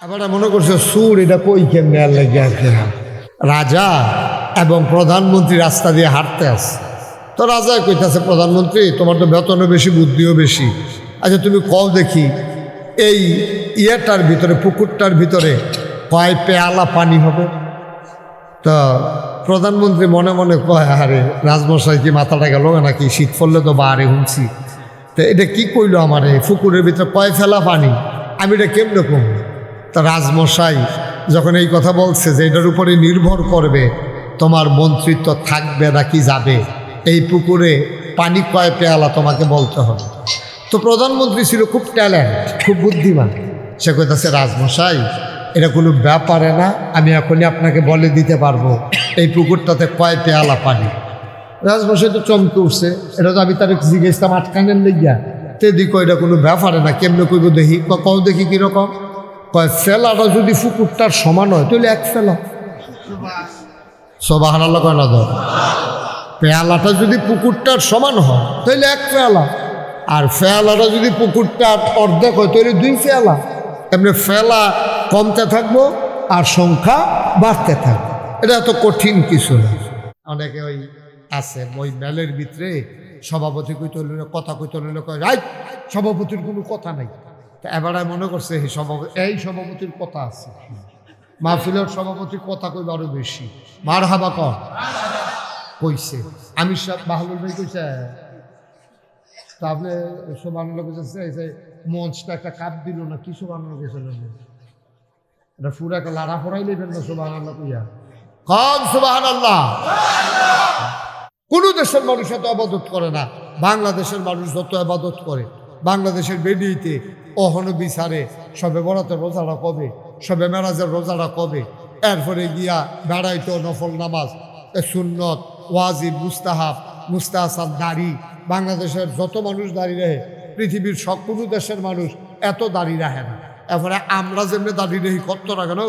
এবার মনে করছে সুর এটা কই কেমনে আর লেগে আছে। রাজা এবং প্রধানমন্ত্রী রাস্তা দিয়ে হাঁটতে আসে, তো রাজা কইতাছে প্রধানমন্ত্রী তোমার তো বেতনও বেশি বুদ্ধিও বেশি, আচ্ছা তুমি কও দেখি এই ইয়েটার ভিতরে পুকুরটার ভিতরে কয় পেয়ালা পানি হবে। তা প্রধানমন্ত্রী মনে মনে কয় আরে রাজমশাই কি মাথাটা গেল নাকি, শীত পড়লে তো বারে হুঁছি, তো এটা কি কইলো আমার এই পুকুরের ভিতরে কয় ফেলা পানি, আমি এটা কেমনে কম। তা রাজমশাই যখন এই কথা বলছে যে এটার উপরে নির্ভর করবে তোমার মন্ত্রিত্ব থাকবে নাকি যাবে, এই পুকুরে পানি কয় পেয়ালা তোমাকে বলতে হবে। তো প্রধানমন্ত্রী ছিল খুব ট্যালেন্ট, খুব বুদ্ধিমান, সে কইতাছে রাজমশাই এটা কোনো ব্যাপারে না, আমি এখনই আপনাকে বলে দিতে পারবো এই পুকুরটাতে কয় পেয়ালা পানি। রাজমশাই তো চমকে উঠছে, এটা তো আমি তার জিজ্ঞেসতাম আটকানের লেগিয়া, তে দিকো এটা কোনো ব্যাপারে না, কেমনে কইব দেখি, কও দেখি কীরকম। কয় ফেলাটা যদি পুকুরটার সমান হয় তাহলে এক ফেলা। সুবহানাল্লাহ কয় না ধর, পেয়ালাটা যদি পুকুরটার সমান হয় তাহলে এক পেয়ালা, আর ফেয়ালাটা যদি পুকুরটার অর্ধেক হয় তাহলে দুই ফেয়ালা। এমনি ফেলা কমতে থাকবো আর সংখ্যা বাড়তে থাকবে, এটা এত কঠিন কিছু না। অনেকে ওই আছে ওই মেলের ভিতরে সভাপতি কইতে হইল কথা কইতে হইল, কয় রাইট সভাপতির কোনো কথা নাই। তা এবারে মনে করছে এই সভাপতির কথা আছে, মাহফিলের সভাপতির কথা কইবে আরো বেশি। মার হাবা কর কইছে, আমি সব বাহালুল ভাই কইছে, তা আপনি সুবহানাল্লাহ কইছে, যে মঞ্চটা একটা কাপ দিল না, কি সুবহানাল্লাহ কইছিলেন, এটা পুরো একটা লাড়া ফরাই নেবেন না সুবহানাল্লাহ কইয়া কম সুবহানাল্লাহ। কোন দেশের মানুষ এত আবাদত করে না, বাংলাদেশের মানুষ যত আবাদত করে। বাংলাদেশের বেডিতে অহন বিচারে সবে বরাতের রোজাটা কবে, সবে মেরাজের রোজাটা কবে, এরপরে গিয়া বেড়াইতো নফল নামাজ, সুন্নত, ওয়াজিব, মুস্তাহাব, মুস্তাহসান, দাড়ি। বাংলাদেশের যত মানুষ দাঁড়িয়ে রাখে পৃথিবীর সব কোনো দেশের মানুষ এত দাঁড়িয়ে রাখে না। এরপরে আমরা যেমনি দাঁড়িয়ে রাখি কত রাখে না,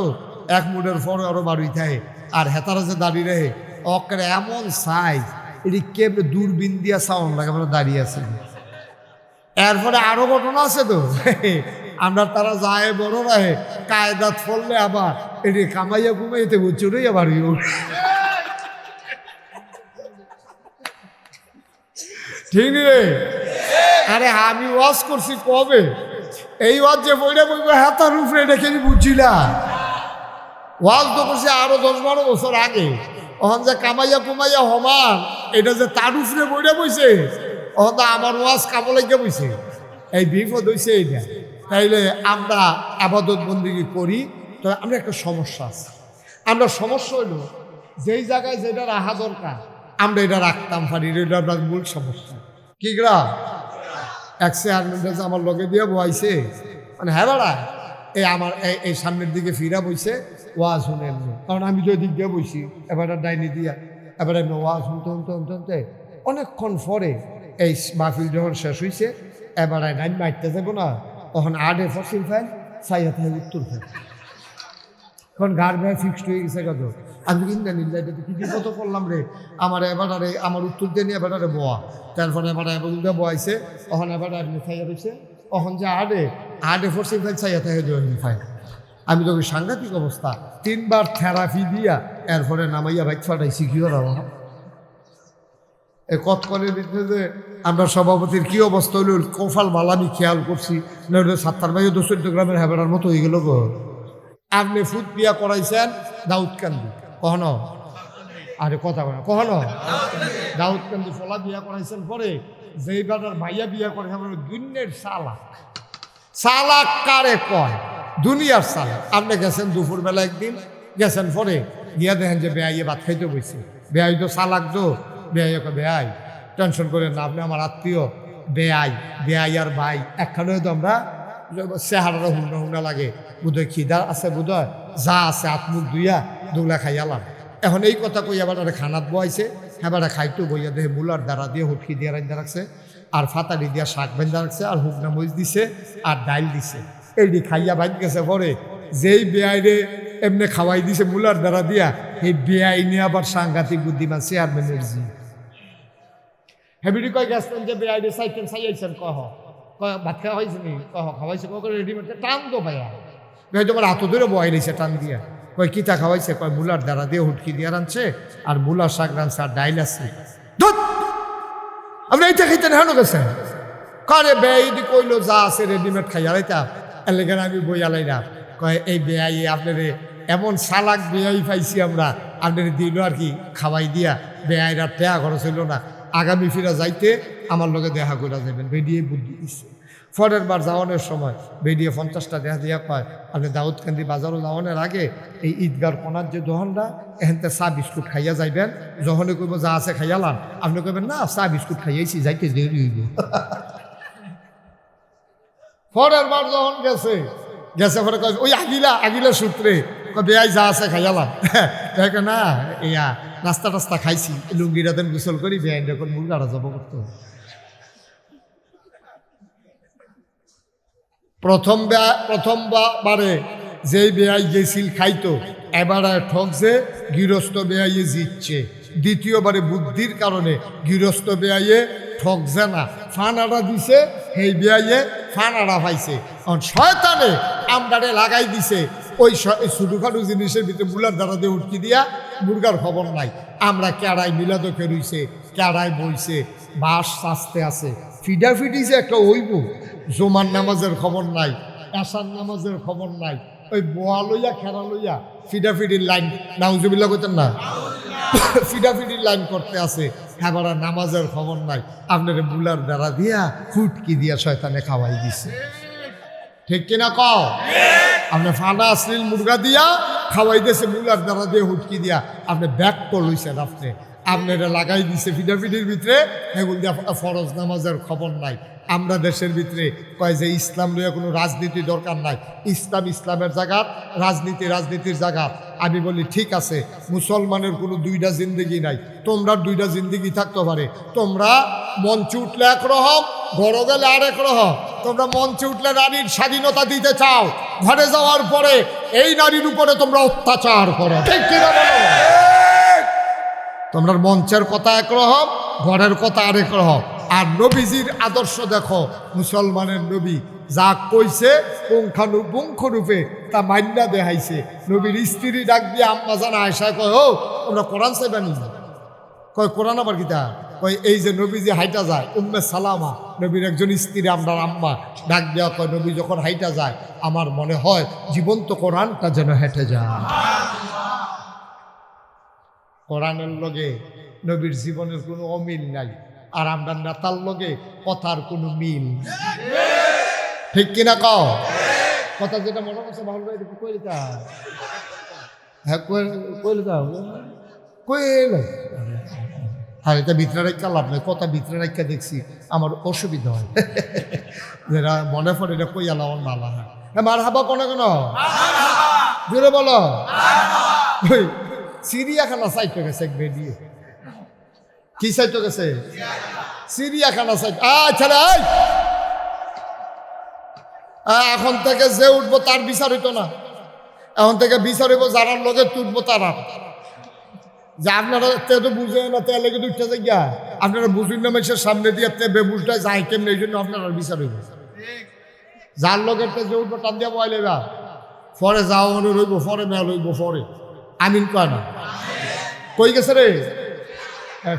এক মুডের পরে আরো বাড়ি থাকে, আর হেতারা যে দাঁড়িয়ে রাখে অকের এমন সাইজ, এটি কেমনি দূরবীন দিয়া সাউন্ড লাগে আমরা দাঁড়িয়ে আছি। এরপরে আরো ঘটনা আছে তো, আমরা তারা যায় বড় রাহে কায়দাত ফললে আবার এটি কামাইয়া ঘুমাইতে চুরি আবার ঠিক রে। আরে আমি ওয়াজ করছি কবে, এই ওয়াজ যে বইটা বইব হাতার উপরে দেখে বুঝছিলাম, ওয়াজ তো করছি আরো 10-12 বছর আগে। ওখান যে কামাইয়া কুমাইয়া হমান এটা যে তার উপরে বইটা বইছে, ওখান তো আমার ওয়াজ কামলাইয়া বইছে, এই বিপদ হয়েছে এইটা। তাইলে আমরা আবাদত বন্দিগি করি, তো আমরা একটা সমস্যা আছে। আমরা সমস্যা হইল যেই জায়গায় যেটা রাখা দরকার আমরা এটা রাখতাম পারি, এটা আপনার মূল সমস্যা। কি গ্রা এক চেয়ারম্যান আমার লগে দিয়ে বইছে, মানে হ্যাঁ বেড়া এই আমার এই সামনের দিকে ফিরা বইছে, ওয়াজ শুনেন, কারণ আমি তো দিক দিয়ে বইছি, এবার ডাইনি দিয়া এবার ওয়াজ শুনতে শুনতে শুনতে শুনতে অনেকক্ষণ পরে এই মাহফিল যখন শেষ হয়েছে, এবার ডাইন মারতে যাবো না, তখন আডে ফসিল ফেল সাইয়া থাকে উত্তর ফেল, এখন গাড় ভাই ফিক্সড হয়ে গেছে কত। আমি কিনতে নিলে এটা কি বিপদ করলাম রে, আমার এবারে আমার উত্তর দিয়ে নিয়ে এবারে বোয়া, তারপরে এবার এবার বোয়াইছে, তখন এবার আপনি খাইয়া রয়েছে, তখন যে আডে ফসিল ফেল সাইয়া থাকে ফাইল। আমি তোকে সাংঘাতিক অবস্থা, 3বার থেরাপি দিয়া এরপরে নামাইয়া বাইক ফাটাইছি, কি করা এই কতকলের ভিতরে যে আমরা সভাপতির কি অবস্থা হইল, কফাল মালা আমি খেয়াল করছি, না সাত্তার ভাইও 14 গ্রামের হেবেড়ার মতো হয়ে গেল গো। আপনি ফুট বিয়া করাইছেন দাউদকান্দি, কখনো আরে কথা বলে কখনো দাউদকান্দি ফলা বিয়া করাইছেন, পরে যেই বেটার ভাইয়া বিয়া করে দুনিয়ার চালাক কারে কয়, দুনিয়ার চালাক। আপনি গেছেন দুপুরবেলা একদিন গেছেন, পরে গিয়া দেখেন যে বেয়াইয়ে ভাত খাইতে বসে, বেয়াই তো চালাক তো, বেয়াইকে বেয়াই টেনশন করেন না, আপনি আমার আত্মীয়, বেয়াই আর ভাই একখানে তো আমরা চেহারারও হুন্না লাগে, বোধহয় খিদা আছে, বোধহয় যা আছে আত্মুখ দুইয়া দুলা খাইয়ালাম। এখন এই কথা কই এবার খানাত বয়াইছে, হেবারে খাইতো বইয়া দেহে মুলার দ্বারা দিয়ে হুটকি দিয়ে রাখা রাখছে, আর ফাতারি দিয়া শাক বেঁধা রাখছে, আর হুকনা মরিচ দিছে, আর ডাইল দিছে, এইটি খাইয়া বাইন গেছে। পরে যেই বেআইরে এমনি খাওয়াই দিছে মুলার দ্বারা দিয়া, এই বেআই নিয়ে আবার সাংঘাতিক বুদ্ধিমান চেয়ারম্যানের জি হেবিটি কয় গেছেন যে বেআইরে চাইছেন কহ ভাত খাওয়া হয়েছে নি, কহ খাওয়াইছে, রেডিমেড টান তো ভাইয়া ভাই তোমার হাত ধরে বয় নিছে টান দিয়া, কয় কিতা খাওয়াইছে, কয় মুলার দ্বারা দিয়ে হুটকি দিয়ে রানছে আর মুলার শাক রানছে আর ডাইল আছে। আপনি এইটা খাইতেন হেন গেছেন কারে বেআইদি কইলো যা আছে রেডিমেড খাই আলাইতাম এর লেগে আমি বই আলাইলাম। কয় এই বেআই আপনার এমন সালাক বেআই পাইছি আমরা, আপনার দিল আর কি খাওয়াই দিয়া বেআইরা টেয়া খরচ হইল না, আগামী ফিরা যাইতে আমার লগে দেখা করে যাবেন। বেডিয়ে বুদ্ধি দিচ্ছে। পরের বার যাওয়ানোর সময় বেডিয়ে 50টা দেখা দিয়া পায়, আপনি দাউদকান্দি বাজারও যাওয়ানোর আগে এই ঈদগার কোনার যে দোকানটা এখানতে চা বিস্কুট খাইয়া যাইবেন। যখনই কইব যা আছে খাইয়ালাম, আপনি কইবেন না চা বিস্কুট খাইয়াইছি যাইতে দেরি হইব। পরের বার যখন গেছে পরে কয় ওই আগিলা সূত্রে বেআই যা আছে খাইয়ালাম। দেখে না ইয়া নাস্তা টাস্তা খাইছি, লুঙ্গিরা দেন গোসল করি বেআইন যখন মুরগাটা জব করতো। প্রথমবারে যেই বেআই গেছিল খাইতো, এবারে ঠকছে গৃহস্থ বেআইয়ে জিতছে। দ্বিতীয়বারে বুদ্ধির কারণে গৃহস্থ বেআইয়ে ঠকছে না, ফানাটা দিছে, সেই বেআইয়ে ফানাটা পাইছে। কারণ শয়তানে আমদারে লাগাই দিছে ওই ছোটোখাটো জিনিসের ভিতরে মুলার দ্বারা দিয়ে উটকি দিয়া, মুরগার খবর নাই। আমরা কেড়াই মিলাদকে রইছে, কেড়াই বইছে, বাঁশ চাচতে আছে, ফিডাফিডিছে একটা ওইব। জোমার নামাজের খবর নাই, এশার নামাজের খবর নাই, ওই বোয়া লইয়া খেরা লইয়া ফিডাফিডির লাইন, নাউজুবিল্লাহ কইতেন না, ফিডাফিডির লাইন করতে আছে। এবার নামাজের খবর নাই, আপনার বুলার দ্বারা দিয়া ফুটকি দিয়া শয়তানে খাওয়াই দিছে। ঠিক কিনা কও? আপনি ফানা শ্লীল মুরগা দিয়া খাওয়াই দিয়েছে, মুলার দ্বারা দিয়ে হুটকি দিয়া আপনি ব্যাক করলইছেন। আপনারা লাগাই দিছে ফিডাফিডির ভিতরে, এগুলো দিয়া ফরজ নামাজের খবর নাই। আমরা দেশের ভিতরে কয় যে ইসলাম লইয়া কোনো রাজনীতি দরকার নাই, ইসলামের জায়গাত, রাজনীতির জায়গাত। আমি বলি ঠিক আছে, মুসলমানের কোনো দুইটা জিন্দগি নাই, তোমরা দুইটা জিন্দগি থাকতে পারে। তোমরা মঞ্চে উঠলে একরকম, ঘরে গেলে আরেক রকম। তোমরা মঞ্চে উঠলে নারীর স্বাধীনতা দিতে চাও, ঘরে যাওয়ার পরে এই নারীর উপরে তোমরা অত্যাচার করো। ঠিক কিনা বলো? তোমরা মঞ্চের কথা একরকম, ঘরের কথা আরেক রকম। আর নবীজির আদর্শ দেখো, মুসলমানের নবী যা কইছে পুঙ্খানুপুঙ্খরূপে তা মান্যা দেখাইছে। নবীর স্ত্রী ডাক দিয়ে আম্মা জানা আয়সা কয়, ও তোমরা কোরআন চাইবানি? কয় কোরআন আবার কিতা? কয় এই যে নবীজি হাইটা যায়, উম্মে সালামা নবীর একজন স্ত্রী, আমরা আম্মা ডাক দেওয়া, কয় নবী যখন হাইটা যায় আমার মনে হয় জীবন্ত কোরআনটা যেন হেঁটে যায়। কোরআনের লগে নবীর জীবনের কোনো অমিল নাই, আর আমরা নেতার লগে কথার কোনো মিল। ঠিক কিনা কও? কথা যেটা মনে করছে ভালো ভাই কইলে তা, হ্যাঁ কইলে তা কইলে। আর এটা ভিতরে রেখা লাভ নেই, কথা ভিতরে রেখা দেখছি আমার অসুবিধা হয়, যেটা মনে পড়ে এটা কই আলা আমার মালা হয়। মার হাবা কোনো কেন জোরে বলো। চিড়িয়াখানা সাইটে গেছে এক বেরিয়ে। কি সাইটে গেছে? চিড়িয়াখানা সাইট। আচ্ছা এখন থেকে যে উঠবো তার বিচার হইতো না, এখন থেকে বিচার হইব যারার লগে তুটবো তারা। যে আপনারা তো বুঝে না, তে লেগে উঠতে যাই গিয়া আপনারা বুঝুন না, মানুষের সামনে দিয়ে বেবুজটা যায় কেমন, এই জন্য আপনারা বিচার হইব। যার লগে যে উঠবো টান দিয়া বয় লেবা, পরে যাওয়া মনে রইব, পরে মেল হইব, পরে আমিন কয় না। কই গেছে রে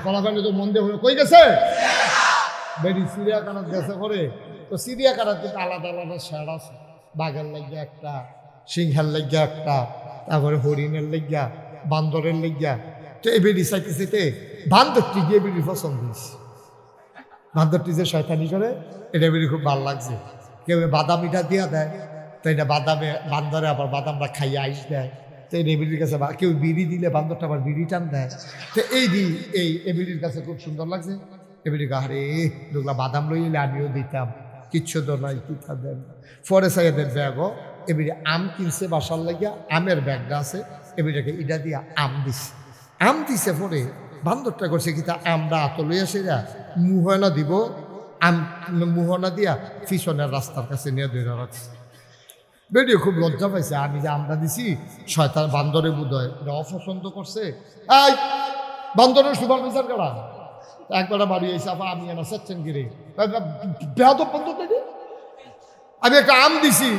কলাকান্দি? তো মন দিয়ে কই গেছে? বেরি চিড়িয়াখানার গেছে পরে। তো চিড়িয়াখানার কিন্তু আলাদা আলাদা শেড আছে, বাঘের লাগিয়া একটা, সিংহের লাগিয়া একটা, তারপরে হরিণের লাগিয়া, বান্দরের লাগিয়া। তো এই বেরি চাইতে চাইতে বান্দরটি গিয়ে বেরি পছন্দ হয়েছে। বান্দরটি যে শয়তানি করে এটা বেরি খুব ভালো লাগছে। কেউ বাদাম ইটা দিয়া দেয়, তো এটা বাদামে বান্দরে আবার বাদামটা খাইয়ে আইস দেয়। তো এই এবিলির কাছে কেউ বিড়ি দিলে বান্দরটা আবার বিড়ি টান দেয়। তো এই এবিলির কাছে খুব সুন্দর লাগছে। এবিলি গাহারে দুগলা বাদাম লইলে আমিও দিতাম, কিচ্ছু তো নাই, পিঠা দেন। পরে সাইয়াদের ব্যাগও এবিলি আম কিনছে বাসার লাগিয়া, আমের ব্যাগটা আছে, এবিটাকে ইটা দিয়া আম দিছে। পরে বান্দরটা করছে কি, তা আমরা আত লইয়া সেরা মুহনা দিব, আম মুহনা দিয়া পিছনের রাস্তার কাছে নিয়ে ধরে রাখছে। বেরিয়ে খুব লজ্জা পাইছে, আমি যে আমরা দিছি শয়তান বান্দরে বোধহয় এটা অপছন্দ করছে। এই বান্দরের সুপার বিচার করা একবার বাড়ি এসে আপা আমি এনা সেচ্ছেন গিরে বেহাদব বন্ধ থেকে আমি একটা আম দিছি,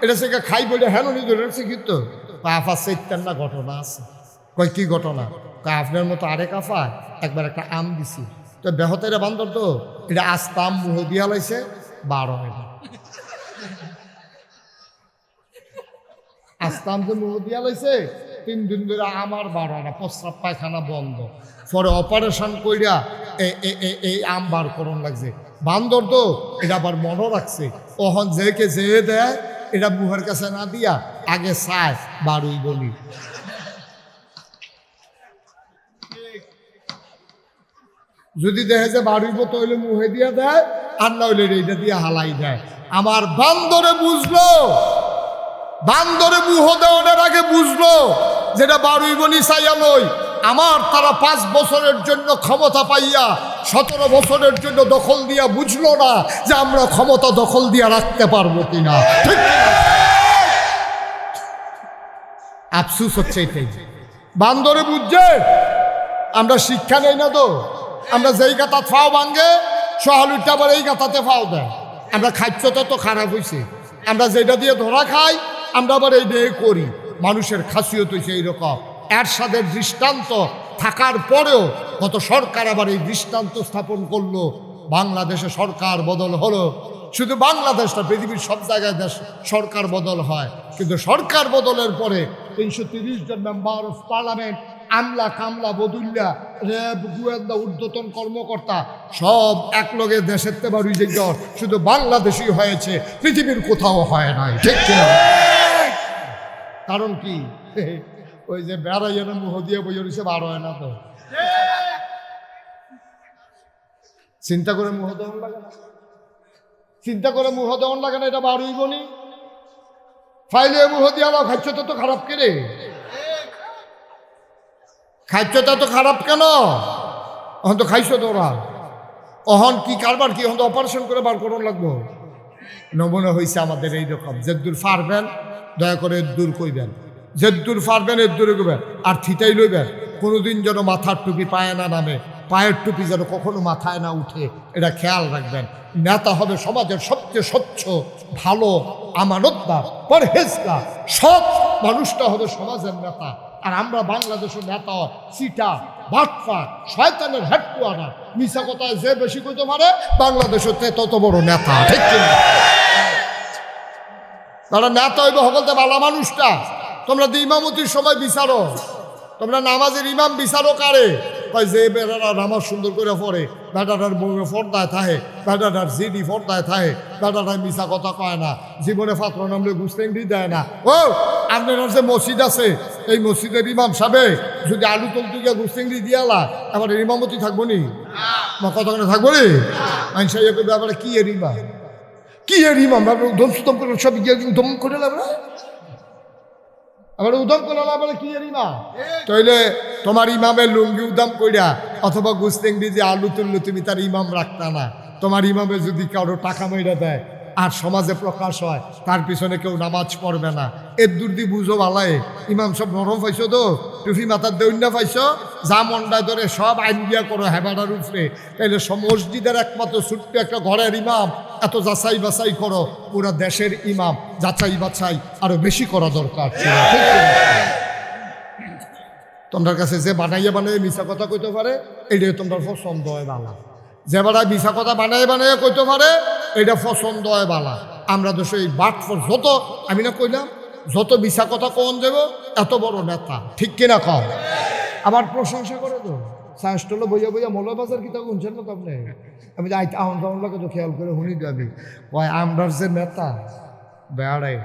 এটা সে খাই বলে হ্যাঁ নি ধরে শিক্ষিত আফা সেইটার না ঘটনা আছে। কয় কি ঘটনা? কয় আপনার মতো আরেক আফা একবার একটা আম দিছি, তো বেহতেরা বান্দর তো এটা আস্তা আম মুহ দিয়া লাইছে 12 হয় না। আস্তা আম যে মুহ দিয়া লাইছে 3 দিন ধরে আমার 12 হয় না, প্রস্রাব পায়খানা বন্ধ। পরে অপারেশন কইরা এই আম বার করন লাগছে। বান্দর তো এটা আবার মনে রাখছে, ওহন যেকে যে দেয় এটা মুহের কাছে না দিয়া আগে চায় বারুই বলি। যদি দেখে যে বাড়ির মতো হইলে মুহে দিয়া দেয়, আর না হইলে এইটা দিয়ে হালাই দেয়। আমার বান্দরে বুঝলো, বান্দরে মুহ দেওয়ার আগে বুঝলো যেটা বাড়ুই বনি চাইয়া লই। আমার তারা 5 বছরের জন্য ক্ষমতা পাইয়া 17 বছরের জন্য দখল দিয়া বুঝলো না যে আমরা ক্ষমতা দখল দিয়া রাখতে পারবো কিনা। ঠিক আফসুস হচ্ছে এটাই, বান্দরে বুঝছে আমরা শিক্ষা নেই না তো। আমরা যেই গাতা ফাও ভাঙ্গে সহালুটা আবার এই গাতাতে ফাও দেয়। আমরা খাদ্যটা তো খারাপ হয়েছে, আমরা যেটা দিয়ে ধরা খাই আমরা আবার এই দিয়ে করি। মানুষের খাসিয়ত হয়েছে এইরকম। এরশাদের দৃষ্টান্ত থাকার পরেও গত সরকার আবার এই দৃষ্টান্ত স্থাপন করলো। বাংলাদেশে সরকার বদল হলো, শুধু বাংলাদেশটা পৃথিবীর সব জায়গায় দেশ সরকার বদল হয়, কিন্তু সরকার বদলের পরে 330 জন মেম্বার অফ পার্লামেন্ট, আমলা কামলা বদুল্লা র্যাব গোয়েন্দা ঊর্ধ্বতন কর্মকর্তা সব একলগে দেশের তেবার শুধু বাংলাদেশই হয়েছে, পৃথিবীর কোথাও হয় নাই। ঠিক কিনা? কারণ কি? ওই যে বেড়াইয়া মুহ দিয়ে বই রয়েছে 12 হয় না তো। চিন্তা করে মুহ দেওয়ান লাগে না, চিন্তা করে মুহ দেওয়ান লাগে না, এটা বারুই বনি ফাইলে মুহ দিয়ে আলো। খাদ্যটা তো খারাপ কেনে, খাদ্যটা তো খারাপ কেন? অহন তো খাইছো তোরা, অহন কি কারবার কি? অহন তো অপারেশন করে বার করুন লাগবো। নমুনা হয়েছে আমাদের এইরকম। যেদূর পারবেন দয়া করে দূর কইবেন, যেদূর পারবেন এদূরে কইবেন, আর থিতাই লইবেন। কোনোদিন যেন মাথার টুপি পায়ে না নামে, পায়ের টুপি যেন কখনো মাথায় না উঠে, এটা খেয়াল রাখবেন। নেতা হবে সমাজের সবচেয়ে স্বচ্ছ, ভালো, আমানতদার, পরহেজগার, সৎ মানুষটা হবে সমাজের নেতা। আর আমরা বাংলাদেশের নেতা সিটা বাটফা শয়তানের হেডকোয়ার্টার। মিশা কথায় যে বেশি কইতে পারে বাংলাদেশের তত বড় নেতা। ঠিক কিনা? তারা নেতা হইব সকলতে ভালো মানুষটা। তোমরা তো ইমামতির সময় বিচারো, তোমরা নামাজের ইমাম বিচারো কারে? কয় যে বেটারা নামাজ সুন্দর করে পড়ে, বেটাটার বউয়ে ফর্দায় থাকে, বেটাটার জিডি ফর্দায় থাকে, বেটাটার মিশা কথা কয় না, জীবনে ফাত্র নামলে গুস্তেঙ্গি দেয় না। ও আপনার যে মসজিদ আছে, এই মসজিদের ইমাম সাহেব যদি আলু তলতু গিয়া গুস্তেঙ্গি দিয়ালা, আবার ইমামতি থাকবো নি? কতক্ষণে থাকবো নি? মানুষ আবার কি এর ইমাম, কি এর ইমাম? উদম সুদম করে সব গিয়ে উদম করে লাগবে, আবার উদম করে আবার কি এর ইমাম? তাইলে তোমার ইমামের লুঙ্গি উদাম কইরা অথবা গুস্তেঙ্গি যে আলু তুললু তুমি তার ইমাম রাখতা না। তোমার ইমামে যদি কারো টাকা মেরা দেয় আর সমাজে প্রকাশ হয়, তার পিছনে কেউ নামাজ পড়বে না। এর দূর দিয়ে বুঝো ভালায় ইমাম সব নরম পাইছো তো, টুফি মাথার দৈন্যা পাইছো, যা মন্ডায় ধরে সব আইন দিয়া করো হেবাটার উপরে। তাইলে মসজিদের একমাত্র ছোট্ট একটা ঘরের ইমাম এত যাচাই বাছাই করো, পুরা দেশের ইমাম যাচাই বাছাই আরো বেশি করা দরকার ছিল। তোমার কাছে যে বানাইয়া বানাইয়া মিশা কথা কইতে পারে, এইটাই তোমার পছন্দ হয় বালা। যে বেড়ায় মিশা কথা বানাইয়া বানাইয়া কইতে পারে, এটা পছন্দ হয় বালা। আমরা তো সেই বাট যত, আমি না কইলাম যত মিশা কথা কন যাব এত বড় নেতা। ঠিক কিনা কম? আবার প্রশংসা করে তো সাহসটলো বইয়া বইয়া মৌলবাজার কিতা শুনছেন না? আপনি আমি যে আহন জামলাকে তো খেয়াল করে শুনি যাবি। কয় আমরার যে নেতা বেড়ায়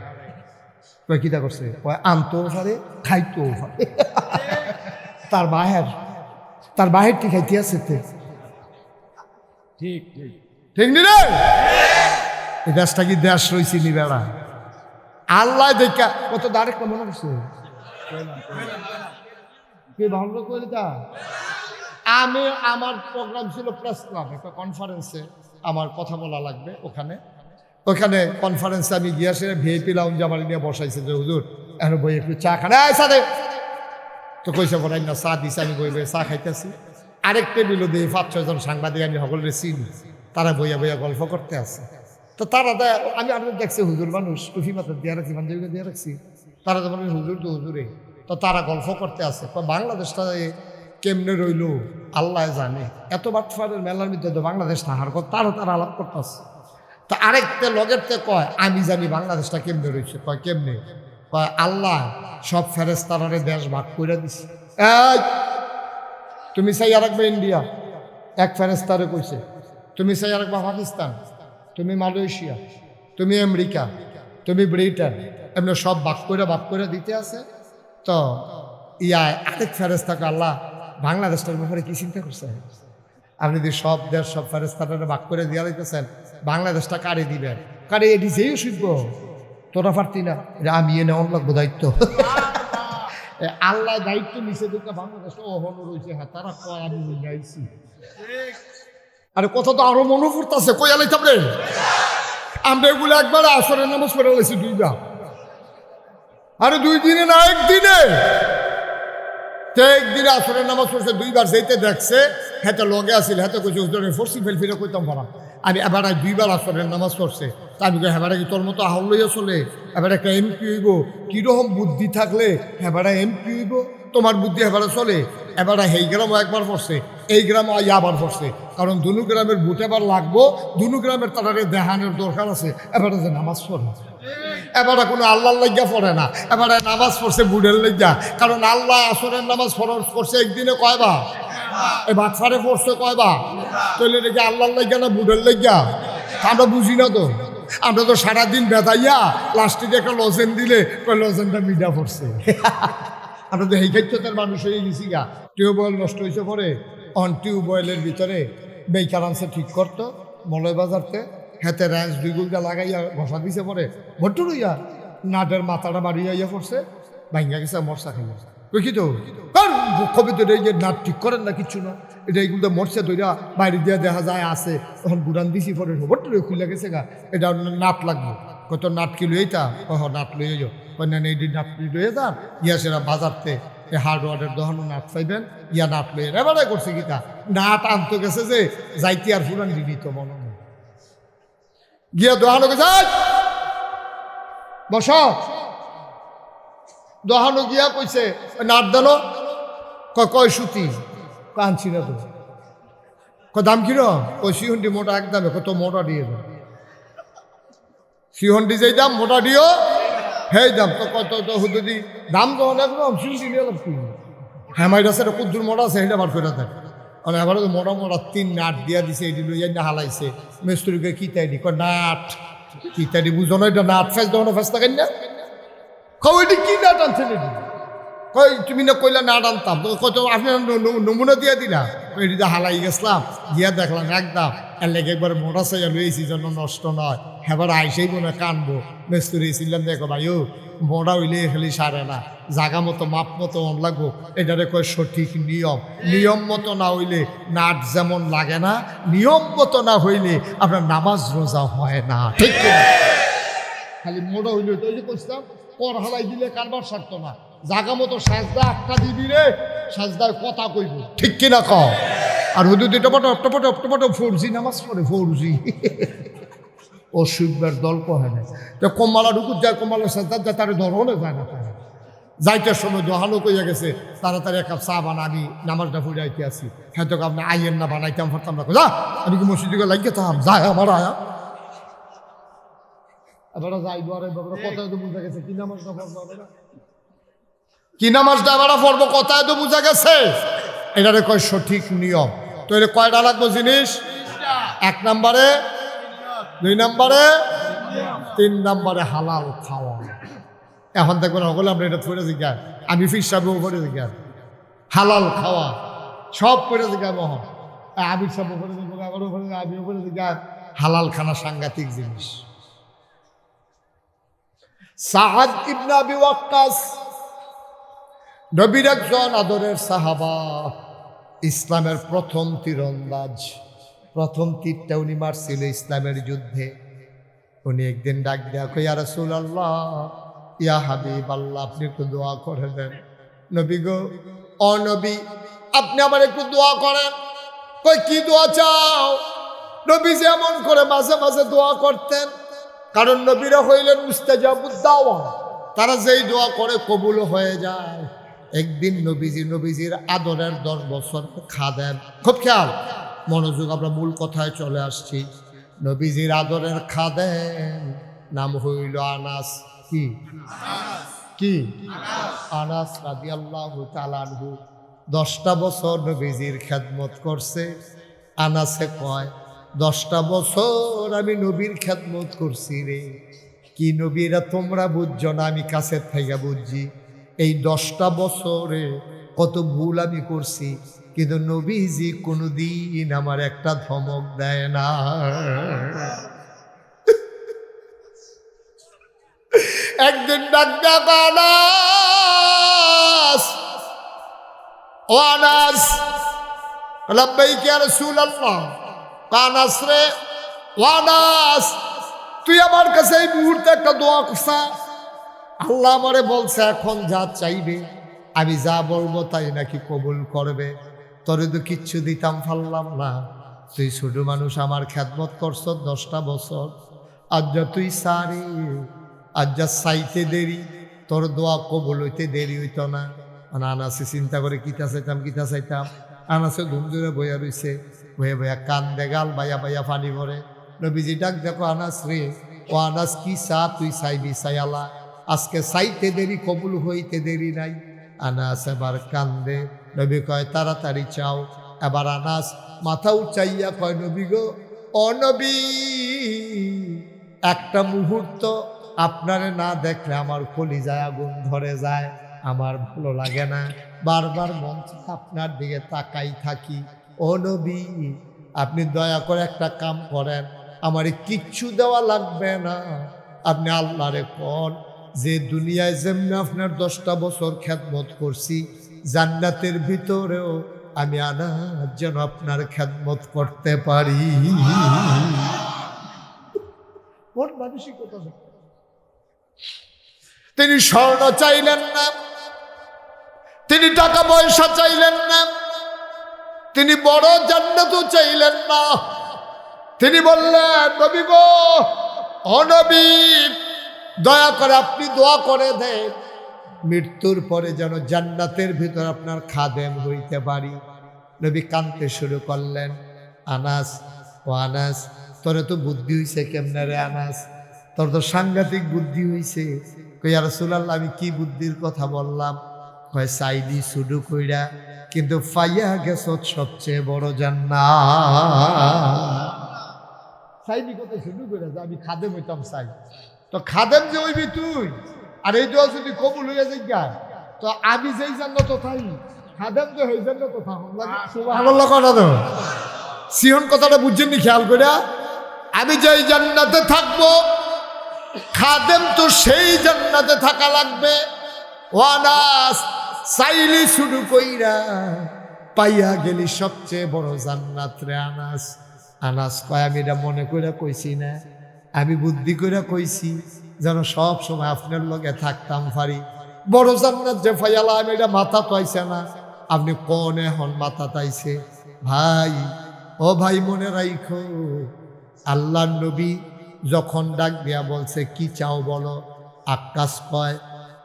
কয় কিতা করছে, কয় আনতেও পারে খাইতেও পারে। তার বাহের কি খাইতে আছে? ঠিক ঠিক ঠিক নি রে? এই দেশটা কি দেশ রয়েছে নি বেড়া? আল্লাহ দেখা কত ডাইরেক্ট মনে করছে ভালো করে তা। আমি আমার প্রোগ্রাম ছিল প্রেস ক্লাব, একটা কনফারেন্সে আমার কথা বলা লাগবে। ওখানে কনফারেন্সে আমি গিয়ে আসে ভিআইপি লাউঞ্জে আমার নিয়ে বসাইছে যে হুজুর এখন বই একটু চা খান। সাথে তো কইসে বলাই না, চা দিছে, আমি বই বই চা খাইতেছি। আরেক টেবিলও দিয়ে 5-6 জন সাংবাদিক আমি সকলের চিনি, তারা বইয়া বইয়া গল্প করতে আছে। তো তারা আমি আপনাদের দেখছি হুজুর মানুষ টুফি মাথা দিয়ে রাখছি পাঞ্জাবি দিয়ে রাখছি, তারা তো মানে হুজুর তো হুজুরে, তো তারা গল্প করতে আছে বাংলাদেশটা কেমনে রইল আল্লাহ জানে, এত বাটফারের মেলার মধ্যে তো বাংলাদেশ তাহার কথা তারা আলাপ করতেছে। তো আরেকটা লগের তে কয় আমি জানি বাংলাদেশটা কেমনে রয়েছে, কয় কেমনে, কয় আল্লাহ সব ফেরেশতারে দেশ ভাগ করে দিছে। এই তুমি চাই আর রাখবে ইন্ডিয়া, এক ফেরেশতারে কইছে, তুমি চাই আর রাখবা পাকিস্তান, তুমি মালয়েশিয়া, তুমি আমেরিকা, তুমি ব্রিটেন, এমনি সব ভাগ করে দিতে আছে। তো আরেক ফেরেশতাকে আল্লাহ বাংলাদেশটার ব্যাপারে কি চিন্তা করছে? আপনি যদি সব দেশ সব ফেরেশতারে ভাগ করে দিয়া দিতেছেন, বাংলাদেশটা কারে দিবেন? কারে এটি যেই শিখব তোরা পারতি না, এটা আমি এনে অন্য লাগবো দায়িত্ব। আল্লাহ দায়িত্ব নিচে দিকে বাংলাদেশটা অহনো রয়েছে, হ্যাঁ তারা কয় আমি গাইছি। আরে কথা তো আরো মনে পড়তেছে, কই আলাই থাকবে আমরা এগুলো একবার আসরের নামাজ পড়ে লাইছি 2 বার, আরে 2 দিনে না একদিনে, একদিনে আসরের নামাজ পড়ছে 2 বার, যেতে দেখছে হেতে লগে আসিল, হেতে কইছে ফরসি ফেলফিরে কইতাম পারা আমি এবার 2 বার আসরের নামাজ পড়ছে। তা আমি হেবারে কি তোর মতো আহল লইয়া চলে, এবার একটা এমপি হইব, কিরকম বুদ্ধি থাকলে হেবারা এমপি হইব, তোমার বুদ্ধি হেবারে চলে। এবার এই গ্রামও একবার পড়ছে, এই গ্রামও আবার পড়ছে, কারণ দুনু গ্রামের বুট এবার লাগবো, দুনু গ্রামের তারারে দেহানের দরকার আছে, এবারে যে নামাজ পড়ে, এবারে কোনো আল্লাহর লাগিয়া পড়ে না, এবারে নামাজ পড়ছে বুড়ের লাগিয়া, কারণ আল্লাহ আসরের নামাজ ফরজ করছে একদিনে কয়বার, এই বাচ্চারে পড়ছে কয়বার, তৈলে রেখে আল্লাহর লাগিয়া না বুড়ের লাগিয়া? আমরা বুঝি না তো, আমরা তো সারাদিন বেদাইয়া লাস্টে একটা লজেন দিলে ওই লজেনটা মিডা পড়ছে। আমরা তো এই ক্ষেত্রে মানুষ হয়ে গেছি গা, টিউবওয়েল নষ্ট হয়েছে পরে অন টিউবওয়েলের ভিতরে বেকার আনছে ঠিক করতো মলয় বাজারতে, হেতে র্যাঞ্চ 2 গুলটা লাগাইয়া ঘষা দিছে পরে ভট্টু রইয়া নাটের মাথাটা বাড়িয়া ইয়া পড়ছে, ভাঙ্গা গেছে মরসা খাইয়া। ওই কি তো কবি তো এই যে নাট ঠিক করেন না কিচ্ছু না, এটা এইগুলো মরছে ধইরা বাইরে দিয়ে দেখা যায় আছে, তখন বুড়ান দিছি পরে ভট্টু খুলে গেছে গা, এটা নাট লাগবে, কত নাট কি লইয়া তা নাট লইয়া যাও, না এই নাট লইয়া যান ইয়া সেরা বাজারতে হার্ডওয়ারের দোকানও নাট পাইবেন, ইয়া নাট লইয়া এবারে করছে গীতা নাট আনতে গেছে যে যাইতে আর ফুরান দিদি তো মনে হয় গিয়া দোকানো গেছে বস, দোকানো গিয়া কইছে নাট দানো, কয় সুতি, আনছি না তো, দাম কিরম, ওই সিহন্ডি মোটা একদম, কত মোটা দিয়ে দাও, সিহন্ডি যেই দাম মোটা দিও হেই দাম, তো কত তো হুদি দাম তো একদম সিহন্ডি নিয়ে লাভ কি, হ্যামাই আছে কুদ্দুর মোটা আছে সেটা বার করে দেয়, মানে এবার তো মোটা 3 নাট দিয়া দিছে, এটি লইয়া না হালাইছে মিস্ত্রিকে কিতাই কয় নাট কিতাই বুঝো না, এটা নাট ফেস দেওয়ানো ফেস থাকেন না, কইটি কি নাট আনছেন এটি, কই তুমি না কইলা নাট আনতাম, তো কত আপনি নমুনা দিয়া দিলা, এটিতে হালাই গেছিলাম গিয়া দেখলাম একদম এর লেগে একবার মোটা চাইয়া লইছি জন্য নষ্ট নয়, এবার আইসেই মনে কানবো, মিস্ত্রি ছিলাম দেখো ভাইও মোটা হইলে খালি সারে না, জাগা মতো মাপ মতো মন লাগবো, এটারে কয় সঠিক নিয়ম, নিয়ম মতো না হইলে নাট যেমন লাগে না, নিয়ম মতো না হইলে আপনার নামাজ রোজা হয় না, ঠিক কিনা? খালি মোটা হইলে তো যে কইতাম কর হালাই দিলে কারবার সারতো না, জাগা মতো সাজদা একটা দিবি রে, সাজদায় কথা কইব, ঠিক কিনা ক? আর হুদুদি টপটো 4G নামাজ পড়ে, 4G ও শিখবার দল কহে না, তো কম্মালা ঢুকুর যায়, কম্মালা সাজদার যায়, তার ধরনে যায় না, তারা যাইতে সময় দোহানো কইয়া গেছে তাড়াতাড়ি 1 কাপ চা বানা, আমি নামাজটা ফুটাইতে আসি, হ্যাঁ তো আপনি আইয়েন না বানাইতাম পারতাম না, যা আমি কি মসজিদে লাগিয়ে থাম, যায় আমার আয়া এবার যাইব, আর কথায় তো বুঝা গেছে কি নামাজটা পড়বো, কি নামাজটা এবার পড়বো, কথায় তো বুঝা গেছে, এটারে কয় সঠিক নিয়ম। তো এটা কয়টা লাগবো জিনিস, 1 নম্বরে, 2 নম্বরে, 3 নম্বরে হালাল খাওয়া। এখন দেখবেন সকলে আমরা এটা পড়ে জিজ্ঞাস, আমি ফির সাহেবও পড়ে জিজ্ঞাস হালাল খাওয়া সব পড়ে জিজ্ঞাস, মহন আবির সাহেব পড়ে জিজ্ঞাস, আবারও পড়ে আমিও পড়ে জিজ্ঞাস, হালাল খানা সাংঘাতিক জিনিস। সাআদ ইবনে আবি ওয়াক্কাস নবীর একজন আদরের সাহাবা, ইসলামের প্রথম তীরন্দাজ, প্রথম তীরটা উনি মারছিল ইসলামের যুদ্ধে। উনি একদিন ডাক দেয়া কই, ইয়া রাসূলুল্লাহ, ইয়া হাবিব আল্লাহ, আপনি একটু দোয়া করে দেন। নবী গো, ও নবী, আপনি আমার একটু দোয়া করেন। কই কি দোয়া চাও? নবীজি এমন করে মাঝে মাঝে দোয়া করতেন, কারণ নবীরা হইলেন মুস্তাজাবুদ দাওয়া, তারা যেই দোয়া করে কবুল হয়ে যায়। একদিন নবীজির আদরের 10 বছর খাদেম, খুব খেয়াল মনোযোগ, আমরা মূল কথায় চলে আসছি। নবীজির আদরের খাদেম নাম হইল আনাস। কি আনাস রাদিয়াল্লাহু তাআলা আনহু 10টা বছর নবীজির খেদমত করছে। আনাসে কয় 10টা বছর আমি নবীর খেদমত করছি রে। কি নবীরা তোমরা বুঝছো না, আমি কাছের থেকে বুঝছি। এই 10টা বছরে কত ভুল আমি করছি, কিন্তু নবীজি কোনোদিন আমার একটা ধমক দেয় না। একদিন ডাক দেয়া আনাস, ও আনাস, লাব্বাইক ইয়া রাসূলুল্লাহ। আনাস রে, ও আনাস, তুই আমার কাছে এই মুহূর্তে একটা দোয়া করছা। আল্লাহ আমারে বলছে এখন যা চাইবে আমি যা বলবো তাই নাকি কবুল করবে। তোরে তো কিচ্ছু দিতাম পারলাম না, তুই ছোট মানুষ, আমার খেদমত করছ 10টা বছর। আজ যা তুই সারে, আজ যা চাইতে দেরি, তোর দোয়া কবুল হইতে দেরি হইতো না। মানে আনাসে চিন্তা করে কিতা চাইতাম। আনাসে ঘুম ধরে বইয়া রইছে, বইয়া কান্দে, গাল বাইয়া বাইয়া পানি ভরে। নবীজি ডাক দেখো আনাস রে, ও আনাস কি চা তুই চাইবি চাইয়ালা, আজকে চাইতে দেরি কবুল হইতে দেরি নাই। আনাস এবার কান্দে। নবী কয় তাড়াতাড়ি চাও। এবার আনাস মাথা উচাইয়া কয় নবী গো, ও নবী, একটা মুহূর্ত আপনারে না দেখলে আমার কলিজায় আগুন ধরে যায়, আমার ভালো লাগে না, বারবার মন আপনার দিকে তাকাই থাকি। ও নবী, আপনি দয়া করে একটা কাম করেন, আমারে কিচ্ছু দেওয়া লাগবে না, আপনি আল্লাহরে কন যে দুনিয়ায় যেমনি আপনার 10টা বছর খেদমত করছি, জান্নাতের ভিতরেও আমি আনাস যেন আপনার খেদমত করতে পারি। তিনি স্বর্ণ চাইলেন না, তিনি টাকা পয়সা চাইলেন না, তিনি বড় জান্নাতও চাইলেন না। তিনি বললেন নবী গো, ও নবী, দয়া করে আপনি দোয়া করে দেন মৃত্যুর পরে যেন জান্নাতের ভিতর আপনার খাদেম হইতে পারি। নবী কাঁদতে শুরু করলেন। আনাস, ও আনাস, তোরে তো বুদ্ধি হইছে কেমনে রে আনাস, তোর তো সাংঘাতিক বুদ্ধি হইছে। কই ইয়া রাসূলুল্লাহ, আমি কি বুদ্ধির কথা বললাম? কয় চাইলি শুরু কইরা, কিন্তু পাইয়া গেছ সবচেয়ে বড় জান্নাত। চাইনি কথা শুরু করে যে আমি খাদেম হইতাম চাই, তো খাদেম যে হইবি তুই, আর এই দোয়া যদি কবুল হইয়া যাই, তো আমি যেই জান্নাত তাই খাদেম যে হয়ে জান্নাত সুবহানাল্লাহ কথা তো সিহন কথাটা বুঝছেন নি খেয়াল করে? আমি যেই জান্নাতে থাকবো, খাদেম তো সেই জান্নাতে থাকা লাগবে। ওয়ানাস চাইলি শুরু কইরা, পাইয়া গেলি সবচেয়ে বড় জান্নাত রে আনাস। আনাস কয় আমি এটা মনে করে কইছি না, আমি বুদ্ধি করে কইছি যেন সব সময় আপনার লগে থাকতাম পারি। বড় জান্নাত যে ফাইয়ালা, আমি এটা মাথা পাইছে না, আপনি কোন এখন মাথা তাইছে। ভাই, ও ভাই, মনে রাইখো, আল্লাহ নবী যখন ডাক দিয়া বলছে কি চাও বলো, আকাশ কয়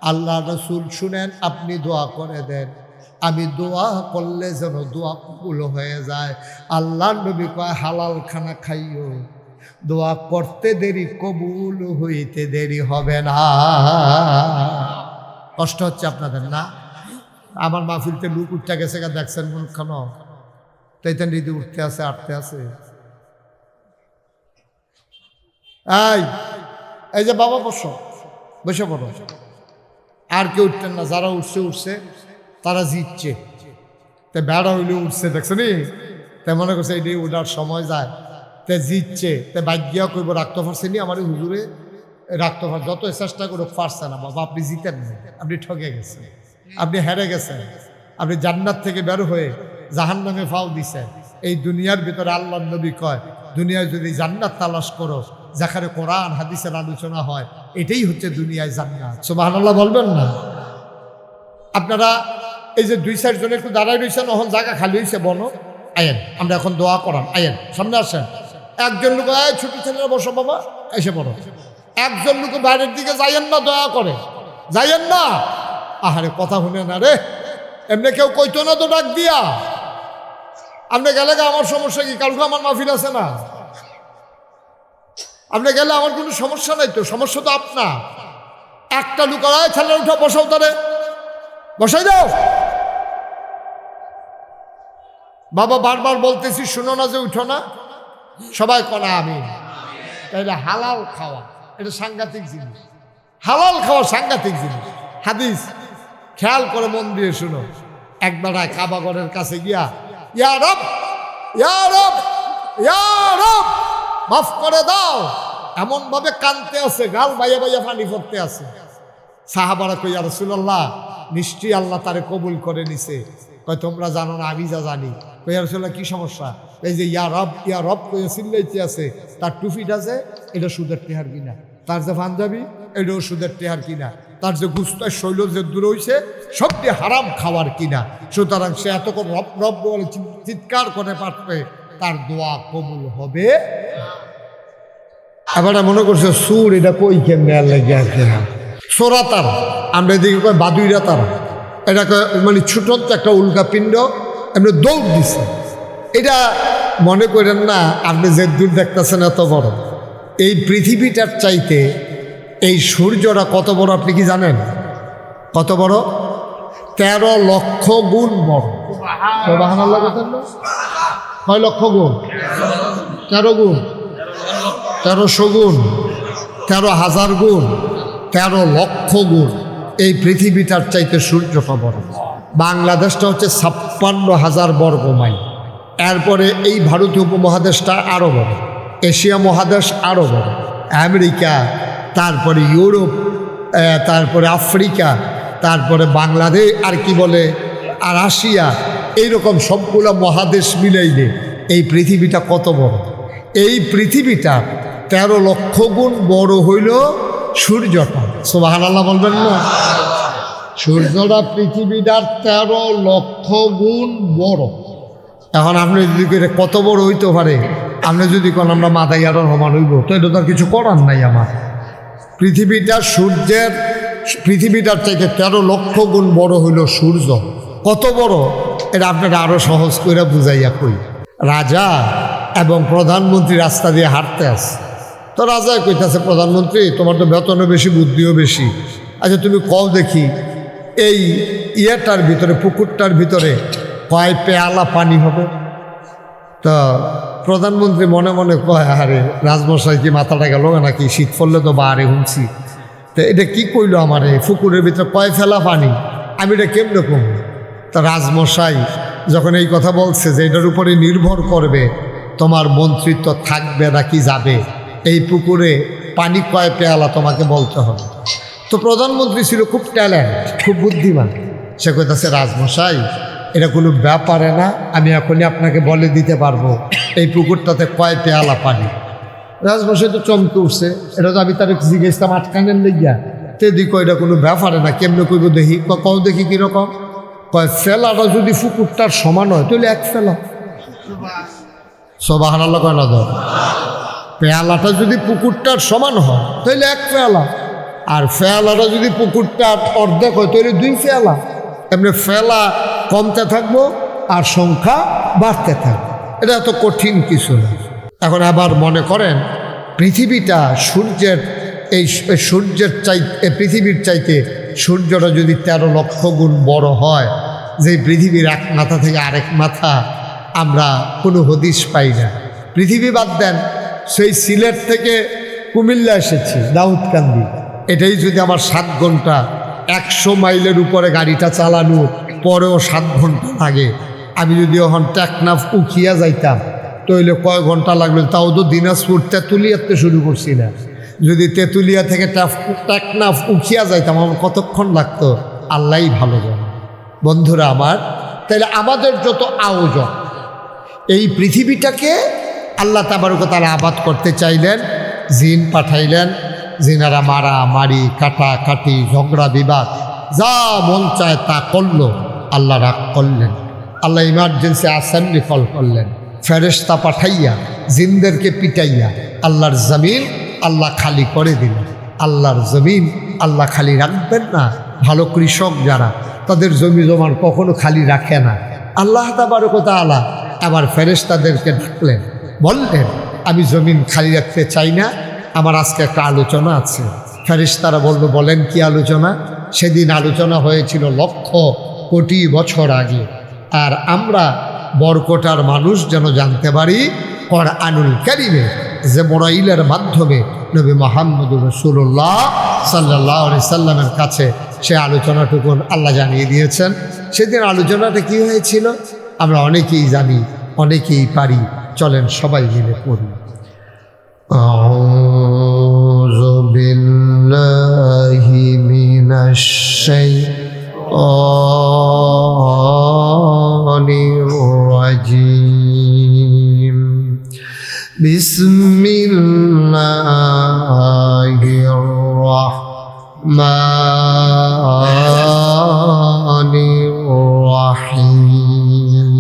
আল্লাহ রসুল শুনেন, আপনি দোয়া করে দেন, আমি দোয়া করলে যেন দোয়া কবুল হয়ে যায়। আল্লাহ নবী কয় হালাল খানা খাইও, দোয়া করতে দেরি কবুল হইতে দেরি হবে না। কষ্ট হচ্ছে আপনাদের না? আমার মাহফিলতে লুক উঠতে গেছে, দেখছেন মনুক্ষণ তাইতেন রীতি উঠতে আছে, আটতে আছে। এই যে বাবা বসে পড়ো। আর কেউ উঠতেন না, যারা উঠছে তারা জিতছে। তে বেড়া হইলেও উঠছে, দেখছেন? তাই মনে করছে এটাই ওঠার সময় যায়, তে জিতছে। তে ভাগ্যা কইব রাখতে পারছে নি আমার হুজুরে, রাখতে পার, যত চেষ্টা করে পারছে না। বাবা, আপনি জিতেন না, আপনি ঠকে গেছেন, আপনি হেরে গেছেন, আপনি জান্নাত থেকে বের হয়ে জাহান্নামে ফাও দিছেন। এই দুনিয়ার ভিতরে আল্লাহ নবী কয়, দুনিয়ায় যদি জান্নাত তালাশ করো, যেখানে কোরআন হাদিসের আলোচনা হয়, এটাই হচ্ছে দুনিয়ায় জান্নাত। সুবহানাল্লাহ বলবেন না? আপনারা এই যে 2-4 জন একটু দাঁড়ায় রয়েছেন, এখন জায়গা খালি হয়েছে, বনো আয়েন, আমরা এখন দোয়া করান, আয়েন সামনে আসেন। একজন লোক ছুটি ছেলেরা বসো বাবা, এসে পড়ো। একজন লোক বাইরের দিকে যাইয়েন না, দয়া করে যাইয়েন না। আহারে কথা শুনে না রে, এমনি কেউ কইতো না তো ডাক দিয়া। আপনি গেলে আমার সমস্যা কি? কালকে আমার মাহফিল আছে না, আপনি গেলে আমার কোনো সমস্যা নাই তো, সমস্যা তো আপনার। একটা লুকায় ছেলে উঠা বসাও, তারে বসাই দাও। বাবা বারবার বলতেছি, শুনো না যে উঠো না, সবাই করা আমি। তাইলে হালাল খাওয়া এটা সাংঘাতিক জিনিস, হালাল খাওয়া সাংঘাতিক জিনিস। হাদিস খেয়াল করে মন দিয়ে শুনো। একবার কাবাগরের কাছে গিয়া ইয়া রব, ইয়া রব, ইয়া রব মাফ করে দাও, এমন ভাবে কানতে আছে, গাল বাইয়া বাইয়া পানি পড়তে আছে। সাহাবারা কই, ইয়া রাসূলুল্লাহ, নিশ্চয়ই আল্লাহ তারে কবুল করে নিছে। কয় তোমরা জানো না, আমি যা জানি। কই, ইয়া রাসূলুল্লাহ কি সমস্যা? এই যে ইয়া রব কইয়া চিল্লাইতে আছে, তার টুপিটা আছে এটা সুদের টেহার কিনা, তার যে পাঞ্জাবি এটাও সুদের টেহার কিনা, তার যে গুস্তার শৈল যে দূর হইছে সবটি হারাম খাওয়ার কিনা। সুতরাং সে এতক্ষণ রব রব বলে চিৎকার করে পারবে, তার দোয়া কবুল হবে। এবার মনে করছে সুর এটা কই কেমনে লেগে আছে না, সোরা তারা, আমরা এদিকে কয় বাদুইরা তারা, এটাকে মানে ছোট একটা উল্কা পিণ্ড এমনি দৌড় দিছে। এটা মনে করেন না আপনি যে দূর দেখতেছেন এত বড়, এই পৃথিবীটার চাইতে এই সূর্যটা কত বড় আপনি কি জানেন? কত বড়? 13 লক্ষ গুণ বড়। কয় লক্ষ গুণ? 13 গুণ, 1300 গুণ, 13,000 গুণ, 13 লক্ষ গুণ এই পৃথিবীটার চাইতে সূর্যটা বড়। বাংলাদেশটা হচ্ছে 56,000 বর্গ মাইল। এরপরে এই ভারতীয় উপমহাদেশটা আরও বড়, এশিয়া মহাদেশ আরও বড়, আমেরিকা, তারপরে ইউরোপ, তারপরে আফ্রিকা, তারপরে বাংলাদেশ, আর কি বলে আর রাশিয়া, এইরকম সবগুলো মহাদেশ মিলাইলে এই পৃথিবীটা কত বড়। এই পৃথিবীটা 13 লক্ষ গুণ বড় হইল সূর্যটা। সুবহানাল্লাহ বলবেন না? সূর্যটা পৃথিবীটার 13 লক্ষ গুণ বড়। এখন আপনি যদি করে কত বড় হইতে পারে, আপনি যদি কোন আমরা মাথায় আরো সমান হইব, তো এটা তো কিছু করার নাই আমার। পৃথিবীটার থেকে 13 লক্ষ গুণ বড় হইল সূর্য। কত বড় এটা আপনারা আরো সহজ করে বুঝাইয়া কই। রাজা এবং প্রধানমন্ত্রী রাস্তা দিয়ে হাঁটতে আসে, তো রাজা কইতাছে, প্রধানমন্ত্রী তোমার তো বেতনও বেশি, বুদ্ধিও বেশি, আচ্ছা তুমি কও দেখি এই ইয়েটার ভিতরে, পুকুরটার ভিতরে কয় পেয়ালা পানি হবে? তা প্রধানমন্ত্রী মনে মনে কয়, আরে রাজমশাই কি মাথাটা গেল নাকি, শীত পড়লে তো বারে হুঁছি, তো এটা কি কইলো আমার এই পুকুরের ভিতরে কয় ফেলা পানি, আমি এটা কেমনে কমব? তা রাজমশাই যখন এই কথা বলছে যে এটার উপরে নির্ভর করবে তোমার মন্ত্রিত্ব থাকবে নাকি যাবে, এই পুকুরে পানি কয় পেয়ালা তোমাকে বলতে হবে। তো প্রধানমন্ত্রী ছিল খুব ট্যালেন্ট, খুব বুদ্ধিমান, সে কইতাছে, রাজমশাই এটা কোনো ব্যাপারে না, আমি এখনই আপনাকে বলে দিতে পারবো এই পুকুরটাতে কয় পেয়ালা পানি। রাজমশাই তো চমকে উঠছে, এটা তো আমি তার জিজ্ঞেসতাম আটকানের লেগিয়া, তেদি কয় এটা কোনো ব্যাপারে না, কেমনে কইব দেখি, কও দেখি কীরকম? কয় ফেলাটা যদি পুকুরটার সমান হয় তাহলে এক ফেলা। সুবহানাল্লাহ কয় না? পেয়ালাটা যদি পুকুরটার সমান হয় তাহলে এক পেয়ালা, আর ফেলাটা যদি পুকুরটার অর্ধেক হয় তাহলে 2 ফেলা। এমনি ফেলা কমতে থাকবো আর সংখ্যা বাড়তে থাকবে, এটা এত কঠিন কিছু না। এখন আবার মনে করেন পৃথিবীটা সূর্যের পৃথিবীর চাইতে সূর্যটা যদি 13 লক্ষ গুণ বড় হয়, যে পৃথিবীর এক মাথা থেকে আরেক মাথা আমরা কোনো হদিশ পাই না। পৃথিবী বাদ দেন, সেই সিলেট থেকে কুমিল্লা এসেছি দাউদকান্দি, এটাই যদি আমার 7 ঘন্টা, 100 মাইলের উপরে গাড়িটা চালানো পরেও 7 ঘন্টা লাগে। আমি যদি ওখান টেকনাফ উখিয়া যাইতাম তাহলে কয় ঘন্টা লাগলো? তাও তো দিনাজপুর তেঁতুলিয়াতে শুরু করছি না, যদি তেঁতুলিয়া থেকে টেকনাফ উখিয়া যাইতাম আমার কতক্ষণ লাগতো আল্লাহই ভালো জানে। বন্ধুরা আমার, তাহলে আমাদের যত আয়োজন, এই পৃথিবীটাকে আল্লাহ তাবারক ওয়া তাআলা আবাদ করতে চাইলেন, জিন পাঠাইলেন, জিনারা মারামারি, কাটাকাটি, ঝগড়া বিবাদ, যা মন চায় তা করলো। আল্লাহ রাগ করলেন, আল্লাহ ইমার্জেন্সি অ্যাসেম্বলি কল করলেন, ফেরেশতা পাঠাইয়া জিনদেরকে পিটাইয়া আল্লাহর জমিন আল্লাহ খালি করে দিলেন। আল্লাহর জমিন আল্লাহ খালি রাখবেন না। ভালো কৃষক যারা, তাদের জমি জমার কখনো খালি রাখে না। আল্লাহ তাবারক ওয়া তাআলা আবার ফেরেশতাদেরকে ডাকলেন, বললেন আমি জমিন খালি রাখতে চাই না, আমার আজকে একটা আলোচনা আছে। ফেরেশতারা বলল, বলেন কি আলোচনা? সেদিন আলোচনা হয়েছিল লক্ষ কোটি বছর আগে, আর আমরা বরকটার মানুষ যেন জানতে পারি কোরআনুল কারীমে জিবরাইলের মাধ্যমে নবী মুহাম্মদুর রাসূলুল্লাহ সাল্লাল্লাহু আলাইহি সাল্লামের কাছে সে আলোচনাটুকু আল্লাহ জানিয়ে দিয়েছেন। সেদিন আলোচনাটা কি হয়েছিল আমরা অনেকেই জানি, অনেকেই পারি। চলেন সবাই মিলে পড়ি। আউযু বিল্লাহি মিনাশ শাইতানির রাজীম। বিসমিল্লাহির রাহমানির রাহিম।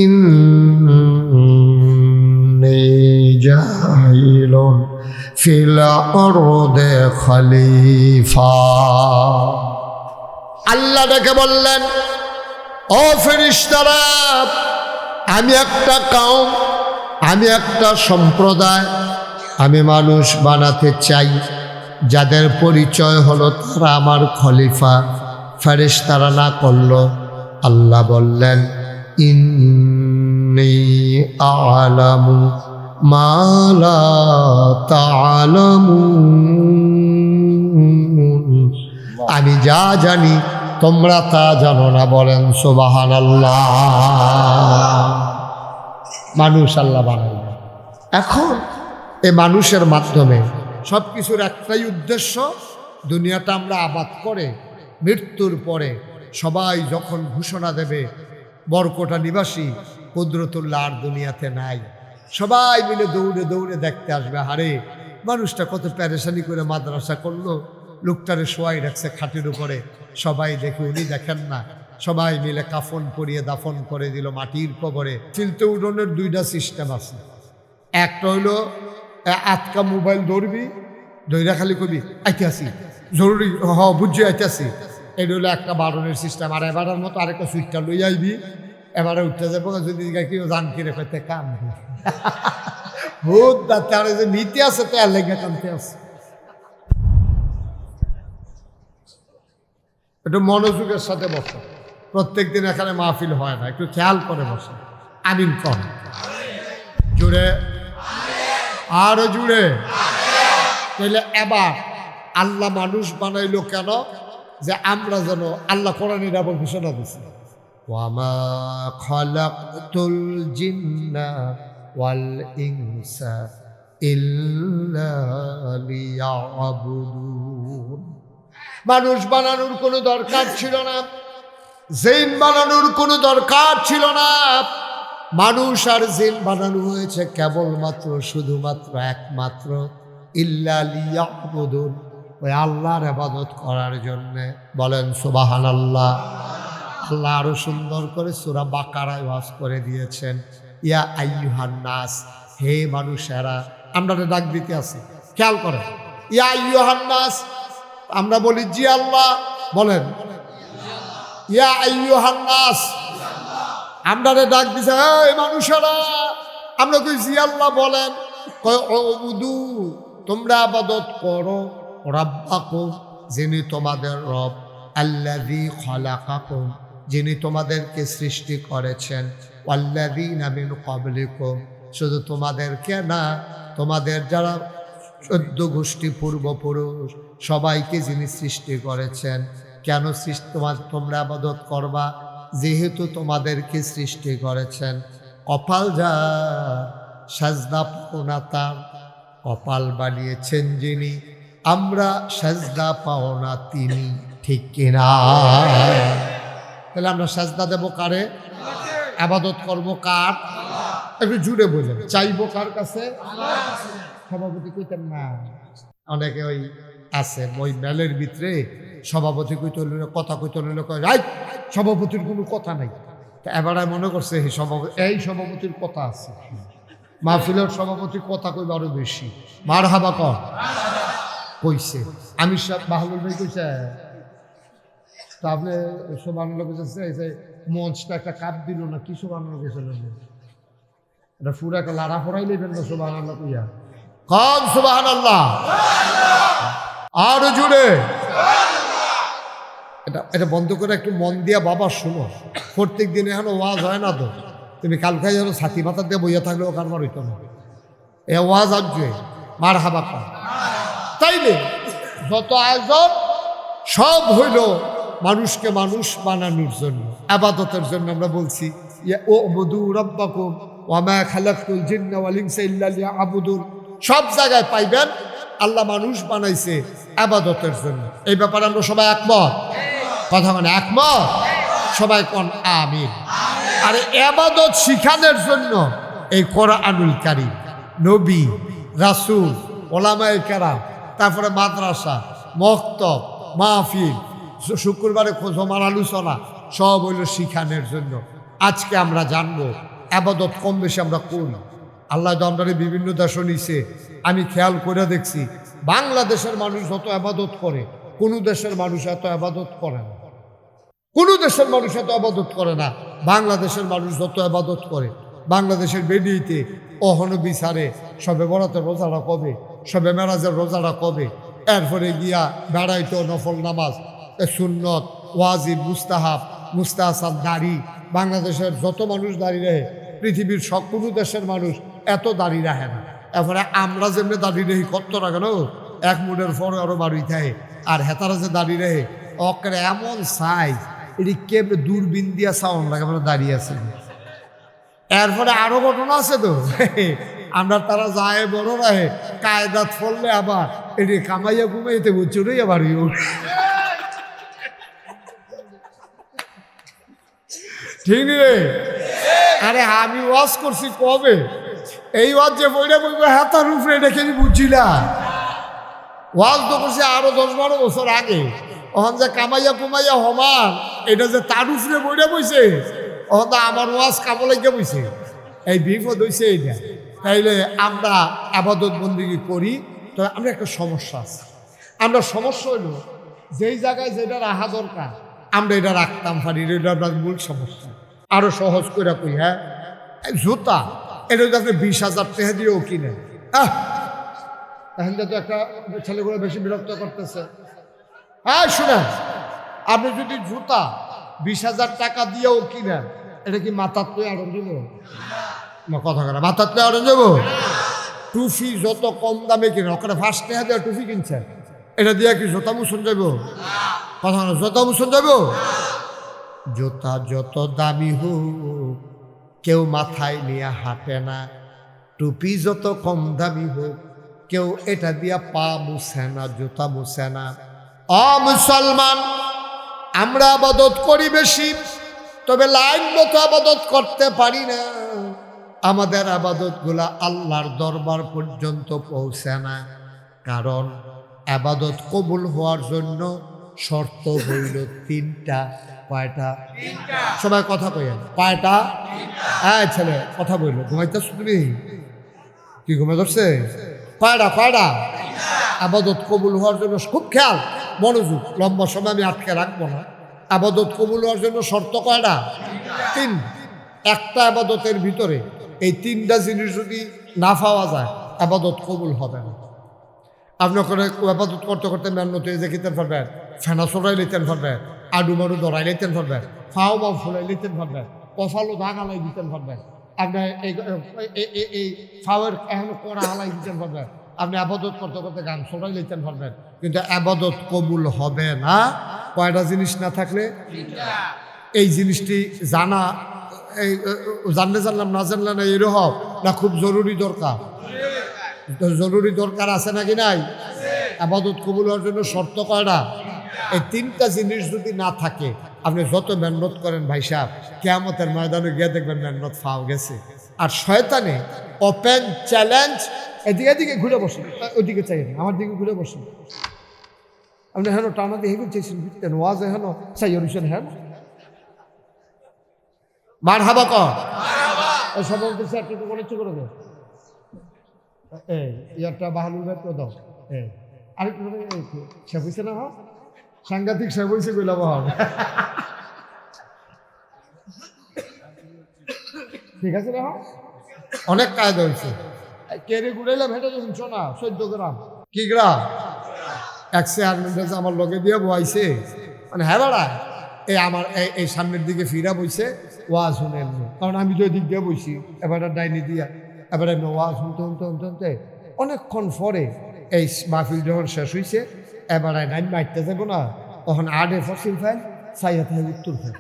ইন্নী জাইলুন ফিল আরদি খলিফা। আল্লাহ ডেকে বললেন, ও ফেরেশতারা, আমি একটা কওম, আমি একটা সম্প্রদায়, আমি মানুষ বানাতে চাই যাদের পরিচয় হলো তারা আমার খলিফা। ফেরেশতারা না করল। আল্লাহ বললেন, ইন্নী আ'লামু মা লা তা'লামুন, আমি যা জানি তোমরা তা জানো না। বলেন সুবহানাল্লাহ। মানুষ আল্লাহ বানাইলেন। এখন এই মানুষের মাধ্যমে সব কিছুর একটাই উদ্দেশ্য, দুনিয়াটা আমরা আবাদ করে মৃত্যুর পরে সবাই যখন ঘোষণা দেবে বরকটা নিবাসী কুদরতুল্লাহ আর দুনিয়াতে নাই, সবাই মিলে দৌড়ে দৌড়ে দেখতে আসবে, হারে মানুষটা কত পেরেশানি করে মাদ্রাসা করলো, লোকটারে শোয়াই রাখছে খাটের উপরে, সবাই দেখে উনি দেখেন না। সবাই মিলে কাফন পরিয়ে দাফন করে দিল মাটির কবরে। চিলতে উঠোনের দুইটা সিস্টেম আছে। একটা হইলো আটকা মোবাইল ধরবি, ধৈরা খালি কবি আইতে আসি, জরুরি বুঝছি আইতে আসি, এটা হলো একটা বারণের সিস্টেম। আর এবারের মতো আরেকটা সুইচটা লই আইবি, এবারে উঠতে যাবো, যদি কেউ জান কিরে কইতে কাম ভূত তারে যে নিতে আছে তো আর লেগে কামতে আছে। একটু মনোযোগের সাথে বসো। প্রত্যেক দিন এখানে মাহফিল হয় না, একটু খেয়াল করে বসো। আমিন কম জুড়ে, আরো জুড়ে। তাহলে এবার আল্লাহ মানুষ বানাইলো কেন? যে আমরা যেন, আল্লাহ কোরআনের আবার ঘোষণা দিচ্ছে, ওয়ামা খালাকতুল জিন্না ওয়াল ইনসা ইল্লা লিয়াবুদুন। মানুষ বানানোর কোনো দরকার ছিল না, জিন বানানোর কোনো দরকার ছিল না। মানুষ আর জিন বানানো হয়েছে কেবলমাত্র, শুধুমাত্র, একমাত্র ইল্লা লিয়াবুদুন, ওই আল্লাহর ইবাদত করার জন্যে। বলেন সুবহানাল্লাহ। আল্লাহ আরো সুন্দর করে সূরা বাকারায় ওয়াজ করে দিয়েছেন, ইয়া আইয়ুহান নাস, হে মানুষেরা। আমরা ডাক দিতে আছি, খেয়াল করেন, ইয়া আইয়ুহান নাস। আমরা বলি জি আল্লাহ, বলেন ইয়া আইয়ুহান নাস। আমরা ডাক দিছে, এই মানুষেরা। আমরা কই জি আল্লাহ, বলেন। কয় উবুদু, তোমরা ইবাদত করো, রাব্বাকুম, যিনি তোমাদের রব, আল্লাযী খালাকাকুম, যিনি তোমাদেরকে সৃষ্টি করেছেন, ওয়াল্লাযীনা মিন ক্বাবলিকুম, শুধু তোমাদেরকে না, তোমাদের যারা 14 গোষ্ঠী পূর্বপুরুষ সবাইকে যিনি সৃষ্টি করেছেন। কেন তোমরা ইবাদত করবা? যেহেতু তোমাদেরকে সৃষ্টি করেছেন। কপাল যা সাজদা পাও না তার, কপাল বানিয়েছেন যিনি, আমরা সাজদা পাও না তিনি। ঠিক কিনা? তাহলে আমরা সাজদা দেব কারে? ইবাদত করব কার? একটু জুড়ে বলেন, চাইবো কার কাছে? সভাপতি কইতেন না, অনেকে ওই আছে ওই মেলের ভিতরে সভাপতি কইতে হইল, কথা কইতে হইল, কয় রাইট, সভাপতির কোনো কথা নাই, এবারে মনে করছে এই সভাপতির কথা আছে, মাহফিলের সভাপতির কথা কইব আরো বেশি। মার হাবা কর কইছে, আমি সব বাহলুল ভাই কইছে। তা আপনি সব আনন্দ কইছে যে মঞ্চটা একটা কাপ দিল না, কি সব আনন্দ গেছিল, এটা পুরো একটা লাড়া ফোড়াই নেবেন না সুবাহ আল্লাহ কইয়া কম সুবাহান আল্লাহ আরো জুড়ে। এটা বন্ধ করে একটু মন দিয়া বাবা শুনো, প্রত্যেক দিনে এখন ওয়াজ হয় না তো, তুমি কালকে যেন ছাতি মাথা দিয়ে বইয়া থাকলেও কারবার হইতো না, এ ওয়াজ আসবে মার হাবা কর। তাইলে যত আয়োজন সব হইল মানুষকে মানুষ বানানোর জন্য, আবাদতের জন্য। আমরা বলছি ও বধু রব্বাকুম ওয়া মা খালাকতুল জিন্না ওয়াল ইনসা ইল্লা লিয়াবুদুন, সব জায়গায় পাইবেন আল্লাহ মানুষ বানাইছে আবাদতের জন্য। এই ব্যাপারে আমরা সবাই একমত, কথা মানে একমত, সবাই কোন আমিন। আর আবাদত শিখানোর জন্য এই কোরআনুল কারীম, নবী, রাসূল, ওলামায়ে কেরাম, তারপরে মাদ্রাসা, মক্তব, মাহফিল, শুক্রবারে জমার আলোচনা, সব হইল শিখানোর জন্য। আজকে আমরা জানবো আবাদত কম বেশি আমরা করি। আল্লাহ তো আমরা বিভিন্ন দেশও নিছে, আমি খেয়াল করে দেখছি বাংলাদেশের মানুষ যত আবাদত করে কোনো দেশের মানুষ এত আবাদত করে না, কোনো দেশের মানুষ এত আবাদত করে না। বাংলাদেশের মানুষ যত আবাদত করে, বাংলাদেশের বেডিতে অহন বিচারে সবে বরাতের রোজাটা কবে, সবে মেরাজের রোজাটা কবে, এরপরে গিয়া বেড়াইতো নফল নামাজ, সুন্নত, ওয়াজিব, মুস্তাহাব, মুস্তাহসান, দাড়ি। বাংলাদেশের যত মানুষ দাঁড়িয়ে রাখে পৃথিবীর সব কোনো দেশের মানুষ এত দাঁড়িয়ে রাখে না। এরপরে আমরা যেমনি দাঁড়িয়ে রাখি কত রাখে না, এক মুডের পরে আরো বাড়ি থাকে। আর হেতারা যে দাঁড়িয়ে রাখে অকের এমন সাইজ, এটি কেমনি দূরবীন দিয়া সাউন্ড লাগে আমরা দাঁড়িয়ে আছে। এরপরে আরো ঘটনা আছে তো, আমরা তারা যায় বড় রাহে কায়দাত ফললে আবার এটি কামাইয়া কুমাইতে চুরেই আবার ঠিক রে। আরে আমি ওয়াজ করছি কবে, এই ওয়াজ যে বইটা বলবো হাতার উপরে দেখে বুঝছিলাম। ওয়াজ তো করছি আরো 10-12 বছর আগে, ওখান যে কামাইয়া কুমাইয়া হমান এটা যে তার উপরে বইটা বইছে, ওখান তো আমার ওয়াজ কামলাইয়া বইছে। এই বিপদ হয়েছে এইটা। তাইলে আমরা আবাদত বন্দেগী করি, তো আমরা একটা সমস্যা আছে। আমরা সমস্যা হইল যেই জায়গায় যেটা রাখা দরকার আমরা এটা রাখতাম পারি, এটা আপনার মূল সমস্যা। আরো সহজ করে কই, হ্যাঁ জুতা এটা যদি আপনি 20,000 টাকা দিয়েও কিনেন, এখন তো একটা ছেলেগুলো বেশি বিরক্ত করতেছে। হ্যাঁ শুনেন, আপনি যদি জুতা 20,000 টাকা দিয়েও কিনেন, এটা কি মাথার তো আড়ন যাবো না? কথা বলে মাথার তো আড়ন যাবো? টুফি যত কম দামে কিনেন, ওখানে 5 টাকা দিয়ে টুফি কিনছেন, এটা দিয়ে কি জুতা মুসন যাবো? কথা বলে জুতা মুসন যাবো? জুতা যত দামি হোক কেউ মাথায় নিয়ে হাঁটে না, টুপি যত কম দামি হোক কেউ এটা দিয়া পা মুছে না, জুতা মুছে না। মুসলমান, আমরা আবাদত করি বেশি, তবে লাইন মতো আবাদত করতে পারি না। আমাদের আবাদত গুলা আল্লাহর দরবার পর্যন্ত পৌঁছে না, কারণ আবাদত কবুল হওয়ার জন্য শর্ত হইল 3টা। কয়টা? সবাই কথা কইেন, কয়টা? হ্যাঁ ছেলে কথা বলল, ঘুমাইতেছ তুমি? কি ঘুমে ধরছে? কয়টা? আবাদত কবুল হওয়ার জন্য খুব খেয়াল, মনোযোগ, লম্বা সময় আমি আটকে রাখবো না। আবাদত কবুল হওয়ার জন্য শর্ত কয়টা? 3। একটা আবাদতের ভিতরে এই 3টা জিনিস যদি না পাওয়া যায় আবাদত কবুল হবে না। আপনি ওখানে আবাদত করতে করতে মেহনত হয়ে যেতে পারবেন, ফেনা চড়াই লিতেন পারবেন, আডু মারু দড়াই লিতেন পারবেন, ফাও বাউ ফুলাই লিতেন পারবেন, কফালো দাগ আলাই দিতেন পারবেন, আপনি এই ফাওয়ের এখন কড়া আলাই দিতেন পারবেন, আপনি আবাদত করতে করতে গান চড়াই লিতেন পারবেন, কিন্তু আবাদত কবুল হবে না কয়টা জিনিস না থাকলে। এই জিনিসটি জানা, এই জানলাম না জানলে না এরকম না, খুব জরুরি দরকার? জরুরি দরকার আছে নাকি নাই? আবাদত কবুল হওয়ার জন্য শর্ত কয়টা? এই 3টা জিনিস যদি না থাকে আপনি যত মেহনত করেন ভাই সাহেব, কিয়ামতের ময়দানে গিয়ে দেখবেন মেহনত ফাও গেছে। আর শয়তানে ওপেন চ্যালেঞ্জ, এদিকে ঘুরে বসুন, ওইদিকে চাই আমার দিকে ঘুরে বসুন। আপনি হেন টানা দিয়ে হেগুন চাইছেন, ওয়াজ হেন চাই অনুষণ হেন মারহাবা কর। এই সব বলতেছে একটু মনে ইচ্ছে করে দাও। এই ইয়ারটা বাহালুর ভাই তো দাও। এই আরেকটু সে বুঝছে না, সাংঘাতিক সে বলছে কইলা বাহাল। ঠিক আছে না, অনেক কায়দা হয়েছে। কেড়ে ঘুরাইলাম হেঁটে যখন শোনা 14 গ্রাম। কি গ্রাম? এক চেয়ারম্যান আমার লগে দিয়ে বইছে, মানে হ্যাঁ বেড়ায় এই আমার এই সামনের দিকে ফিরা বইছে, ওয়াজ শুনেন। কারণ আমি তো দিক দিয়ে বইছি, এবার ডাইনি দিয়া এবার ওয়াজ শুনতে শুনতে শুনতে শুনতে অনেকক্ষণ পরে এই মাহফিল যখন শেষ হয়েছে, এবার ডাইন মারতে যাবো না, তখন আডে ফসিল ফাইল চাইয়া থাকে উত্তর ফাইল।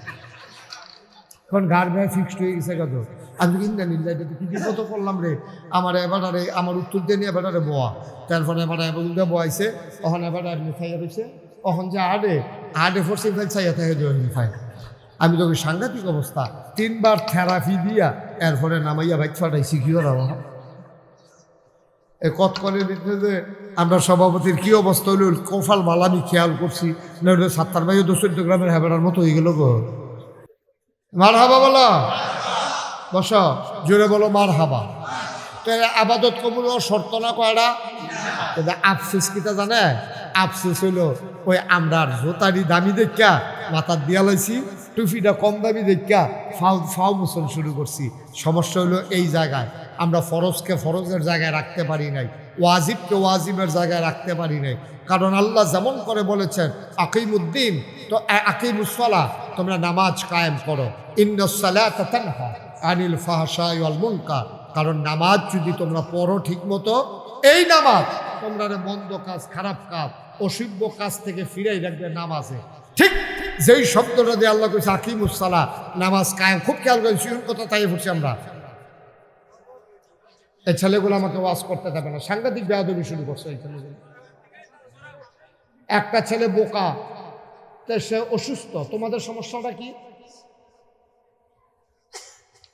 তখন গাড় ভাই ফিক্সড হয়ে গেছে কত। আমি কিনা নিল্লা এটা কি বিপদ করলাম রে, আমার এবারে আমার উত্তর দিয়ে নিয়ে এবারে বোয়া। তারপরে এবার এবার বয়াইছে, তখন এবার এমনি খাইয়া রয়েছে, তখন যে আডে ফসিল ফাইল চাইয়া থাকে ফাইল। আমি তোকে সাংঘাতিক অবস্থা, 3 বার থেরাপি দিয়া এরপরে নামাইয়া বাইক ফাটাইছি। কি করা এই কতক্ষণের ভিতরে যে আমরা সভাপতির কি অবস্থা হইল, কফাল মালা আমি খেয়াল করছি, নইলে 7 ভাইও 14 গ্রামের হেবেড়ার মতো হয়ে গেল গো। মারহাবা বলো, বস জোরে বলো মারহাবা। তো আবাদত কবুল শর্ত না কয়টা? আফসোস কিতা জানে? আফসোস হইল ওই আমরা জোতারি দামি দেখা মাথার দিয়া লাইছি, টুপিটা কম দামি দেখা ফাও মোচন শুরু করছি। সমস্যা হলো এই জায়গায় আমরা ফরজকে ফরজের জায়গায় রাখতে পারি নাই, ওয়াজিবকে ওয়াজিবের জায়গায় রাখতে পারি নাই। কারণ আল্লাহ যেমন করে বলেছেন আকিমুদ্দিন, তো আকিমুসসালাহ, তোমরা নামাজ কায়েম করো, ইন্নাস-সালাতা তানহা আনিল ফাহশাই ওয়াল মুনকার। কারণ নামাজ যদি তোমরা পড়ো ঠিক মতো, এই নামাজ তোমরা মন্দ কাজ, খারাপ কাজ, অশুভ কাজ থেকে ফিরাই রাখবে নামাজে। ঠিক যেই শব্দটা দিয়ে আল্লাহ কইছে আকিমুসসালাহ, নামাজ কায়েম, খুব খেয়াল করেছি কথা তাই ফুটছি আমরা। এই ছেলেগুলো আমাকে ওয়াজ করতে দেবে না, সাংঘাতিক বেয়াদবি শুরু করছে এই ছেলেগুলো। একটা ছেলে বোকা, সে অসুস্থ। তোমাদের সমস্যাটা কি?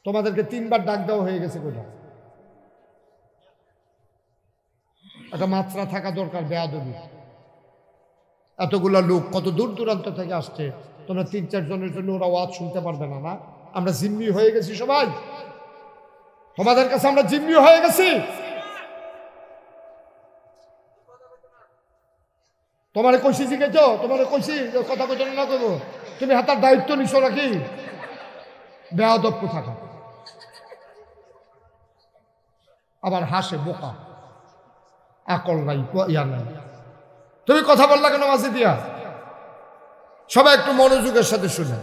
তোমাদেরকে 3 বার ডাক দেওয়া হয়ে গেছে কোথা? একটা মাত্রা থাকা দরকার বেয়াদবি। এতগুলা লোক কত দূর দূরান্ত থেকে আসছে, তোমরা 3-4 জনের জন্য ওরা ওয়াজ শুনতে পারবে না? না, আমরা জিম্মি হয়ে গেছি সবাই, তোমাদের কাছে আমরা জিম্মি হয়ে গেছি। তোমারে কইছি জিজ্ঞেস, তোমারে কইছি কথা কইছ না করবো, তুমি হাতার দায়িত্ব নিছো নাকি? বেয়াদব কোথাকা। আবার হাসে বোকা, আকল নাই, ইয়া নাই। তুমি কথা বললা কেন মাঝে দিয়া? সবাই একটু মনোযোগের সাথে শুনে।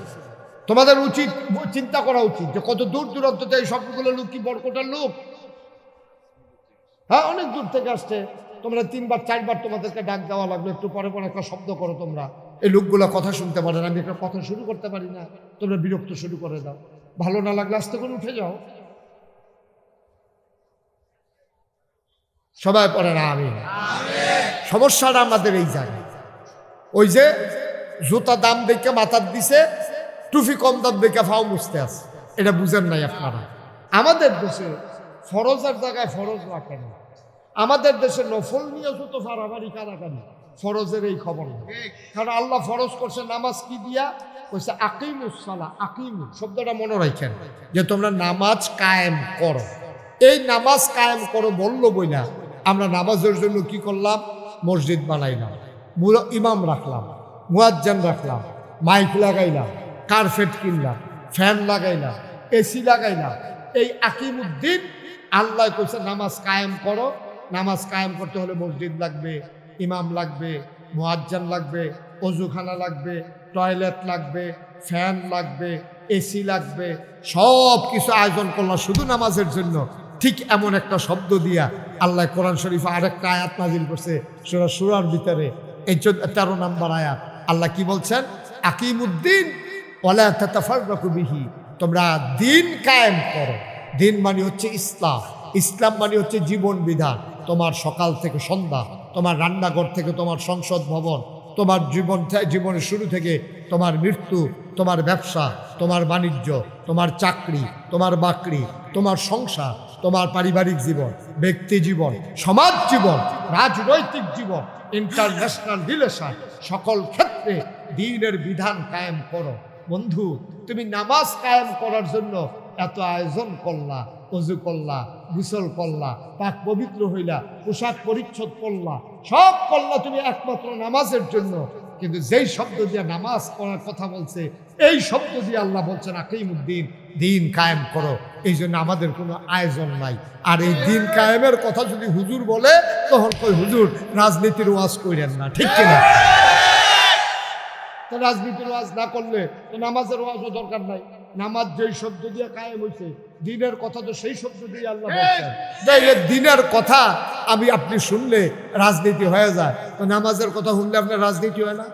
তোমাদের উচিত চিন্তা করা উচিত যে কত দূর দূরান্ত থেকে এই সবগুলো লোক কি বরকটার লোক? হ্যাঁ, অনেক দূর থেকে আসছে। তোমরা 3 বার 4 বার তোমাদেরকে ডাক দেওয়া লাগলো, একটু পরে পরে একটা শব্দ করো তোমরা। এই লোকগুলা কথা শুনতে পারে না, আমি একটা কথা শুরু করতে পারি না, তোমরা বিরক্ত শুরু করে দাও। ভালো না লাগলে আস্তে করে উঠে যাও। সবাই পড়ে না আমি। সমস্যাটা আমাদের এই জায়গায়, ওই যে জুতা দাম দেখে মাথার দিছে, টুপি কম দাম দেখে ফাও মুছতে আছে, এটা বুঝেন নাই আপনারা। আমাদের দেশে ফরজের জায়গায় ফরজ রাখে না, আমাদের দেশে নফল নিয়ে যত ফারাফারি কারাকারি, ফরজের এই খবর না। কারণ আল্লাহ ফরজ করছে নামাজ কি দিয়া? কইছে আকিমুসসালাহ। আকিমু শব্দটা মনে রাখেন যে তোমরা নামাজ কায়েম করো। এই নামাজ কায়েম করো বললো বইলা আমরা নামাজের জন্য কি করলাম? মসজিদ বানাইলাম, ইমাম রাখলাম, মুয়াজ্জিন রাখলাম, মাইক লাগাইলাম, কার্পেট কিনলাম, ফ্যান লাগাইলাম, এসি লাগাইলাম। এই আকিমুদ্দিন আল্লাহ কইছে নামাজ কায়েম করো। নামাজ কায়েম করতে হলে মসজিদ লাগবে, ইমাম লাগবে, মুয়াজ্জিন লাগবে, অজুখানা লাগবে, টয়লেট লাগবে, ফ্যান লাগবে, এসি লাগবে, সব কিছু আয়োজন করলাম শুধু নামাজের জন্য। ঠিক এমন একটা শব্দ দিয়া আল্লাহ কোরআন শরীফে আরেকটা আয়াত নাজিল করছে সূরা সূরার ভিতরে, এই 13 নম্বর আয়াত। আল্লাহ কি বলছেন? আকিমুদ্দিন ওয়ালা তাতাফাররাকু বিহি, তোমরা দিন কায়েম করো। দিন মানে হচ্ছে ইসলাম, ইসলাম মানে হচ্ছে জীবন বিধান। তোমার সকাল থেকে সন্ধ্যা, তোমার রান্নাঘর থেকে তোমার সংসদ ভবন, তোমার জীবনের শুরু থেকে তোমার মৃত্যু, তোমার ব্যবসা, তোমার বাণিজ্য, তোমার চাকরি, তোমার বাকরি, তোমার সংসার, তোমার পারিবারিক জীবন, ব্যক্তি জীবন, সমাজ জীবন, রাজনৈতিক জীবন, ইন্টারন্যাশনাল রিলেশন, সকল ক্ষেত্রে দ্বীনের বিধান কায়েম করো। বন্ধু তুমি নামাজ কায়েম করার জন্য এত আয়োজন করলা, অজু করলা, গোসল করলা, পাক পবিত্র হইলা, পোশাক পরিচ্ছদ করলা, সব করলা তুমি একমাত্র নামাজের জন্য। কিন্তু যেই শব্দ দিয়ে নামাজ পড়ার কথা বলছে, এই শব্দ দিয়ে আল্লাহ বলছেন আকিমুদ্দিন, দিন কায়েম করো। এই জন্য আমাদের কোনো আয়োজন নাই। আর এই দিন কায়েমের কথা যদি হুজুর বলে, তখন কই হুজুর রাজনীতির ওয়াজ করেন না, ঠিক কিনা? তো রাজনীতির ওয়াজ না করলে তো নামাজের ওয়াজও দরকার নাই। নামাজ যেই শব্দ দিয়ে কায়েম হয়েছে, দিনের কথা তো সেই শব্দ দিয়ে আল্লাহ বলছেন। তাইলে দিনের কথা আমি আপনি শুনলে রাজনীতি হয়ে যায়, তো নামাজের কথা শুনলে আপনার রাজনীতি হয় না?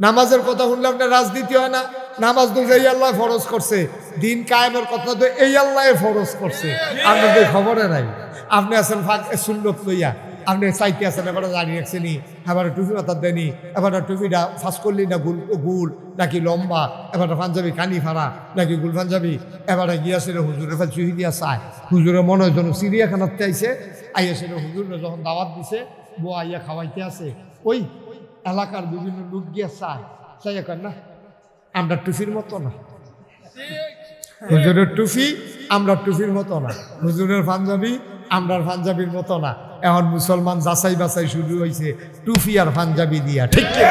নামাজের কথা শুনলে আপনার রাজনীতি হয় না? নামাজ তো এই আল্লাহ ফরজ করছে, দিন কায়েমের কথা তো এই আল্লাহ ফরজ করছে, আপনাদের খবরে নাই। আপনি আছেন সুন্নত লইয়া, আপনি চাইতে আছেন, এবার দাঁড়িয়ে রাখছেনি, এবার টুপি মাথার দেনি, এবার টুপিটা ফাঁস করলি না গুল নাকি লম্বা, এবার পাঞ্জাবি কানি ফাড়া নাকি গুল পাঞ্জাবি, এবারে গিয়াছিল হুজুরের ফেল চুহি দিয়া চায়। হুজুরের মনে হয় যেন চিড়িয়াখানাতে আইসে, আইয়াছিল হুজুরে যখন দাওয়াত দিছে, বউ আইয়া খাওয়াইতে আছে, ওই এলাকার বিভিন্ন লোক গিয়া চায়, চাই এখন না আমরা টুপির মতো না, হুজুরের টুপি আমরা টুপির মতো না, হুজুরের পাঞ্জাবি আমরা পাঞ্জাবির মতো না। এখন মুসলমান যাচাই বাছাই শুরু হয়েছে টুপি আর পাঞ্জাবি দিয়া, ঠিক কি?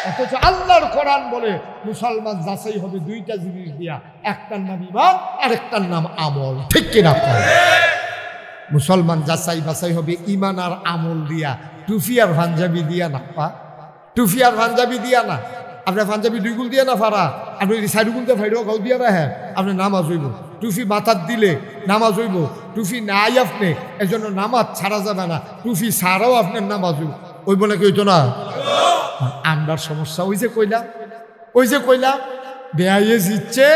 অথচ আল্লাহর কোরআন বলে মুসলমান যাচাই হবে দুইটা জিনিস দিয়া, একটার নাম ইমান আর একটার নাম আমল, ঠিক কিনা? মুসলমান যাচাই বাছাই হবে ইমান আর আমল দিয়া, টুপি আর পাঞ্জাবি দিয়া না। টুপি আর পাঞ্জাবি দিয়া না। আপনার পাঞ্জাবি দুই গুল দিয়ে না ফারা, আপনি যদি চারি গুল দিয়ে ফাইরেও গাও দিয়া না, হ্যাঁ আপনি নামাজ হইব। টুপি মাথার দিলে নামাজ হইব, টুপি নাই আপনি এই জন্য নামাজ ছাড়া যাবে না, টুপি ছাড়াও আপনার নামাজ হইব নাকি হইতো না? আমরার সমস্যা ওই যে কইলাম বেয়াইয়ে জিতছে,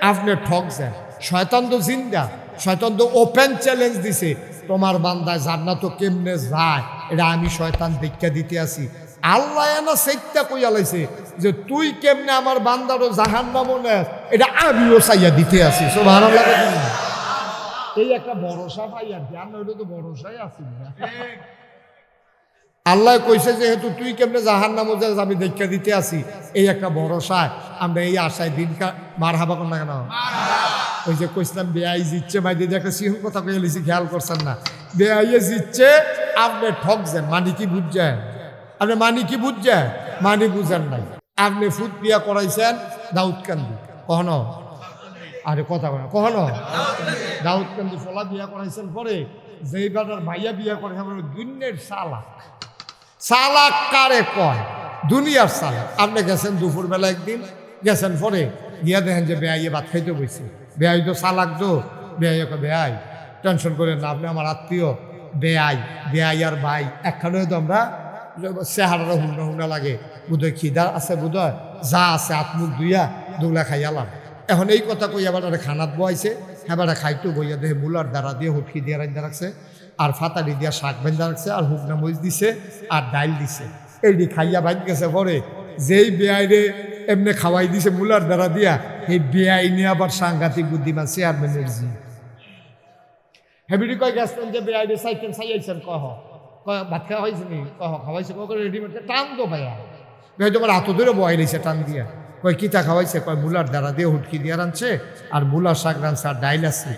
আপনি ঠক যায়। শয়তান তো জিন্দা, শয়তান তো ওপেন চ্যালেঞ্জ দিছে, তোমার বান্দায় জান্নাত কেমনে যায় এটা আমি শয়তান দেখা দিতে আসি। আল্লাহ এনা সেইটা কইয়া লাইছে যে তুই কেমনে আমার বান্দারও জাহান্নামও নেস, এটা আমিও চাইয়া দিতে আসি। সুবহানাল্লাহ। এই একটা ভরসা পাইয়া ধ্যান, ওইটা তো ভরসাই আসি না। আল্লাহ কইছে যেহেতু তুই কেমনে জাহান্নামও যাস আমি দেখা দিতে আসি, এই একটা ভরসায় আমরা এই আশায় দিনকা মার হাবা কর না কেন? ওই যে কইছিলাম বেআই জিতছে, মাই দিদি একটা সিংহ কথা কইয়া লিছি, খেয়াল করছেন না? বেআইয়ে জিতছে, আপনি ঠকছেন, মানি কি বুঝছেন? আপনি মানি কি বুঝছেন? মানি বুঝেন নাই। আপনি ফুট বিয়া করাইছেন দাউদকান্দি, কখনো আরে কথা বলে কখনো দাউদকান্দি ফলা বিয়া করাইছেন, পরে যেই বেটার ভাইয়া বিয়া করেছেন দুনিয়ার চালাক কারে কয়? দুনিয়ার চালাক। আপনি গেছেন দুপুরবেলা একদিন গেছেন, পরে গিয়া দেখেন যে বেআইয়ে ভাত খাইতে বসছে। বেআই তো চালাক, তো বেআই বেআই টেনশন করেন না, আপনি আমার আত্মীয় বেআই আর ভাই একখানে তো আমরা চেহারা হুন্না লাগে, বোধহয় খিদা আছে, বোধহয় যা আছে আত্মুখ দুইয়া দোলা খাইয়ালাম। এখন এই কথা কই আবার খানাত বয়াইছে, এবারে খাইতো বইয়া দেহে মুলার দ্বারা দিয়ে হুটকি দিয়ে রান্দা রাখছে, আর ফাতারি দিয়া শাক বেঁধা রাখছে, আর হুকনা মরিচ দিছে, আর ডাইল দিছে। এইটি খাইয়া বাইক গেছে। পরে যেই বেআইরে এমনি খাওয়াই দিছে মুলার দ্বারা দিয়া, এই বেআই নিয়ে আবার সাংঘাতিক বুদ্ধিমান চেয়ারম্যানের জি হেবিটি কয় গেছেন যে বেআইরে চাইতেন চাইয়াইছেন, কহ কয় ভাত খাওয়া হয়েছে নি? কহ খাওয়াইছে। কয় রেডিমেড টান তো ভাইয়া, ভাই তোমার হাত ধরে বয়াই দিছে টান দিয়া। কয় কিতা খাওয়াইছে? কয় মুলার দ্বারা দিয়ে হুটকি দিয়ে রানছে, আর মুলার শাক রানছে, আর ডাইল আছে।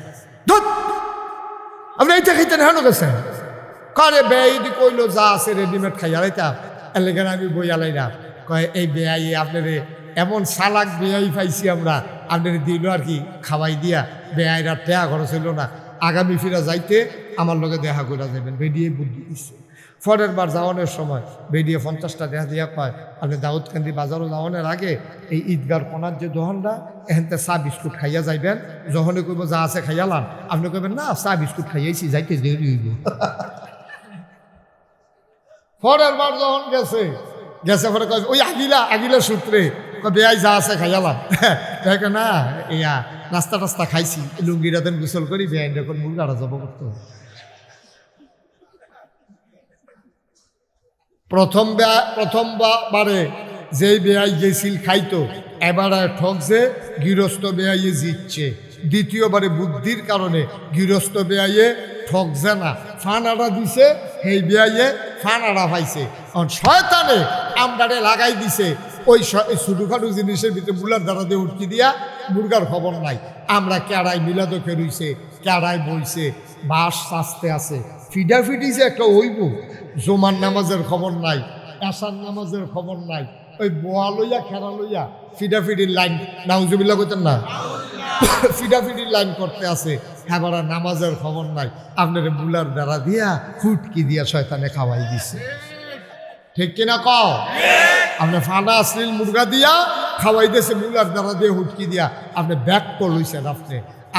আপনি এইটা খাইতেন হেন গেছেন? কারে বেআইদি কইলো যা আছে রেডিমেড খাইয়া লাইতাম, এলাকার আমি বইয়া লাইলাম। কয় এই বেআই আপনার এমন সালাক বেআই পাইছি আমরা, আপনার দিল আর কি খাওয়াই দিয়া, বেআইরা টেয়া খরচ হইল না। আগামী ফিরা যাইতে আমার লগে দেখা করে যাবেন, বেরিয়ে বুদ্ধি দিচ্ছে। পরের বার যাওয়ানোর সময় বেরিয়ে 50টা দেখা দিয়া কয়, আপনি দাউদকান্দি বাজারও যাওয়ানোর আগে এই ঈদগার কোনার যে দোকানটা, এখানতে চা বিস্কুট খাইয়া যাইবেন। যখনই কইব যা আছে খাইয়ালাম, আপনি কইবেন না চা বিস্কুট খাইয়াইছি, যাইতে দেরি হইব। পরের বার যখন গেছে পরে কয় ওই আগিলা সূত্রে বেআই যা আছে খাইয়ালাম। দেখে না ইয়া নাস্তা টাস্তা খাইছি, লুঙ্গিরা দেন গোসল করি, বেআইন যখন মুরগাড়া জব করতো। প্রথমবারে যেই বেআই গেছিল খাইতো, এবারে ঠকছে, গৃহস্থ বেআইয়ে জিতছে। দ্বিতীয়বারে বুদ্ধির কারণে গৃহস্থ বেআইয়ে ঠকছে না, ফানাড়া দিছে, সেই বেআইয়ে ফানাড়া পাইছে। শয়তানে আমদারে লাগাই দিছে ওই ছোটোখাটো জিনিসের ভিতরে মুলার দ্বারা দিয়ে উটকি দিয়া মুরগার খবর নাই। আমরা কেড়াই মিলাদকে রইছে, কেড়াই বইছে, বাঁশ চাচতে আছে, ফিডাফিডি যে একটা ওইব, জোমার নামাজের খবর নাই, এশার নামাজের খবর নাই, ওই বোয়া লইয়া খেরা লইয়া ফিডাফিডির লাইন, নাউজুবিল্লাহ কইতেন না, ফিডাফিডির লাইন করতে আছে, এবার নামাজের খবর নাই। আপনার মুলার দ্বারা দিয়া ফুটকি দিয়া শয়তানে খাওয়াই দিছে, ঠিক কিনা কও? আপনি ফানা আসলিল মুরগা দিয়া খাওয়াই দিয়েছে মুলার দ্বারা দিয়ে হুটকি দিয়া, আপনি ব্যাক করলইছেন,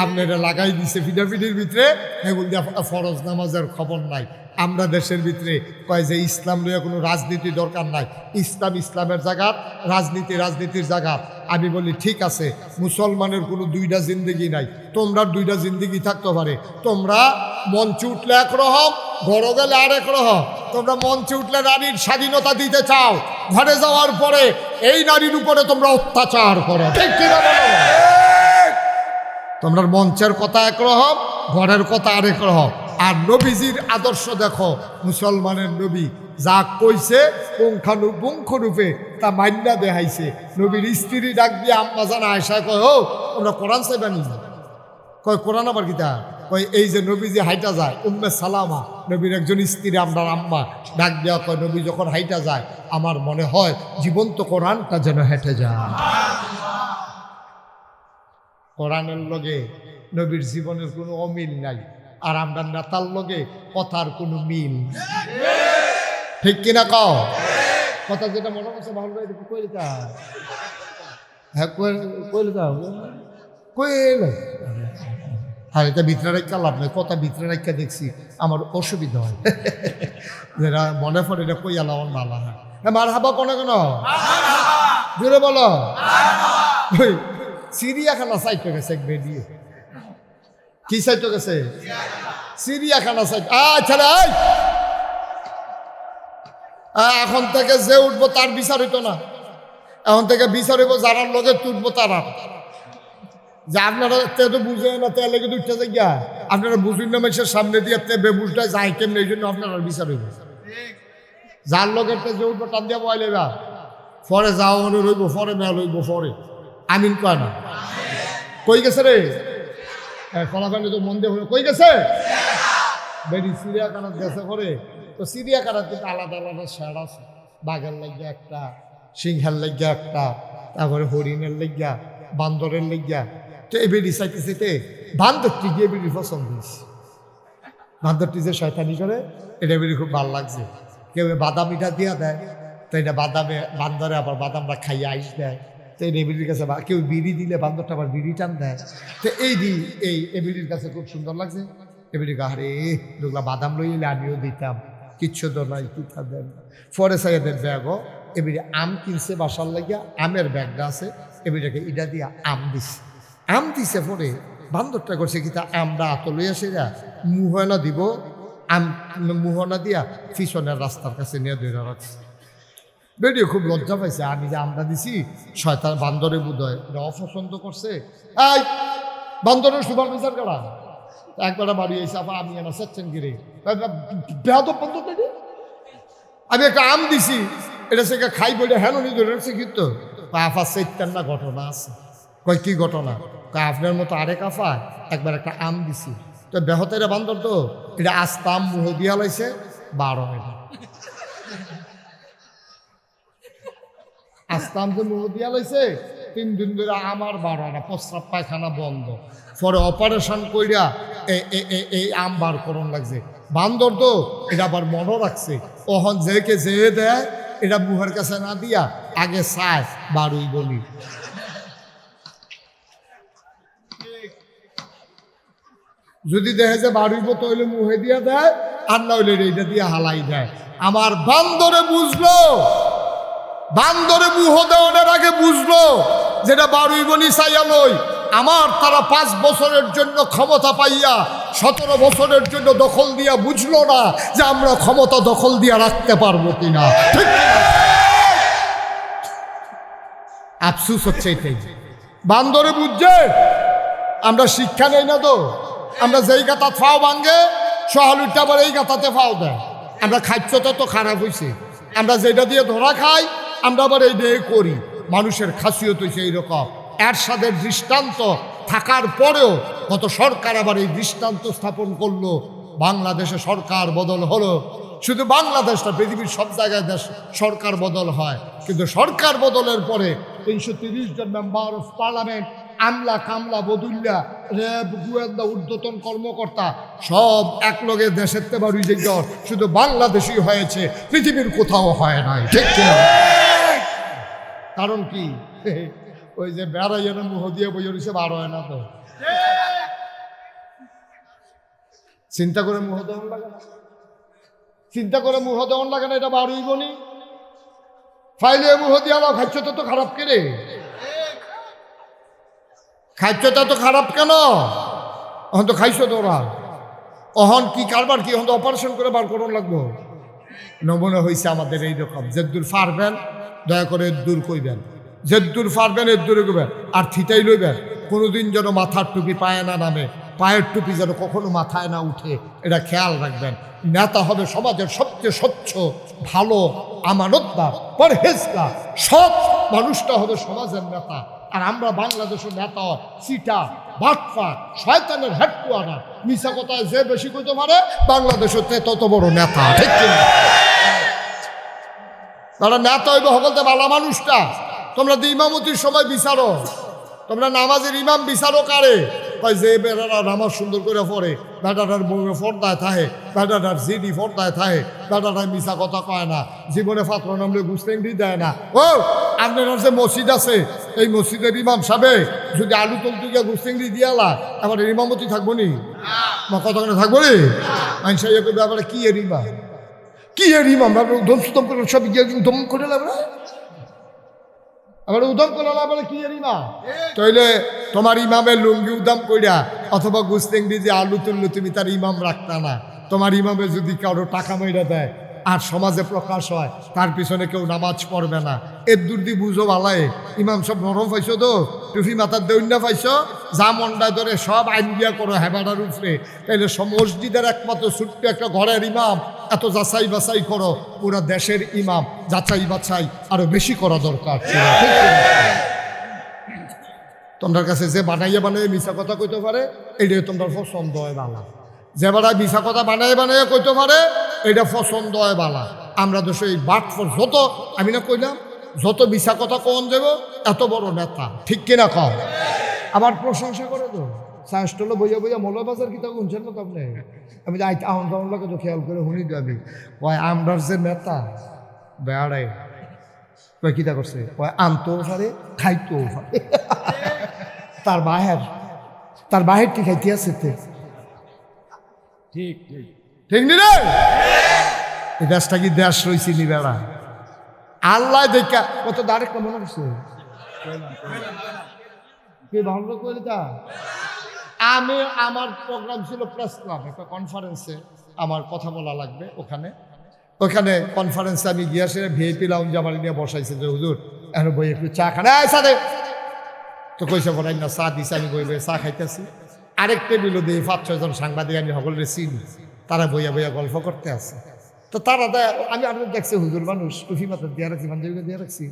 আপনি এটা লাগাই দিছে ফিডাফিডির ভিতরে, এগুলো দিয়া ফরজ নামাজের খবর নাই। আমরা দেশের ভিতরে কয় যে ইসলাম লইয়া কোনো রাজনীতি দরকার নাই, ইসলাম ইসলামের জায়গা, রাজনীতি রাজনীতির জায়গা। আমি বলি ঠিক আছে, মুসলমানের কোনো দুইটা জিন্দগি নাই, তোমরা দুইটা জিন্দগি থাকতে পারে। তোমরা মঞ্চে উঠলে একরকম, ঘরে গেলে আরেক রকম। তোমরা মঞ্চে উঠলে নারীর স্বাধীনতা দিতে চাও, ঘরে যাওয়ার পরে এই নারীর উপরে তোমরা অত্যাচার করো, ঠিক কিনা বলো? তোমরা মঞ্চের কথা একরকম, ঘরের কথা আরেক রকম। আর নবীজির আদর্শ দেখো, মুসলমানের নবী যা কইছে পুঙ্খানুপুঙ্খরূপে তা মান্যা দেখাইছে। নবীর স্ত্রী ডাক দিয়ে আম্মা জানা আয়সা কয়, ও তোমরা কোরআন চাইবানি? কয় কোরআন আবার কিতা? কয় এই যে নবীজি হাইটা যায়, উম্মে সালামা নবীর একজন স্ত্রী, আমরা আম্মা, ডাক দেওয়া কয় নবী যখন হাইটা যায় আমার মনে হয় জীবন্ত কোরআনটা যেন হেঁটে যায়। কোরআনের লগে নবীর জীবনের কোনো অমিল নাই, আর আমরা নেতার লগে কথার কোনো মিল, ঠিক কিনা কও? কথা যেটা মনে করছে ভালো কইলে তা, হ্যাঁ কইলে তা কইলে, আর এটা ভিতরে রেখা লাভ নেই, কথা ভিতরে রেখা দেখছি আমার অসুবিধা হয়, যেটা মনে পড়ে এটা কই আলা আমার ভালো হয়। হ্যাঁ মার হাবা কোনো কেন জোরে বলো। চিড়িয়াখানা সাইড গেছে এক বেরিয়ে, কি সাইড গেছে? চিড়িয়াখানা সাইড। আচ্ছা এখন থেকে যে উঠবো তার বিচার হইতো না, এখন থেকে বিচার হইব যারা লগে তুটবো তারা। যে আপনারা তো বুঝে না, তে লেগে উঠতে যাই গিয়া, আপনারা বুঝুন না মানুষের সামনে দিয়ে বেবুসটা যায় কেমন, এই জন্য আপনারা বিচার হইব। যার লগের যে উঠবো টান দিয়া বয় লেবা, পরে যাও মনে রইব, পরে মেল হইব, পরে আমিন কয় না। কই গেছে রে কলাকান্দি? তো মন দিয়ে কই গেছে? বেরি চিড়িয়াখানা গেছে পরে। তো চিড়িয়াখানার কিন্তু আলাদা আলাদা শেড আছে, বাঘের লাগিয়া একটা, সিংহের লাগিয়া একটা, তারপরে হরিণের লাগিয়া, বান্দরের লাগিয়া। তো এই বেরি চাইতেছে বান্দরটি গিয়ে বেরি পছন্দ হয়েছে, বান্দরটি যে শয়তানি করে এটা বেরি খুব ভালো লাগছে। কেউ বাদাম মিঠা দিয়া দেয়, তো এটা বাদামে বান্দরে আবার বাদামটা খাইয়ে আইস দেয়। তো এই এবিলির কাছে কেউ বিড়ি দিলে বান্দরটা আবার বিড়ি টান দেয়। তো এই এবিলির কাছে খুব সুন্দর লাগছে। এবিলি গাহারে দুগলা বাদাম লই এলে আমিও দিতাম, কিচ্ছু তো নাই, পিঠা দেন। পরে সাইদের ব্যাগও এবিলি আম কিনছে বাসার লাগিয়া, আমের ব্যাগটা আছে, এবিটাকে ইটা দিয়া আম দিছে। পরে বান্দরটা করছে কি, তা আমরা আত লইয়া সেরা মুহনা দিব, আম মুহনা দিয়া পিছনের রাস্তার কাছে নিয়ে ধরে রাখছে। বেরিয়ে খুব লজ্জা পাইছে, আমি যে আমরা দিছি শয়তান বান্দরে বোধহয় এটা অপছন্দ করছে। এই বান্দরের সুপার বিচার করা একবার বাড়ি এসে আপা আমি আমার সেচ্ছেন গিরে বেহাদব বান্দর থেকে আমি একটা আম দিছি, এটা সে খাই বলে হ্যাঁ উনি ধরে রাখছে কিন্তু আফা সেটার না ঘটনা আছে। কয় কি ঘটনা? কয় আপনার মতো আরেক আফা একবার একটা আম দিছি, তো বেহতেরা বান্দর তো এটা আস্তা আম মুহ দিয়া লাইছে 12 এটা আস্তাম যে মুহ দিয়া লাইছে 3 দিন ধরে আমার 12 না, প্রস্রাব পায়খানা বন্ধ। পরে অপারেশন কইরা এই আম বার করন লাগছে। বান্দর তো এটা আবার মনে রাখছে, ওহন যেকে যে দেয় এটা মুহের কাছে না দিয়া আগে চায় বারুই বলি। যদি দেখে যে বারুইব তৈলে মুহে দিয়া দেয়, আর না হইলে এইটা দিয়ে হালাই দেয়। আমার বান্দরে বুঝলো, বান্দরে মুহ দেওয়ার আগে বুঝলো যেটা বারুই বলি চাইয়া লই। আমার তারা 5 বছরের জন্য ক্ষমতা পাইয়া 17 বছরের জন্য দখল দিয়া বুঝলো না যে আমরা ক্ষমতা দখল দিয়া রাখতে পারবো কিনা। আফসুস হচ্ছে এটাই, বান্দরে বুঝছে আমরা শিক্ষা নেই না তো। আমরা যেই গাতা ফাও ভাঙ্গে সহালুটা আবার এই গাতাতে ফাও দেয়। আমরা খাদ্যটা তো খারাপ হয়েছে, আমরা যেটা দিয়ে ধরা খাই আমরা আবার এই দিয়ে করি। মানুষের খাসিয়ত হয়েছে এইরকম। এরশাদের দৃষ্টান্ত থাকার পরেও কত সরকার আবার এই দৃষ্টান্ত স্থাপন করলো। বাংলাদেশে সরকার বদল হলো, শুধু বাংলাদেশটা, পৃথিবীর সব জায়গায় দেশ সরকার বদল হয়, কিন্তু সরকার বদলের পরে 330 জন মেম্বার অফ পার্লামেন্ট, আমলা কামলা বদুল্লা, র্যাব, গোয়েন্দা, ঊর্ধ্বতন কর্মকর্তা সব একলগে দেশের তেবারুই যে শুধু বাংলাদেশই হয়েছে, পৃথিবীর কোথাও হয় নাই। ঠিক কিনা? কারণ কি? ওই যে বেড়াইয়া মুহ দিয়ে বই রয়েছে, বার হয় না তো। চিন্তা করে মুহ দেওয়ান লাগে না, চিন্তা করে মুহ দেওয়ান লাগে না, এটা বারুই বনি ফাইলে মুহ দিয়ে আলো। খাদ্যটা তো খারাপ কেরে, খাদ্যটা তো খারাপ কেন? এখন তো খাইছো তোরা, অহন কি কারবার কি, এখন তো অপারেশন করে বার করুন লাগবো। নমুনা হয়েছে আমাদের এইরকম। যে দূর পারবেন দয়া করে দূর কইবেন, যে দূর পারবেন এর দূরে করবেন, আর থিতাই লইবেন। কোনোদিন যেন মাথার টুপি পায়ে না নামে, পায়ের টুপি যেন কখনো মাথায় না উঠে, এটা খেয়াল রাখবেন। নেতা হবে সমাজের সবচেয়ে স্বচ্ছ, ভালো, আমানতদার, পরহেজগার, সৎ মানুষটা হবে সমাজের নেতা। আর আমরা বাংলাদেশের নেতা সিটা, বাটফা, শয়তানের হেডকোয়ার্টার, মিশা কথায় যে বেশি করতে পারে বাংলাদেশের তত বড় নেতা। ঠিক কিনা? তারা নেতা হইবে সকলতে ভালো মানুষটা। তোমরা তো ইমামতির সময় বিচারো, তোমরা নামাজের ইমাম বিচারো কারে? কয় যে বেটারা নামাজ সুন্দর করে পড়ে, বেটাটার বউয়ে ফর্দায় থাকে, বেটাটার জিডি ফর্দায় থাকে, বেটাটার মিশা কথা কয় না, জীবনে পাত্র নামলে গুস্তেঙ্গি দেয় না। ও আপনার যে মসজিদ আছে, এই মসজিদের ইমাম সাহেব যদি আলু তলতু গিয়ে গুস্তেঙ্গি দিয়ালা, আবার ইমামতি থাকবো নি? কতক্ষণে থাকবো নি? মানুষ ব্যাপারে কি এর ইমাম, কি এর ইমাম? উদম সুদম করে সব গিয়ে উদম করে লাগবে, আবার উদম করে লাগবে কি এর ইমাম? তাইলে তোমার ইমামের লুঙ্গি উদাম কইরা অথবা গুস্তেঙ্গি যে আলু তুললু, তুমি তার ইমাম রাখতা না। তোমার ইমামে যদি কারো টাকা মাইরা দেয় আর সমাজে প্রকাশ হয়, তার পিছনে কেউ নামাজ পড়বে না। এর দূর দিয়ে বুঝো ভালাই, ইমাম সব নরম পাইছো তো, টুফি মাথার দৈন্য পাইছো, যা মন্ডায় ধরে সব আইন দিয়া করো হেবাটার উপরে। তাইলে মসজিদের একমাত্র ছোট্ট একটা ঘরের ইমাম এত যাচাই বাছাই করো, পুরা দেশের ইমাম যাচাই বাছাই আরো বেশি করা দরকার ছিল। তোমার কাছে যে বানাইয়া মিশা কথা কইতে পারে, এটাই তোমার পছন্দ হয় বালা। যে বেড়ায় মিশা কথা বানাইয়া কইতে পারে, এটা পছন্দ হয় বালা। আমরা তো সেই বাট যত, আমি না কইলাম, যত মিশা কথা কন যাব এত বড় নেতা। ঠিক কিনা কম? আবার প্রশংসা করে তো সাহসটলো বইয়া বইয়া মৌলবাজার কিতা শুনছেন না? আপনি আমি যে আহ্বান লাগে তো খেয়াল করে শুনি যাবি। কয় আমরার যে নেতা বেড়ায় কয় কিতা করছে, কয় আনতেও পারে খাইতেও পারে। তার বাহিরটি খাইতে আছে। ঠিক ঠিক ঠিক নি রে? এই দেশটা কি দেশ রয়েছি নি বেড়া? আল্লাহ দেখা কত ডাইরেক্ট মনে করছে ভালো করে। তা আমি, আমার প্রোগ্রাম ছিল প্রেস ক্লাব, একটা কনফারেন্সে আমার কথা বলা লাগবে। ওখানে কনফারেন্সে আমি গিয়ে আসে ভিআইপি লাউঞ্জে আমার নিয়ে বসাইছে যে হুজুর এখন বই একটু চা খানে সাথে তো কইসে বলাই না, চা দিছে। আমি বই চা খাইতেছি, আরেক টেবিলও দিয়ে 5-6 জন সাংবাদিক আমি সকলের চিনি, তারা বইয়া বইয়া গল্প করতে আছে। তো তারা আমি আর দেখছি হুজুর মানুষ, টুফি মাথা দিয়ে রাখছি, পাঞ্জাবিকে দিয়ে রাখছি,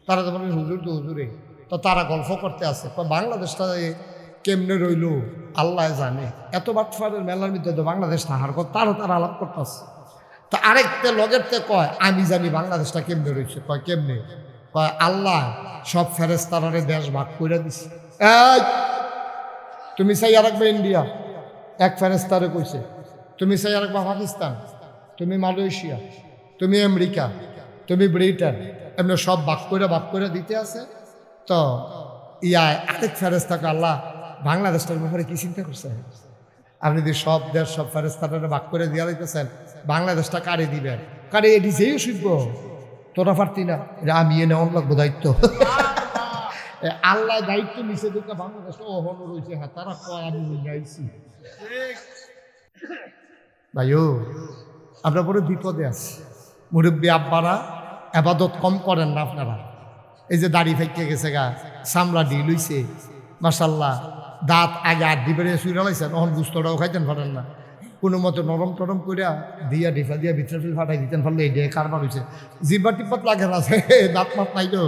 তারা তো মানুষ হুজুর তো হুজুরে। তো তারা গল্প করতে আছে, বাংলাদেশটা কেমনে রইল আল্লাহ জানে। এত বাটফারের মেলার মধ্যে তো বাংলাদেশ হার কর, তারা আলাপ করতেছে। তো আরেকটা লগেরতে কয় আমি জানি বাংলাদেশটা কেমনে রয়েছে। কয় কেমনে? কয় আল্লাহ সব ফেরেশতারে দেশ ভাগ করে দিছে। তুমি চাই আর একবার ইন্ডিয়া, এক ফেরেশতারে কইছে। তুমি চাই আর একবার পাকিস্তান, তুমি মালয়েশিয়া, তুমি আমেরিকা, তুমি ব্রিটেন, এমনি সব ভাগ করে দিতে আছে। তো আরেক ফেরেশতাকে আল্লাহ বাংলাদেশটার ব্যাপারে কি চিন্তা করছে? আপনি যদি সব দেশ সব ফেরেশতারে ভাগ করে দিয়া দিতেছেন, বাংলাদেশটা কারে দিবেন? কারে এটি যেই শিখব তোরা পারতি না, আমি এনে অন্য লাগবো দায়িত্ব। আল্লাহ দায়িত্ব নিচে দিকে বাংলাদেশটা অহন রয়েছে। হ্যাঁ, তারা কয় আমি গাইছি। ভাইও আমরা বড় বিপদে আছি। মুরব্বী আব্বারা আবাদত কম করেন না আপনারা। এই যে দাড়ি ফেঁকে গেছে গা, চামড়া ডি লইছে, মাশাল্লাহ, দাঁত আগে 8 বেড়ে শুয়ে লাইছেন, অহন গুস্তটাও খাইতেন পারেন না। কোনো মতো নরম টরম করিয়া দিয়া ডিফা দিয়া ভিতরে ফিল ফাটাই দিতেন ফলে এই দিয়ে কারবার হয়েছে জিব্বা টিপ্পাত লাগে না দাঁত মাত নাই তো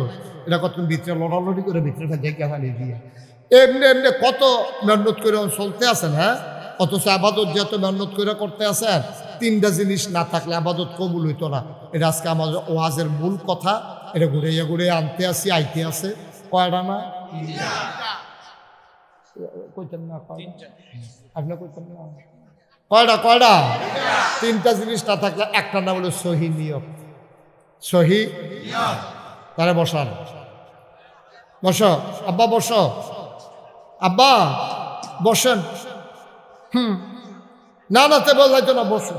এটা কতক্ষণ ভিতরে লড়ালড়ি করে ভিতরে জায়গা ফালিয়ে দিয়ে এমনি এমনি কত মেহনত করে চলতে আছেন, হ্যাঁ, অথচ আবাদত যত মেহনত করে করতে আছেন, তিনটা জিনিস না থাকলে আবাদত কবুল হইতো না। এটা আজকে আমাদের ওয়াজের মূল কথা, এটা ঘুরাইয়া ঘুরিয়ে আনতে আসি আইতে আছে। কয়টা না কইতেন না আপনার কইতেন না কয়টা কয়টা? তিনটা জিনিস না থাকলে একটা না বলে সহি নিয়ত। সহি তারা বসান, বস আব্বা, বস আব্বা, বসেন। না না তে যাইতো না, বসো,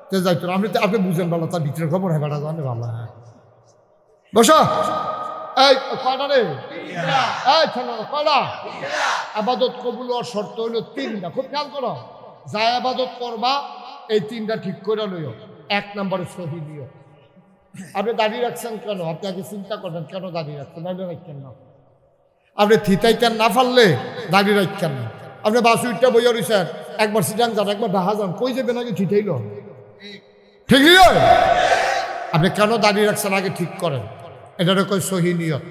তে যাইতো না। আপনি বুঝেন ভালো, তার ভিতরে খবর হয় বেড়া জানে ভালো। হ্যাঁ বসো। এই কয়টা রে? এই কয়টা? আবাদত কবুল হওয়ার শর্ত হইল তিনটা, খুব খেয়াল করো। যা আবাদত করবা এই তিনটা ঠিক করে লইও। এক নম্বরে সহি নিয়ত। আপনি দাঁড়িয়ে রাখছেন কেন? আপনি আগে চিন্তা করবেন কেন দাঁড়িয়ে রাখছেন, দাঁড়িয়ে রাখছেন না। আপনি থিতাইতেন না পারলে দাঁড়িয়ে রাখছেন না। আপনি বাসুইটটা বইয়া রয়েছেন, একবার সিটাং যান, একবার ঢাহা যান, কই যাবেন আগে থিতাইল, ঠিক নয়? আপনি কেন দাঁড়িয়ে রাখছেন আগে ঠিক করেন, এটার কই সহি নিয়ত।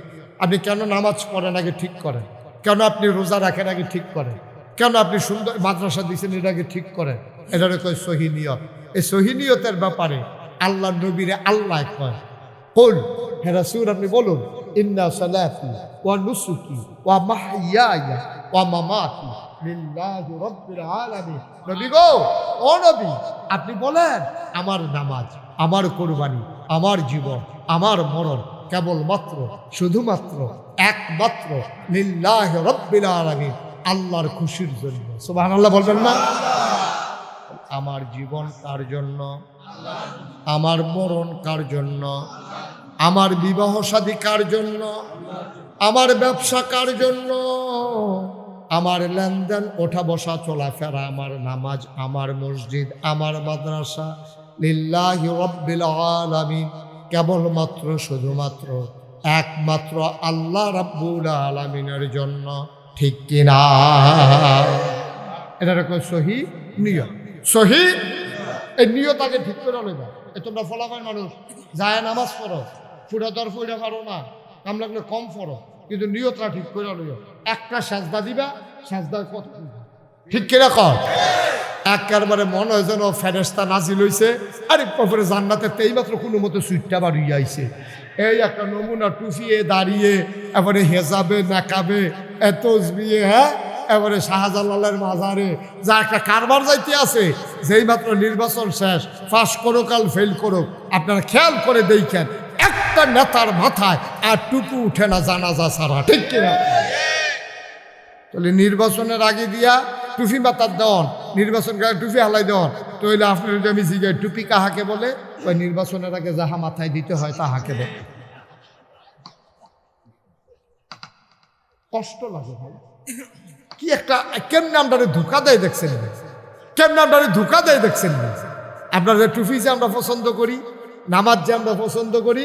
আপনি কেন নামাজ পড়েন আগে ঠিক করেন, কেন আপনি রোজা রাখেন আগে ঠিক করেন, কেন আপনি সুন্দর মাদ্রাসা দিচ্ছেন এটা আগে ঠিক করেন, এটার কই সহি নিয়ত। এই সহি নিয়তের ব্যাপারে আল্লাহ নবীরে আল্লাহ কয়, কুল হে রাসূল আপনি বলুন, ইন্না সালাতি ওয়া নুসুকি ওয়া মাহইয়ায়া ওয়া মামাতি লিল্লাহি রাব্বিল আলামিন। নবী গো, ও নবী আপনি বলেন আমার নামাজ, আমার কুরবানি, আমার জীবন, আমার মরণ কেবলমাত্র শুধুমাত্র একমাত্র লিল্লাহি রাব্বিল আলামিন, আল্লাহর খুশির জন্য। সুবহানাল্লাহ বলবেন না? আমার জীবন কার জন্য? আমার মরণ কার জন্য? আমার বিবাহ শাদী কার জন্য? আমার ব্যবসা কার জন্য? আমার লেনদেন ওঠা বসা চলাফেরা, আমার নামাজ, আমার মসজিদ, আমার মাদ্রাসা লিল্লাহি রাব্বিল আলামিন, কেবলমাত্র শুধুমাত্র একমাত্র আল্লাহ রাব্বুল আলামিনের জন্য, ঠিক কিনা? এটা রকম সহি নিয়ত। সহি এই নিয়ত আগে ঠিক করে লইবা। এ তোমরা ফলাফল মানুষ যায় নামাজ পড়ো, ফুটা দর ফুটা পারো না, কাম লাগলে কম পড়ো, কিন্তু নিয়তটা ঠিক করে লইও। একটা সাজদা দিবা, সাজদার কত ঠিক কিনা কর? একেবারে মনে হয় যেন ফেরেশতা নাজিল হইছে, আরে পরে জান্নাতে এই মাত্র কোনো মতো সুইটটা বাড়িয়ে আইছে। এই একটা নমুনা টুফিয়ে দাঁড়িয়ে এবারে হেজাবে নাকাবে এত বিয়ে, হ্যাঁ এবারে শাহজালালের মাজারে যা একটা কারবার যাইতে আছে, যেই মাত্র নির্বাচন শেষ, পাস করুক আর ফেল করুক, আপনারা খেয়াল করে দেখেন একটা নেতার মাথায় আর টুকু উঠে না জানাজা ছাড়া, ঠিক কিনা? তাহলে নির্বাচনের আগে দিয়া টুপি মাথার দেওয়ান, নির্বাচন করে টুপি হালাই দেওয়ান, তাহলে আপনার যদি আমি জিজ্ঞাসা টুপি কাহাকে বলে, ওই নির্বাচনের আগে যাহা মাথায় দিতে হয় তাহাকে বলে। কষ্ট লাগে ভাই, কি একটা কেমনে আপনারা ধোকা দেয় দেখছেন, কেমনে আপনারা ধোকা দেয় দেখছেন। আপনাদের টুপি যে আমরা পছন্দ করি, নামাজ যে আমরা পছন্দ করি,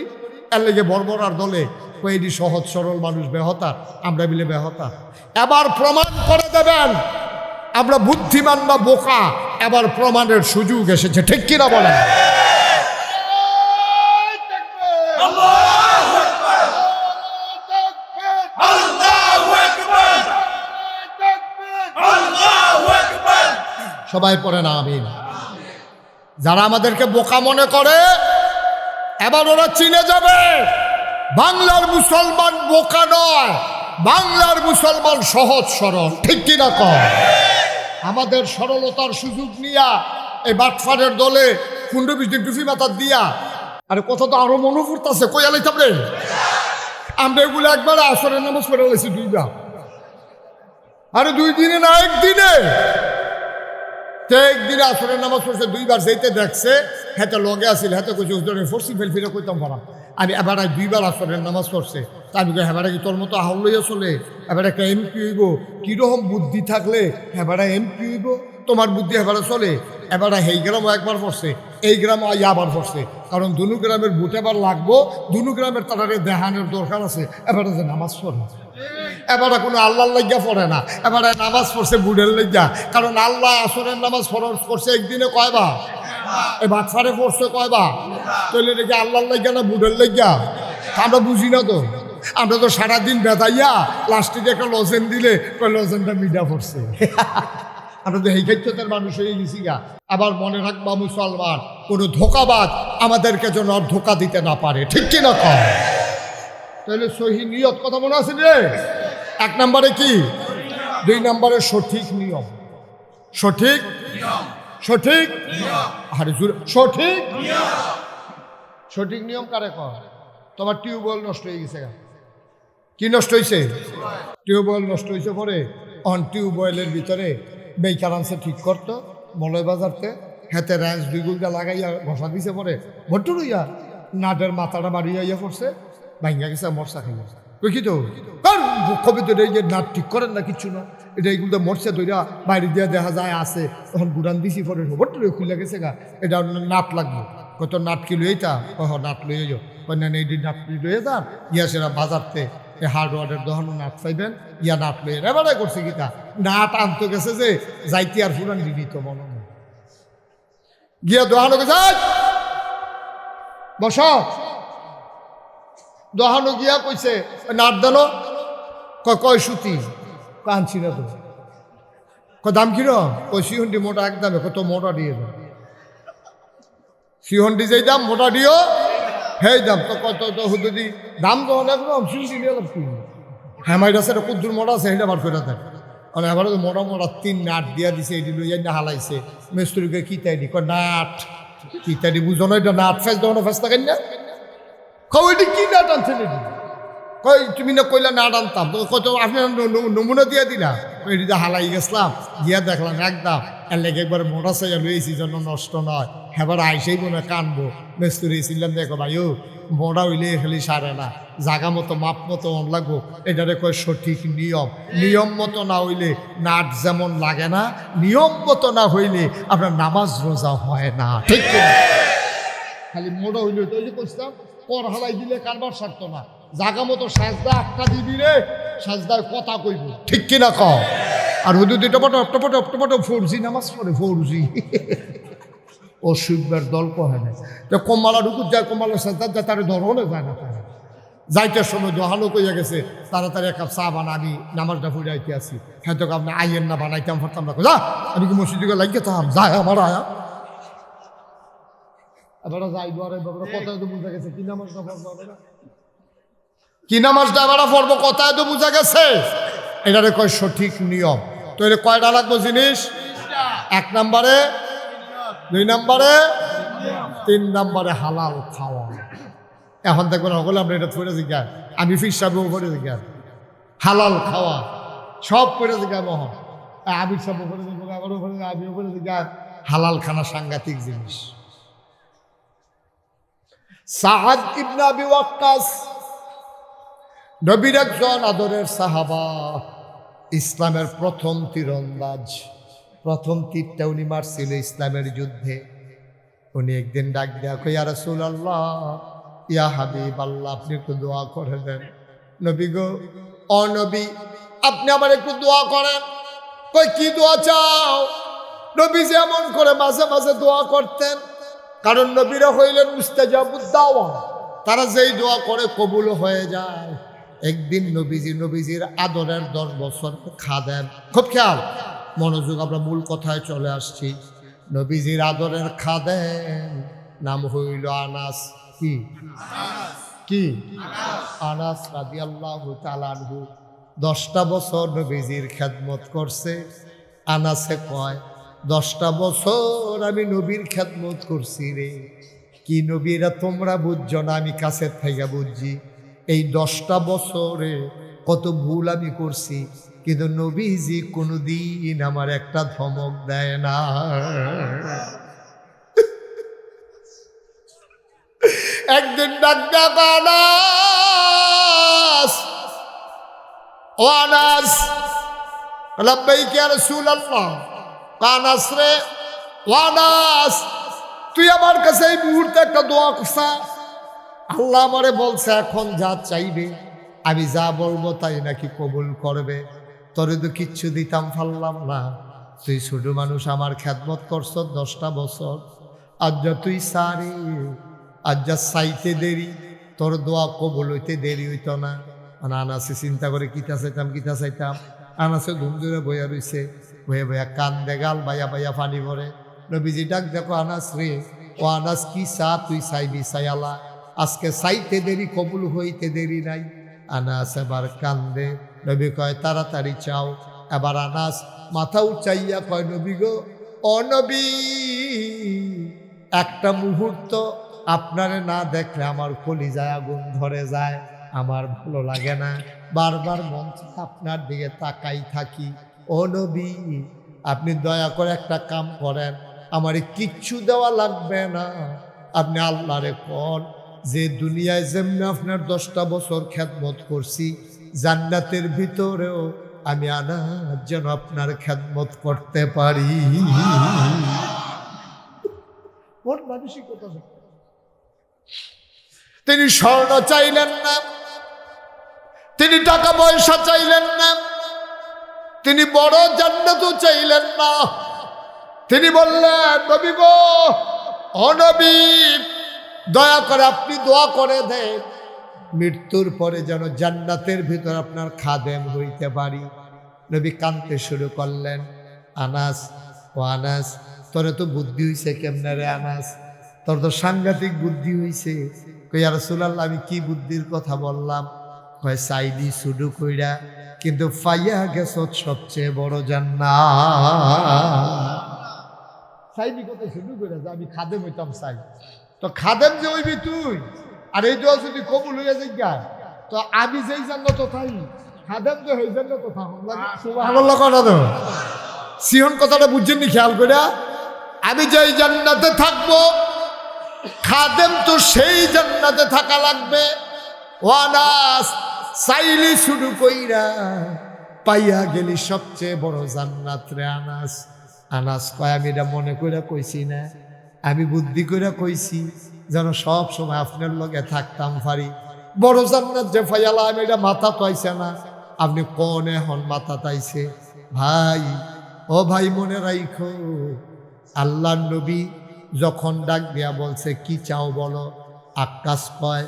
এর লেগে বর্বর আর দলে কয়েকটি সহজ সরল মানুষ বেহতা, আমরা মিলে বেহতা। এবার প্রমাণ করে দেবেন আমরা বুদ্ধিমান বা বোকা, এবার প্রমাণের সুযোগ এসেছে, ঠিক কিনা বলেন? সবাই পড়ে না আমিন। যারা আমাদেরকে বোকা মনে করে এবার ওরা চিনে যাবে বাংলার মুসলমান বোকা নয়, বাংলার মুসলমান সহজ সরল, ঠিক কিনা কর? আমাদের সরলতার সুযোগ নিয়া এই বাটফারের দলে 15-20 দিন টুপি মাথার দিয়া, আরে কথা তো আরো মনে পড়তেছে, কই আলাইতাম রে আমরা এগুলো একবার আসরের নামাজ পড়ে লাইছি 2 বার, আরে 2 দিনে না একদিনে, একদিনে আসরের নামাজ পড়ছে 2 বার, যেতে দেখছে হেতে লগে আসিল, হেতে কইছে ফরসি ফেল ফিরে কইতাম পারাম আমি, এবার 2 বার আসরের নামাজ পড়ছে। তা আমি কই হেবারা কি তোর মতো আহল লইয়া চলে? এবার একটা এমপি হইব, কিরকম বুদ্ধি থাকলে হেবারা এমপি হইব? তোমার বুদ্ধি হেবারা চলে? এবার এই গ্রামও একবার পড়ছে, এই গ্রামও আবার পড়ছে, কারণ দুনু গ্রামের ভোট এবার লাগবো, দুনু গ্রামের তারারে দেহানের দরকার আছে, এবার যে নামাজ পড়ে এবারে কোনো আল্লাহর লাগিয়া পড়ে না, এবারে নামাজ পড়ছে বুড়ের লাগিয়া। কারণ আল্লাহ আসরের নামাজ ফরজ করছে একদিনে কয়বার? এই বাচ্চারে পড়ছে কয়বার? তাহলে দেখি আল্লাহর লাগিয়া না বুড়ের লাগিয়া? আমরা বুঝি না তো। আমরা তো সারাদিন বেতাইয়া লাস্টে একটা লজেন দিলে লজেনটা মিডা পড়ছে। আমরা তো এই ক্ষেত্রে মানুষ হয়ে গেছি গা। আবার মনে রাখবা মুসলমান, কোনো ধোকাবাজ আমাদেরকে যেন আর ধোকা দিতে না পারে, ঠিক কিনা কয়? তাহলে সহি নিয়ত কথা মনে আছে রে? 1 নম্বরে কি? 2 নম্বরে সঠিক নিয়ম। সঠিক সঠিক আরে সঠিক সঠিক নিয়ম কারে কয়? তোমার টিউবওয়েল নষ্ট হয়ে গেছে। কি নষ্ট হয়েছে? টিউবওয়েল নষ্ট হয়েছে। পরে অন টিউবওয়েলের ভিতরে বেকার আনছে ঠিক করতো মলয় বাজারতে, হাতে র্যাঞ্চ 2 গুলটা লাগাইয়া ঘষা দিছে। পরে ভট্টু রইয়া নাটের মাথাটা বাড়িয়া ইয়া করছে, ভাঙ্গা গেছে, মরসা খাইয়া। কি তো কবিতা যে নাট ঠিক করেন না কিচ্ছু না, এটা এইগুলো মরসা ধইরা বাইরে দিয়ে দেখা যায় আছে। তখন গুড়ান দিছি, পরে ভট্টু খুলে গেছে গা, এটা নাট লাগবে। কত নাট কি লইয়ে তা? নাট লইয়ে যাও। না এই নাট লইয়ে যান, ইয়া সেরা বাজারতে হার্ডওয়ারের দোকানও নাট পাইবেন, ইয়া নাট লইয়ে এবারে করছে গীতা। নাট আনতে গেছে যে যাইতে আর ফুরান দিত মনে গিয়া দোকানো গেছে, বস। দোকানো গিয়া কইছে নাট দেন, কয় সুতি? আনছি না তো। দাম কিরম? ওই সিহন্ডি মোটা একদমে। কত মোটা দিয়ে দাও? সিহন্ডি যেই দাম মোটা দিও সেই দাম। তো কত যদি দাম যখন একদম সিহন্ডি নিয়ে এলাম কি? হ্যাঁ মাইর আছে, কুদ্দুর মোটা আছে, সেটা বার করে দেয়। মানে এবারে তো মোটা মোটা 3 নাট দিয়া দিছে, এটি লইয়া না হালাইছে। মিস্ত্রিকে কিতাইডি কয় নাট কিতাইডি বুঝো না, এটা নাট ফেস দেওয়ানো ফেস থাকেন না। কইটি কি নাট আনছেন? এটি কই তুমি না কইলা নাট আনতাম, তো কত আপনি নমুনা দিয়া দিলা। এটিতে হালাই গেছিলাম, গিয়া দেখলাম একদম এর লেগে একবার মোটা চাইয়া লইছি যেন নষ্ট নয়। এবার আইসেই মনে কানবো। মিস্ত্রি ছিলাম, দেখো ভাইও মোটা হইলে খালি সারে না, জাগা মতো মাপ মতো অন লাগবো। এটারে কয় সঠিক নিয়ম। নিয়ম মতো না হইলে নাট যেমন লাগে না, নিয়ম মতো না হইলে আপনার নামাজ রোজা হয় না, ঠিক কিনা? খালি মোটা হইলে তো কইতাম কর হালাই দিলে কারবার সারতো না। জাগা মতো সাজদা একটা দিবি রে, সাজদায় কথা কইব, ঠিক কিনা কও? আর হুদু টপটো 4G নামাজ পড়ে, 4G অসুখের দল কহে না। তো কম্মালা ঢুকুর যায়, কম্মালা সাজদা যায়, তার ধরনে যায় না। তারা যাইতে সময় দোহানো কইয়া গেছে, তাড়াতাড়ি 1 কাপ চা বানা, আমি নামাজটা ফুরাইতে আসি। হ্যাঁ তো আপনি আইয়েন না, বানাইতাম পারতাম না। যা আমি কি মসজিদে লাগিয়ে থাম, যায় আমার আয়া। এবার যাই দোয়ারে কথায় তো বুঝা গেছে কি নামাজটা পড়বো, কি নামাজটা এবার পড়বো, কথায় তো বুঝা গেছে। এটারে কয় সঠিক নিয়ম। তো এটা কয়টা লাগবো জিনিস? 1 নম্বরে, 2 নম্বরে, 3 নম্বরে হালাল খাওয়া। এখন দেখবেন সকলে আমরা এটা পড়ে জিজ্ঞাস, আমি ফির সাহেবও পড়ে জিজ্ঞাস হালাল খাওয়া সব পড়ে জিজ্ঞাস। মহন আবির সাহেব পড়ে জিজ্ঞাস, আমারও পড়ে, আমিও পড়ে জিজ্ঞাস। হালাল খানা সাংঘাতিক জিনিস। সাআদ ইবনে আবি ওয়াক্কাস নবীর একজন আদরের সাহাবা, ইসলামের প্রথম তীরন্দাজ। প্রথম তীরটা উনি মারছিল ইসলামের যুদ্ধে। উনি একদিন ডাক দেয়া কই, ইয়া রাসূলুল্লাহ, ইয়া হাবিব আল্লাহ, আপনি একটু দোয়া করে দেন। নবী গো, ও নবী, আপনি আমার একটু দোয়া করেন। কই কি দোয়া চাও? নবী যেমন করে মাঝে মাঝে দোয়া করতেন, কারণ নবীরা হইলেন মুস্তাজাবুদ দাওয়া, তারা যেই দোয়া করে কবুল হয়ে যায়। একদিন নবীজির আদরের 10 বছর খাদেম, খুব খেয়াল মনোযোগ, আমরা মূল কথায় চলে আসছি। নবীজির আদরের খাদেম নাম হইল আনাস। কি আনাস রাদিয়াল্লাহু তাআলা আনহু 10টা বছর নবীজির খেদমত করছে। আনাসে কয়, 10টা বছর আমি নবীর খেদমত করছি রে। কি নবীরা তোমরা বুঝছো না, আমি কাছের থেকে বুঝছি। এই 10টা বছরে কত ভুল আমি করছি, কিন্তু নবীজি কোনোদিন আমার একটা ধমক দেয় না। একদিন ডাক দেয়া, আনাস, ও আনাস, লাব্বাইক ইয়া রাসূলুল্লাহ। আনাস রে, ও আনাস, তুই আমার কাছে এই মুহূর্তে একটা দোয়া করছা। আল্লাহ আমারে বলছে এখন যা চাইবে আমি যা বলবো তাই নাকি কবুল করবে। তোরে তো কিচ্ছু দিতাম পারলাম না, তুই ছোট মানুষ, আমার খেদমত করছ 10টা বছর, আজ যা তুই সারে, আজ যা চাইতে দেরি, তোর দোয়া কবুল হইতে দেরি হইতো না। মানে আনাসে চিন্তা করে কিতা চাইতাম। আনাসে ধুম ধরে বইয়া রইছে, বইয়া কান্দে, গাল বাইয়া বাইয়া পানি ভরে। নবীজি ডাক, দেখো আনাস রে, ও আনাস কি চা তুই চাইবি চাইয়ালা, আজকে চাইতে দেরি কবুল হইতে দেরি নাই। আনাস এবার কান্দে। নবী কয় তাড়াতাড়ি চাও। এবার আনাস মাথা উচাইয়া কয়, নবী গো, ও নবী, একটা মুহূর্ত আপনারে না দেখলে আমার কলিজায় আগুন ধরে যায়, আমার ভালো লাগে না, বারবার মন আপনার দিকে তাকাই থাকি। ও নবী, আপনি দয়া করে একটা কাম করেন, আমারে কিচ্ছু দেওয়া লাগবে না, আপনি আল্লাহরে কন যে দুনিয়ায় যেমনি আপনার 10টা বছর খেদমত করছি, জান্নাতের ভিতরেও আমি আনাস যেন আপনার খেদমত করতে পারি। তিনি স্বর্ণ চাইলেন না, তিনি টাকা পয়সা চাইলেন না, তিনি বড় জান্নাতও চাইলেন না। তিনি বললেন, নবী গো, ও নবী, দয়া করে আপনি দোয়া করে দেন, মৃত্যুর পরে যেন জান্নাতের ভিতর আপনার খাদেম হইতে পারি। নবী কাঁদতে শুরু করলেন। আনাস, ও আনাস, তোরে তো বুদ্ধি হইছে কেমনে রে আনাস, তোর তো সাংঘাতিক বুদ্ধি হইছে। কই ইয়া রাসূলুল্লাহ, আমি কি বুদ্ধির কথা বললাম? কয় চাইলি শুরু কইরা, কিন্তু পাইয়া গেছ সবচেয়ে বড় জান্নাত। চাইলি কত শুরু কইরা যে আমি খাদেম হইতাম চাই, তো খাদেম যে হইবি তুই, আর এই দোয়া যদি কবুল হইয়া যায়, তো আমি যেই জান্নাত তাই খাদেম যে হই জান্নাত তো সুবহানাল্লাহ কথা তো সিহন কথাটা বুঝছেন নি খেয়াল কইরা? আমি যেই জান্নাতে থাকবো, খাদেম তো সেই জান্নাতে থাকা লাগবে। ওয়ানাস চাইলি শুরু কইরা, পাইয়া গেলি সবচেয়ে বড় জান্নাত রে আনাস। আনাস কয়, আমি এটা মনে কইরা কইছি না, আমি বুদ্ধি কইরা কইছি যেন সব সময় আপনার লগে থাকতাম পারি। বড় জান্নাত যে ফাইয়ালা, আমি এটা মাথা পাইছে না, আপনি কোন এখন মাথা তাইছে। ভাই, ও ভাই, মনে রাইখো, আল্লাহ নবী যখন ডাক দিয়া বলছে কি চাও বলো, আকাশ কয়,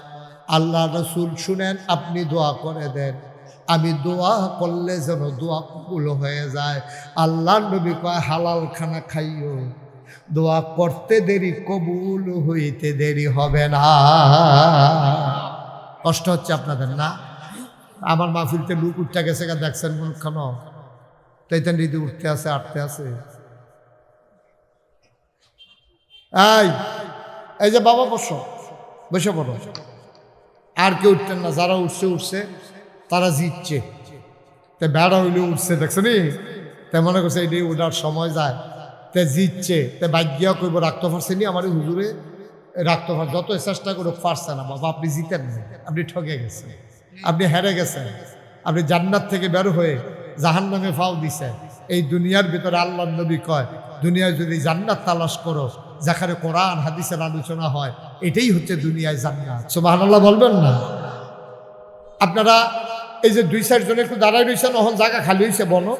আল্লাহ রসুল শুনেন, আপনি দোয়া করে দেন, আমি দোয়া করলে যেন দোয়া কবুল হয়ে যায়। আল্লাহ নবী কয়, হালাল খানা খাইও, দোয়া করতে দেরি কবুল হইতে দেরি হবে না। কষ্ট হচ্ছে আপনাদের না? আমার মাহফিলতে লুক উঠতে গেছে, দেখছেন মুখখান তাইতেন রীতি উঠতে আছে, আটতে আছে। এই যে বাবা বসে পড়ো। আর কেউ উঠতেন না, যারা উঠছে তারা জিতছে, তাই বেড়া হইলেও উঠছে, দেখছো নি? তাই মনে করছে এটি ওঠার সময় যায়, তাই জিতছে, তাই ভাগ্যা কইব রাখতে পারছে নি আমার হুজুরে, রাখতে পার, যত চেষ্টা করে পারছে না। বাবা, আপনি জিতেন না, আপনি ঠকে গেছেন, আপনি হেরে গেছেন, আপনি জান্নাত থেকে বের হয়ে জাহান্নামে ফাও দিছেন। এই দুনিয়ার ভিতরে আল্লাহ নবী কয়, দুনিয়ায় যদি জান্নাত তালাশ করো, যেখানে কোরআন হাদিসের আলোচনা হয়, এটাই হচ্ছে দুনিয়ায় জান্নাত। সুবহানাল্লাহ বলবেন না? আপনারা এই যে 2-4 জন একটু দাঁড়ায় রয়েছেন, এখন জায়গা খালি হয়েছে, বলো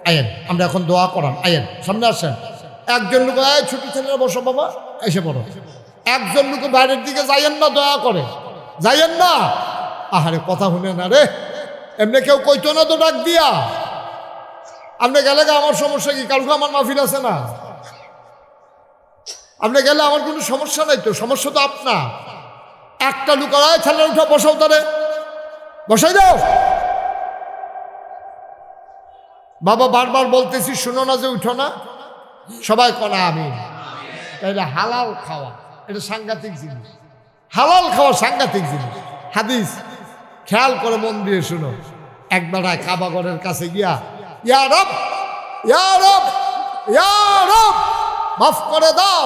আয়েন, আমরা এখন দোয়া করান, আয়েন সামনে আসেন। একজন লোক, ছোট ছেলেরা বসো বাবা, এসে পড়ো। একজন লোক বাইরের দিকে যাইয়েন না, দয়া করে যাইয়েন না। আহারে, কথা শুনে না রে, এমনি কেউ কইতো না তো ডাক দিয়া। আপনি গেলে আমার সমস্যা কি? কালকে আমার মাহফিল আছে না, আপনি গেলে আমার কোনো সমস্যা নাই তো, সমস্যা তো আপনার। একটা লোক, ছেলে উঠা বসাও, তারে বসাই দাও। বাবা, বারবার বলতেছি, শুনো না যে উঠো না, সবাই কনা আমি। তাইলে হালাল খাওয়া এটা সাংঘাতিক জিনিস, হালাল খাওয়া সাংঘাতিক জিনিস। হাদিস খেয়াল করে মন দিয়ে শুনো। একবার কাবাগরের কাছে গিয়া, ইয়া রব, ইয়া রব, ইয়া রব, মাফ করে দাও,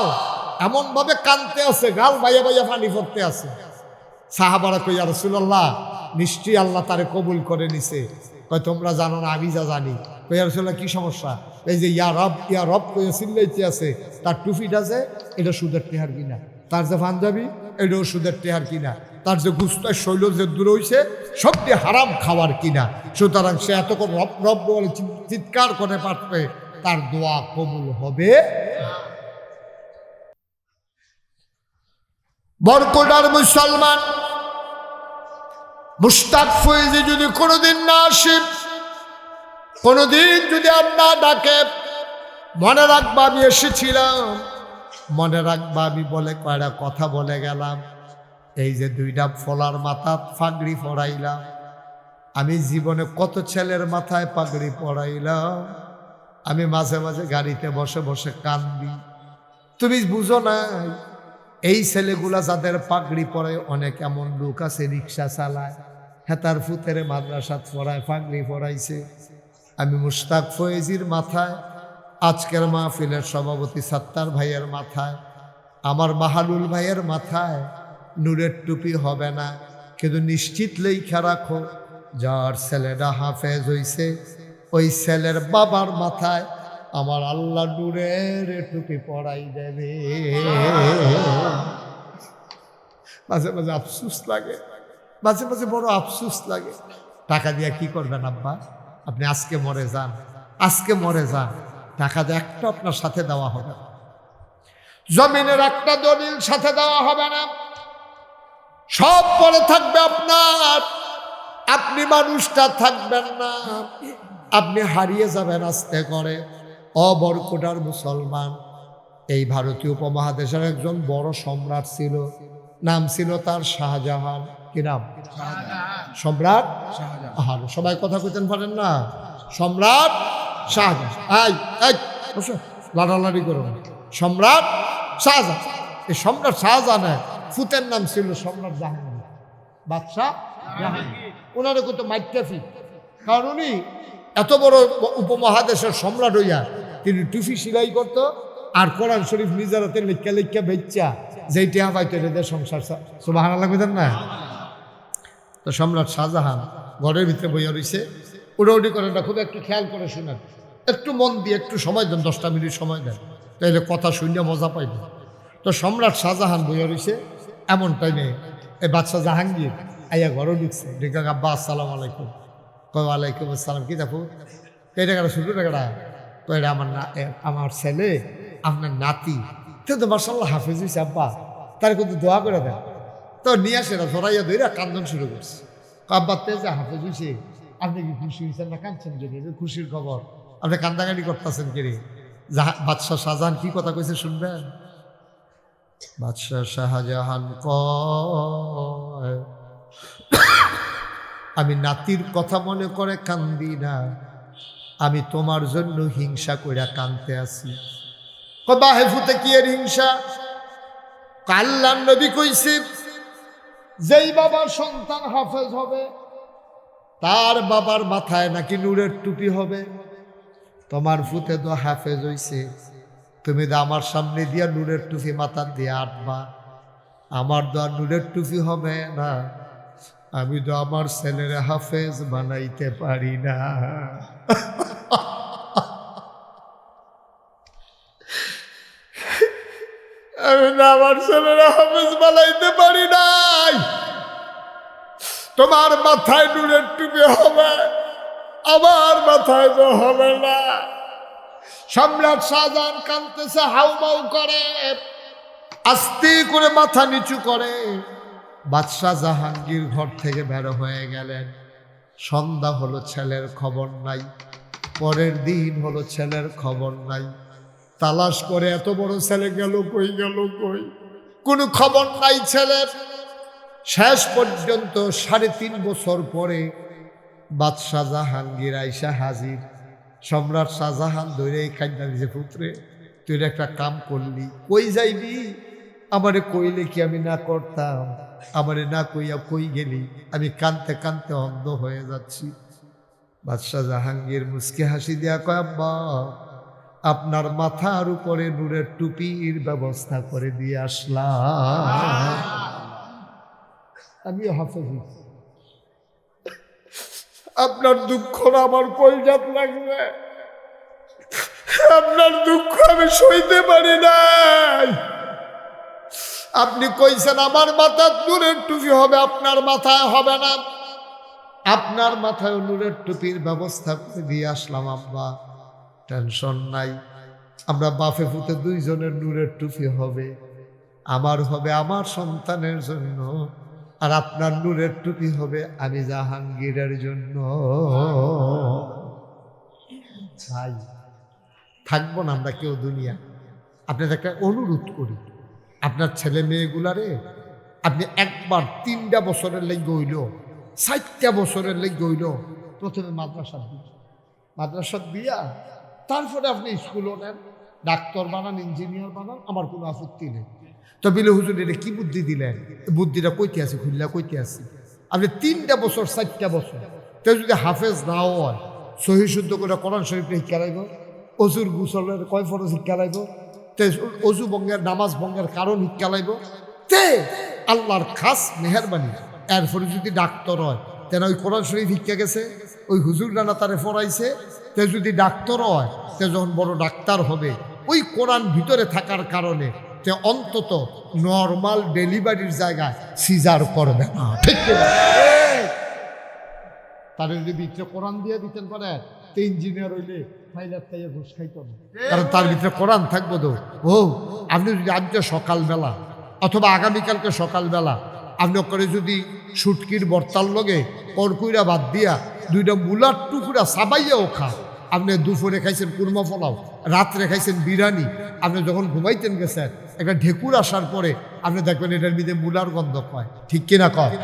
এমন ভাবে কানতে আছে, গাল বাইয়া বাইয়া পানি পড়তে আছে। সাহাবারা কই, ইয়া রাসূলুল্লাহ, নিশ্চয়ই আল্লাহ তারে কবুল করে নিছে। কয়, তোমরা জানো না, আমি যা জানি। কই, ইয়া রাসূলুল্লাহ, কি সমস্যা? এই যে ইয়া রব কইয়া চিল্লাইতে আছে, তার টুপিটা যে এটা সুদের টেহার কিনা, তার যে পাঞ্জাবি এটাও সুদের টেহার কিনা, তার যে গুস্তার শৈল যে দূর হইছে সব দিয়ে হারাম খাওয়ার কিনা, সুতরাং সে এতক্ষণ রব রব বলে চিৎকার করে পারবে, তার দোয়া কবুল হবে। বরকোটার মুসলমান মুশতাক ফয়েজি যদি কোনোদিন না আসে, কোনোদিন যদি আপনার ডাকে, মনে রাখবা আমি এসেছিলাম, মনে রাখবা আমি বলে কয়টা কথা বলে গেলাম। এই যে দুইটা ফলার মাথা পাগড়ি পরাইলাম, আমি জীবনে কত ছেলের মাথায় পাগড়ি পরাইলাম, আমি মাঝে মাঝে গাড়িতে বসে বসে কান্দি। তুমি বুঝো না, এই ছেলেগুলা যাদের পাগড়ি পরে, অনেক এমন লোক আছে রিক্সা চালায়, হেতার ফুতেরে মাদ্রাসাত পড়ায়, পাগড়ি পরাইছে। আমি মুশতাক ফয়েজির মাথায়, আজকের মাহফিলের সভাপতি সাত্তার ভাইয়ের মাথায়, আমার মাহালুল ভাইয়ের মাথায় নূরের টুপি হবে না, কিন্তু নিশ্চিত লেখা রাখো, যার ছেলেটা হাফেজ হইছে ওই ছেলের বাবার মাথায় আমার আল্লাহ নূরের টুপি পরাই দেবে। মাঝে মাঝে আফসুস লাগে, মাঝে মাঝে বড় আফসুস লাগে। টাকা দিয়ে কি করবেন আব্বা? আপনি আজকে মরে যান, আজকে মরে যান, টাকা দিয়ে একটা আপনার সাথে দেওয়া হবে না, জমিনের একটা দলিল সাথে দেওয়া হবে না, সব পরে থাকবে আপনার, আপনি মানুষটা থাকবেন না, আপনি হারিয়ে যাবেন আস্তে করে। অবরকোটার মুসলমান, এই ভারতীয় উপমহাদেশের একজন বড় সম্রাট ছিল, নাম ছিল তার শাহজাহান। কি নাম? সম্রাট শাহজাহান। সবাই কথা কইতেন পারেন না, সম্রাট শাহজাহান। লাড়ালাড়ি করো, সম্রাট শাহজাহান। এই সম্রাট শাহজাহানের ফুতের নাম ছিল সম্রাট জাহাঙ্গীর, বাদশাহ জাহাঙ্গীর। ওনারে কত মাইটাফি, কারণ উনি এত বড় উপমহাদেশের সম্রাট হইয়া তিনি টুফি সিলাই করতো, আর কোরআন শরীফ নিজের হাতে লেখা লেখা বেচ্চা যেইটা হয়তো এদের সংসার সুবহানাল্লাহ কইতেন না। তো সম্রাট শাহজাহান ঘরের ভিতরে বইয়া রয়েছে, উড়াউড়ি করেন না, খুব একটু খেয়াল করে শুনেন, একটু মন দিয়ে একটু সময় দেন, 10টা মিনিট সময় দেন, তাইলে কথা শুনে মজা পাইবেন। তো সম্রাট শাহজাহান বইয়া রয়েছে, এমন টাইমে এই বাদশাহ জাহাঙ্গীর আইয়া ঘরে ঢুকছে, ঢুকে আব্বা আসসালামু আলাইকুম। ওয়ালাইকুম আসসালাম। কি দেখো এটা কাটা শুরু টাকাটা? তো এটা আমার ছেলে, আপনার নাতি, তো মাশাআল্লাহ হাফেজ হয়েছে আব্বা, তার কিন্তু দোয়া করে দেন। তো নিয়ে আসে না, ধরাইয়া ধরে কান্দন শুরু করছে। আব্বা তেজা হাফেজ হয়েছে, আপনি কি খুশি হয়েছেন না কাঁদছেন? যদি খুশির খবর, আপনি কান্দাকাটি করতেছেন কিরে? বাদশাহ শাহজাহান কি কথা কইছে শুনবেন? বাদশাহ শাহজাহান কয়, আমি নাতির কথা মনে করে কান্দি না, আমি তোমার জন্য হিংসা কইরা কানতে আছি। বাহে ফুতে কি এর হিংসা? আল্লাহর নবী কইছে, যেই বাবার সন্তান হাফেজ হবে তার বাবার মাথায় নাকি নূরের টুপি হবে। তোমার ফুতে তো হাফেজ হইছে, তুমি তো আমার সামনে দিয়া নূরের টুপি মাথা দিয়ে আটবা, আমার তো আর নূরের টুপি হবে না, আমি তো আমার ছেলের হাফেজ বানাইতে পারি না। আমি না আমার ছেলের হাফেজ বানাইতে পারি নাই, তোমার মাথায় নূরের টুপি হবে, আমার মাথায় তো হবে না। সম্রাট শাহজাহান কাঁদতেছে, হাউমাউ করে, আস্তে করে মাথা নিচু করে। বাদশাহ জাহাঙ্গীর ঘর থেকে বের হয়ে গেলেন। সন্ধ্যা হলো, ছেলের খবর নাই। পরের দিন হলো, ছেলের খবর নাই। তালাশ করে এত বড় ছেলে গেল কই, গেল কই, কোনো খবর নাই ছেলের। শেষ পর্যন্ত 3.5 বছর পরে বাদশাহ জাহাঙ্গীর আইসা হাজির। সম্রাট শাহজাহান ধরে কান্না দিছে, পুত্রে তুই একটা কাম করলি, কই যাইবি? আমারে কইলে কি আমি না করতাম? আমারে না কইয়া কই গেলি? আমি কানতে কানতে অন্ধ হয়ে যাচ্ছি। বাদশাহ জাহাঙ্গীর মুচকি হাসি দেয়া কয়, আব্বা আপনার মাথার উপরে নূরের টুপির ব্যবস্থা করে দিয়ে আসলাম, আমিও হাফেজ। আপনার দুঃখ আমার কলজাত লাগবে, আপনার দুঃখ আমি সইতে পারি নাই, আপনি কইছেন আমার মাথায় নূরের টুপি হবে, আপনার মাথায় হবে না। আপনার মাথায় নূরের টুপির ব্যবস্থা করে দিয়ে আসলাম আব্বা, টেনশন নাই। আমরা বাপে পুতে দুইজনের নূরের টুপি হবে, আমার হবে আমার সন্তানের জন্য, আর আপনার নূরের টুপি হবে আমি জাহাঙ্গীরের জন্য। ভাই থাকবো না আমরা কেউ দুনিয়া। আপনাদের একটা অনুরোধ করি, আপনার ছেলে মেয়েগুলারে আপনি একবার 3টা বছরের লেগে হইল, 4টা বছরের লেগে হইল প্রথমে মাদ্রাসা দিয়া তারপরে আপনি স্কুলও নেন, ডাক্তার বানান, ইঞ্জিনিয়ার বানান, আমার কোনো আপত্তি নেই। তো বিলে হুজুর এটা কি বুদ্ধি দিলেন? বুদ্ধিটা কইতে আছে, খুললা কইতে আছে। আপনি 3টা বছর 4টা বছর তো যদি হাফেজ নাও হয়, সহি শুদ্ধ করে কোরআন শরীফটা শিক্ষা লাগবে, অজুর গুসলের কয় ফরজ শিক্ষা লাগবে, তে অজু ভঙ্গের নামাজ ভঙ্গের কারণ শিক্ষা লাগবে, তে আল্লাহর খাস মেহরবানি এরপরে যদি ডাক্তার হয় তেন ওই কোরআন শরীফ শিক্ষা গেছে, ওই হুজুর রানা তারে পড়াইছে, তে যদি ডাক্তার হয় তে যখন বড় ডাক্তার হবে ওই কোরআন ভিতরে থাকার কারণে তে অন্তত নর্মাল ডেলিভারির জায়গায় সিজার করবে না। ঠিক তার যদি ভিতরে কোরআন দিয়ে দিতেন পারে তে ইঞ্জিনিয়ার হইলে ফাইলার খাইয়ে ঘুষ খাইতো না, কারণ তার ভিতরে কোরআন থাকবো। তো আপনি যদি আজকে সকালবেলা অথবা আগামীকালকে সকালবেলা আপনি করে যদি সুটকির বর্তার লগে কড়কুইরা বাদ দিয়া 2টা মুলার টুকরা সাবাইয়াও খা, আপনি দুপুরে খাইছেন কুরমা পোলাও, রাত্রে খাইছেন বিরিয়ানি, আপনি যখন ঘুমাইতেন গেছেন একটা ঢেকুর আসার পরে আপনি দেখবেন এটার মধ্যে মুলার গন্ধ পায়। ঠিক কিনা কয়?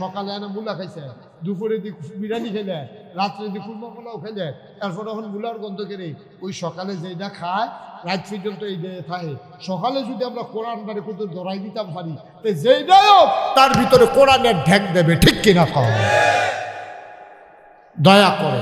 সকালে এনে মুলা খাইছে, দুপুরে দি বিরিয়ানি খেলে, রাত্রে দি কুরমা পোলাও খেলে, এরপর এখন মুলার গন্ধ কেড়ে ওই সকালে যেটা খায় রাত পর্যন্ত এই দিয়ে থাকে। সকালে যদি আমরা কোরআন বারে কত ধরাই দিতাম পারি তো যেইটাও তার ভিতরে কোরআনের ঢেক দেবে। ঠিক কিনা কয়? দয়া করে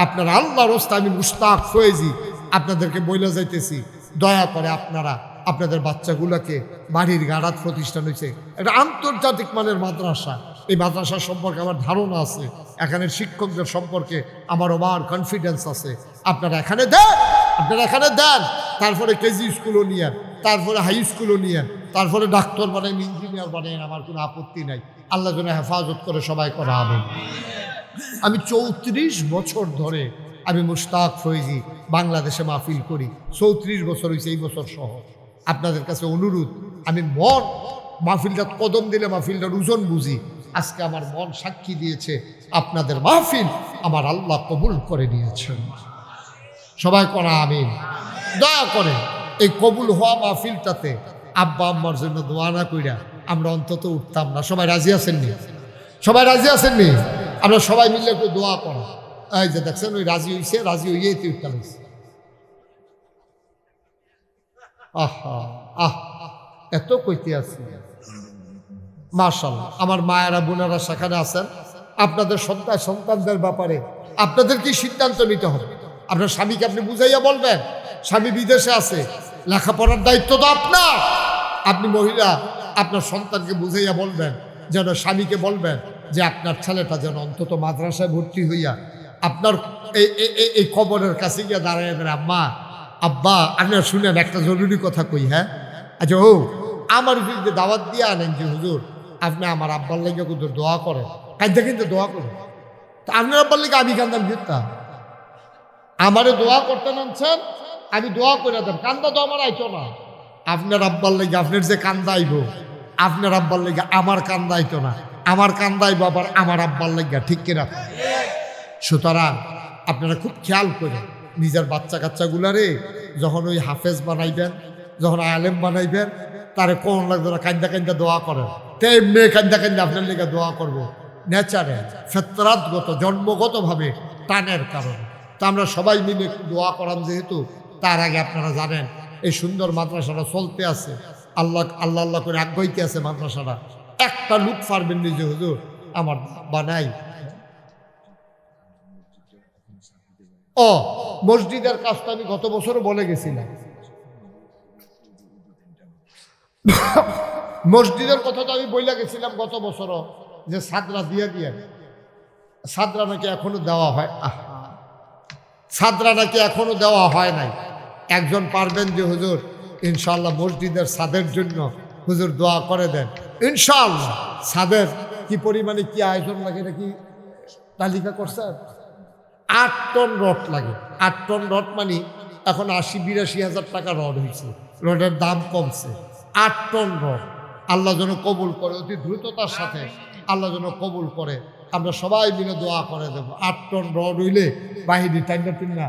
আপনারা আল্লাহর রাস্তায়, আমি মুশতাক ফয়েজি আপনাদেরকে বইলা যাইতেছি, দয়া করে আপনারা আপনাদের বাচ্চাগুলোকে, বাড়ির গাড়াত প্রতিষ্ঠান হয়েছে, এটা আন্তর্জাতিক মানের মাদ্রাসা, এই মাদ্রাসা সম্পর্কে আমার ধারণা আছে, এখানের শিক্ষকদের সম্পর্কে আমার ওভার কনফিডেন্স আছে। আপনারা এখানে দেন, তারপরে কেজি স্কুলও নিয়েন, তারপরে হাই স্কুলও নিয়েন, তারপরে ডাক্তার বানান, ইঞ্জিনিয়ার বানান, আমার কোনো আপত্তি নাই। আল্লাহ যেন হেফাজত করে সবাই করা হবে। আমি 34 বছর ধরে আমি মুশতাক ফয়েজি বাংলাদেশে মাহফিল করি, 34 বছর হয়েছে এই বছর সহ। আপনাদের কাছে অনুরোধ, আমি মন মাহফিলটা কদম দিলে মাহফিলটার ওজন বুঝি, আজকে আমার মন সাক্ষী দিয়েছে আপনাদের মাহফিল আমার আল্লাহ কবুল করে নিয়েছেন। সবাই করা আমিন। দয়া করে এই কবুল হওয়া মাহফিলটাতে আব্বা আম্মার জন্য দোয়া না কইরা আমরা অন্তত উঠতাম না। সবাই রাজি আছেননি? আমরা সবাই মিলে একটু দোয়া করা। এই যে দেখছেন ওই রাজি হইয়ে উঠতাম। এত কইতে আছি। মাশাআল্লাহ, আমার মায়েরা বোনেরা সেখানে আছেন। আপনাদের সন্তানদের ব্যাপারে আপনাদের কি সিদ্ধান্ত নিতে হবে? আপনার স্বামীকে আপনি বুঝাইয়া বলবেন, স্বামী বিদেশে আছে, লেখাপড়ার দায়িত্ব তো আপনার। আপনি মহিলা আপনার সন্তানকে বুঝাইয়া বলবেন, যেন স্বামীকে বলবেন যে আপনার ছেলেটা যেন অন্তত মাদ্রাসায় ভর্তি হইয়া আপনার এই কবরের কাছে গিয়ে দাঁড়ায় আম্মা আব্বা আপনার শুনেন একটা জরুরি কথা কই। হ্যাঁ, আচ্ছা আমার যদি দাওয়াত দিয়ে আনেন যে হুজুর আপনি আমার আব্বার লেগে কিন্তু দোয়া করেন, কাঁদতে কিন্তু দোয়া করেন। তা আপনার আব্বার লেগে আমি কান্দাম ফিরতাম, আমারে দোয়া করতে নামছেন, আমি দোয়া করে দেন, কান্দা তো আমার আইতো না। আপনার আব্বার লেগে আপনার যে কান্দাইব, আপনার আব্বার লেগে আমার কান্দাইতো না, আমার কান্দাইব আবার আমার আব্বার লেগে। ঠিক কিনা? সুতরাং আপনারা খুব খেয়াল করে নিজের বাচ্চা কাচ্চাগুলারে যখন ওই হাফেজ বানাইবেন, যখন আলেম বানাইবেন, তারে কোন লাগবে না, কান্দা দোয়া করেন। তো এমনি কান্দা আপনার লেগে দোয়া করবো, ন্যাচারাল ফেতরাতগত জন্মগতভাবে টানের কারণে। তা আমরা সবাই মিলে দোয়া করান যেহেতু, তার আগে আপনারা জানেন এই সুন্দর মাদ্রাসাটা চলতে আছে, আল্লাহ করে আগ্রহীতে আছে মাদ্রাসাটা। একটা লোক পারবেন নিজে হুজুর আমার বানাই। মসজিদের কাজটা আমি গত বছরও বলে গেছিলাম, মসজিদের কথা তো আমি বইলা গেছিলাম গত বছরও, যে সাদরা দিয়ে সাদরা নাকি এখনো দেওয়া হয়, সাদরা নাকি এখনো দেওয়া হয় নাই। একজন পারবেন যে হুজুর ইনশাআল্লাহ মসজিদের ছাদের জন্য হুজুর দোয়া করে দেন ইনশাআল্লাহ। ছাদের কি পরিমাণে কি আয়োজন লাগে নাকি তালিকা করছেন? 8 টন রড লাগে। 8 টন রড মানে এখন 80-82 হাজার টাকা রড হয়েছে, রডের দাম কমছে। 8 টন রড আল্লাহ যেন কবুল করে, অতি দ্রুততার সাথে আল্লাহ যেন কবুল করে। আমরা সবাই মিলে দোয়া করে দেব। 8 টন রড হইলে বাহিনী টাইনা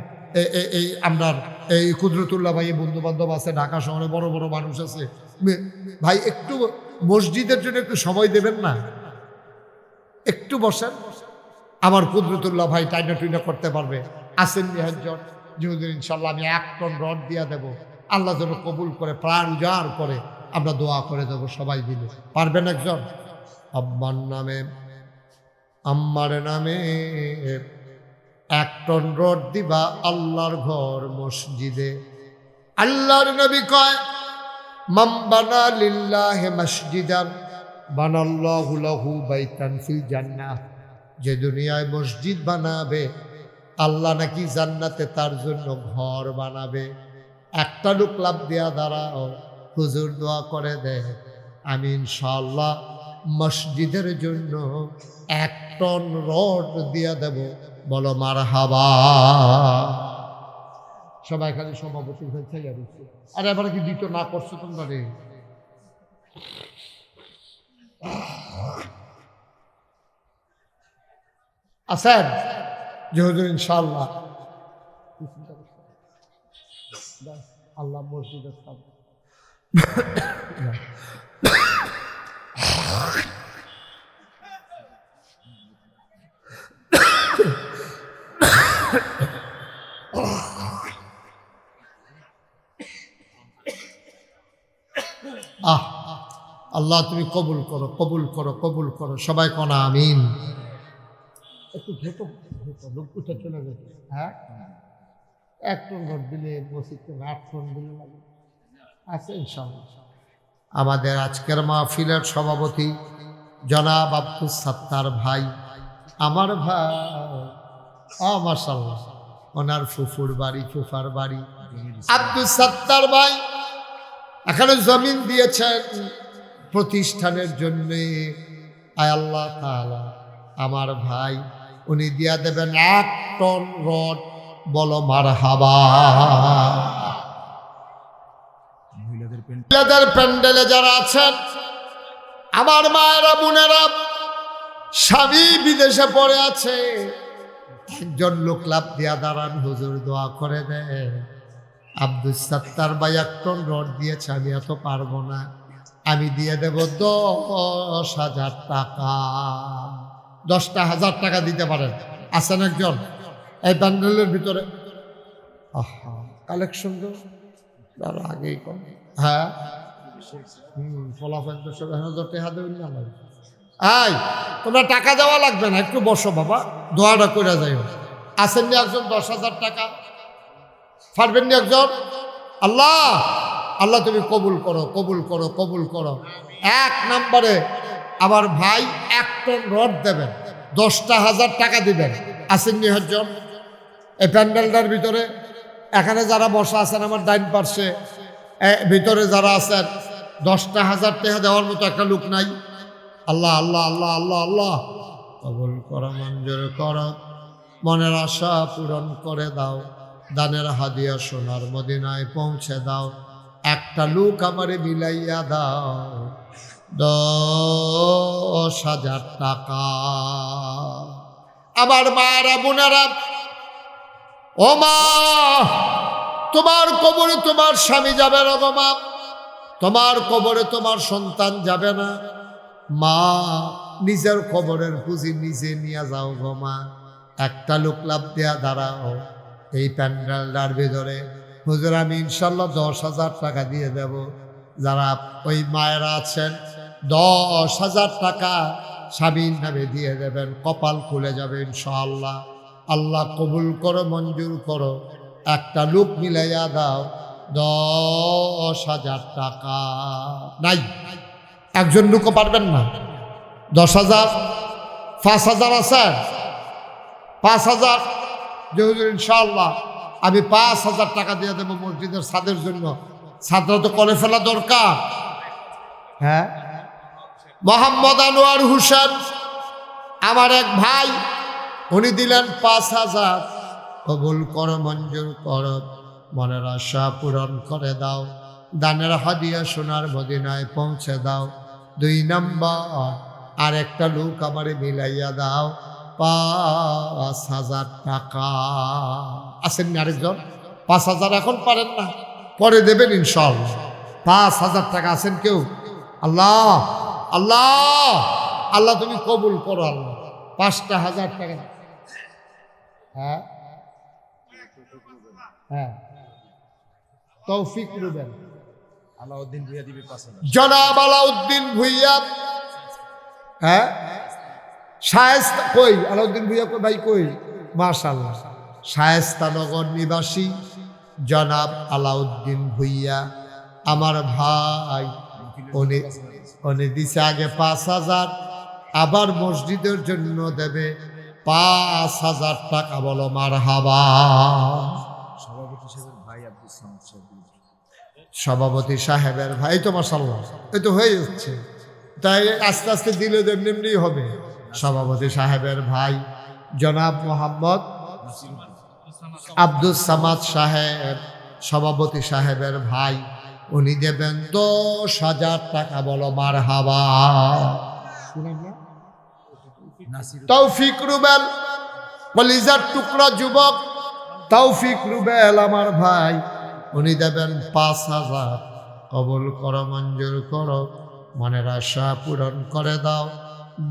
এই আপনার এই কুদরতুল্লাহ ভাই বন্ধু বান্ধব আছে, ঢাকা শহরে বড় বড় মানুষ আছে। ভাই একটু মসজিদের জন্য একটু সময় দেবেন না? একটু বসেন, আমার কুদরতুল্লাহ ভাই টাইনা টুইনা করতে পারবে। আসেন নিহাজ্জন যেহুদুর ইনশাল্লাহ আমি 1 টন রড দিয়া দেব। আল্লাহ যেন কবুল করে, প্রাণ উজাড় করে আমরা দোয়া করে দেবো সবাই মিলে। পারবেন একজন? আম্মার নামে, আম্মার নামে 1 টন রড দিবা আল্লাহর ঘর মসজিদে। আল্লাহর নবী কয় মান বানা লিল্লাহি মসজিদান বানাল্লাহু লাহু বাইতান ফিল জান্নাহ। যে দুনিয়ায় মসজিদ বানাবে আল্লাহ নাকি জান্নাতে তার জন্য ঘর বানাবে। একটা লোক লাভ দিয়া দাঁড়াও, হুজুর দোয়া করে দেয় আমি ইনশাআল্লাহ মসজিদের জন্য 1 টন রড দিয়া দেব। বলো মারহাবা। সবাই খালি সভাপতি হয়েছে। আরে এবার কি দিত না করছো তোমরা রে? আছেন যে হুজুর ইনশাআল্লাহ আল্লাহ মসজিদের সামনে আল্লাহ তুমি কবুল করো, কবুল করো, কবুল করো। সবাই কোনা আমিন। একটু ভেটো লোক উঠে চলে যেত। হ্যাঁ 1 টন রড দিলে মসজিদকে 8 টন দিলে লাগে আছে ইনশাআল্লাহ। আমাদের আজকের মাহফিলের সভাপতি জনাব আব্দুস সাত্তার ভাই, আমার ভাই, মাশাআল্লাহ ওনার ফুফুর বাড়ি, ফুফার বাড়ি আব্দুস সাত্তার ভাই এখানে জমিন দিয়েছেন প্রতিষ্ঠানের জন্যে। আয় আল্লাহ তাআলা আমার ভাই উনি দিয়া দেবেন 1 টন রড। বলো মারহাবা। মহিলাদের প্যান্ডেলে যারা আছেন আমার মায়েরা বোনেরা, স্বামী বিদেশে পড়ে আছে, একজন লোক লাভ দিয়া দাঁড়ান, হুজুর দোয়া করে দেয় আব্দুস সাত্তার ভাই 1 টন রড দিয়েছে, আমি এত পারবো না, আমি দিয়ে দেব 10,000 টাকা। 10,000 টাকা দিতে পারেন? আছেন একজন এই প্যান্ডেলের ভিতরে? কালেকশন তো আরো আগেই কম। হ্যাঁ ফলাফল 10,000 টাকা দেবেন না? এই তোমরা টাকা দেওয়া লাগবে না, একটু বসো বাবা, দোয়াটা করে যাই। আসেননি একজন 10,000 টাকা? পারবেন না একজন? আল্লাহ আল্লাহ তুমি কবুল করো, কবুল করো, কবুল করো। 1 নম্বরে আমার ভাই 1 টন রড দেবেন, 10,000 টাকা দিবেন। আসেননি একজন এই প্যান্ডেলটার ভিতরে? এখানে যারা বসা আছেন আমার ডাইন পার্শ্বে ভিতরে যারা আছেন, 10,000 টাকা দেওয়ার মতো একটা লোক নাই? আল্লাহ আল্লাহ আল্লাহ আল্লাহ আল্লাহ কবুল করো, মঞ্জুর করো, মনের আশা পূরণ করে দাও, দানের হাদিয়া সোনার মদিনায় পৌঁছে দাও। একটা লোক আমারে মিলাইয়া দাও 10,000 টাকা। আমার মায়েরা বোনেরা, ও মা, তোমার কবরে তোমার স্বামী যাবে না গো মা, তোমার কবরে তোমার সন্তান যাবে না মা, নিজের কবরের পুঁজি নিজে নিয়ে যাও গো মা। একটা লোক লাভ দেয়া দাঁড়াও এই প্যান্ডেলটার ভিতরে, হুজুর আমি ইনশাল্লাহ 10,000 টাকা দিয়ে দেব। যারা ওই মায়েরা আছেন 10,000 টাকা স্বামীর নামে দিয়ে দেবেন, কপাল খুলে যাবে ইনশাআল্লাহ। আল্লাহ কবুল করো, মঞ্জুর করো। একটা লোক মিলাইয়া দাও 10,000 টাকা। নাই একজন লোকও পারবেন না? 10,000? 5,000 আছে? 5,000 যে হুজুর ইনশাআল্লাহ আমি 5,000 টাকা দিয়ে দেবো মসজিদের ছাদের জন্য। ছাত্র তো করে ফেলা দরকার। হ্যাঁ, মোহাম্মদ আনোয়ার হোসেন আমার এক ভাই, উনি দিলেন 5,000। কবুল কর, মঞ্জুর কর, মনের আশা পূরণ করে দাও, দানের হাদিয়া সোনার মদিনায় পৌঁছে দাও। 2 নম্বর, আর একটা লোক আমারে মিলাইয়া দাও 5,000 টাকা। আছেন না আরেকজন? 5,000 এখন পারেন না, পরে দেবেন ইনশাআল্লাহ। 5,000 টাকা আছেন কেউ? আল্লাহ আল্লাহ আল্লাহ তুমি কবুল করো আল্লাহ। 5,000 টাকা। হ্যাঁ হ্যাঁ, তৌফিক রুবেন, আলাউদ্দিন ভুইয়া দিবে 5,000। জনাব আলাউদ্দিন ভুইয়া। হ্যাঁ, শায়েস্তা কই? আলাউদ্দিন ভুইয়া কই ভাই, কই? মাশাআল্লাহ, শায়েস্তানগর নিবাসী জনাব আলাউদ্দিন ভুইয়া আমার ভাই। উনি দিছে আগে 5,000, আবার মসজিদের জন্য দেবে 5,000 টাকা। বলো মারহাবা। সভাপতি সাহেবের ভাই আব্দুল সামাদ সাহেব। সভাপতি সাহেবের ভাই তো মাশাআল্লাহ, এই তো হয়ে যাচ্ছে। তাই আস্তে আস্তে দিলে এমনি হবে। সভাপতি সাহেবের ভাই জনাব মোহাম্মদ আব্দুল সামাদ সাহেব, সভাপতি সাহেবের ভাই, উনি দেবেন 10,000 টাকা। বলো মারহাবা। তৌফিক রুবেল, কলিজার টুকরা যুবক তৌফিক রুবেল আমার ভাই, উনি দেবেন 5,000। কবুল করো, মঞ্জুর করো, মনের আশা পূরণ করে দাও,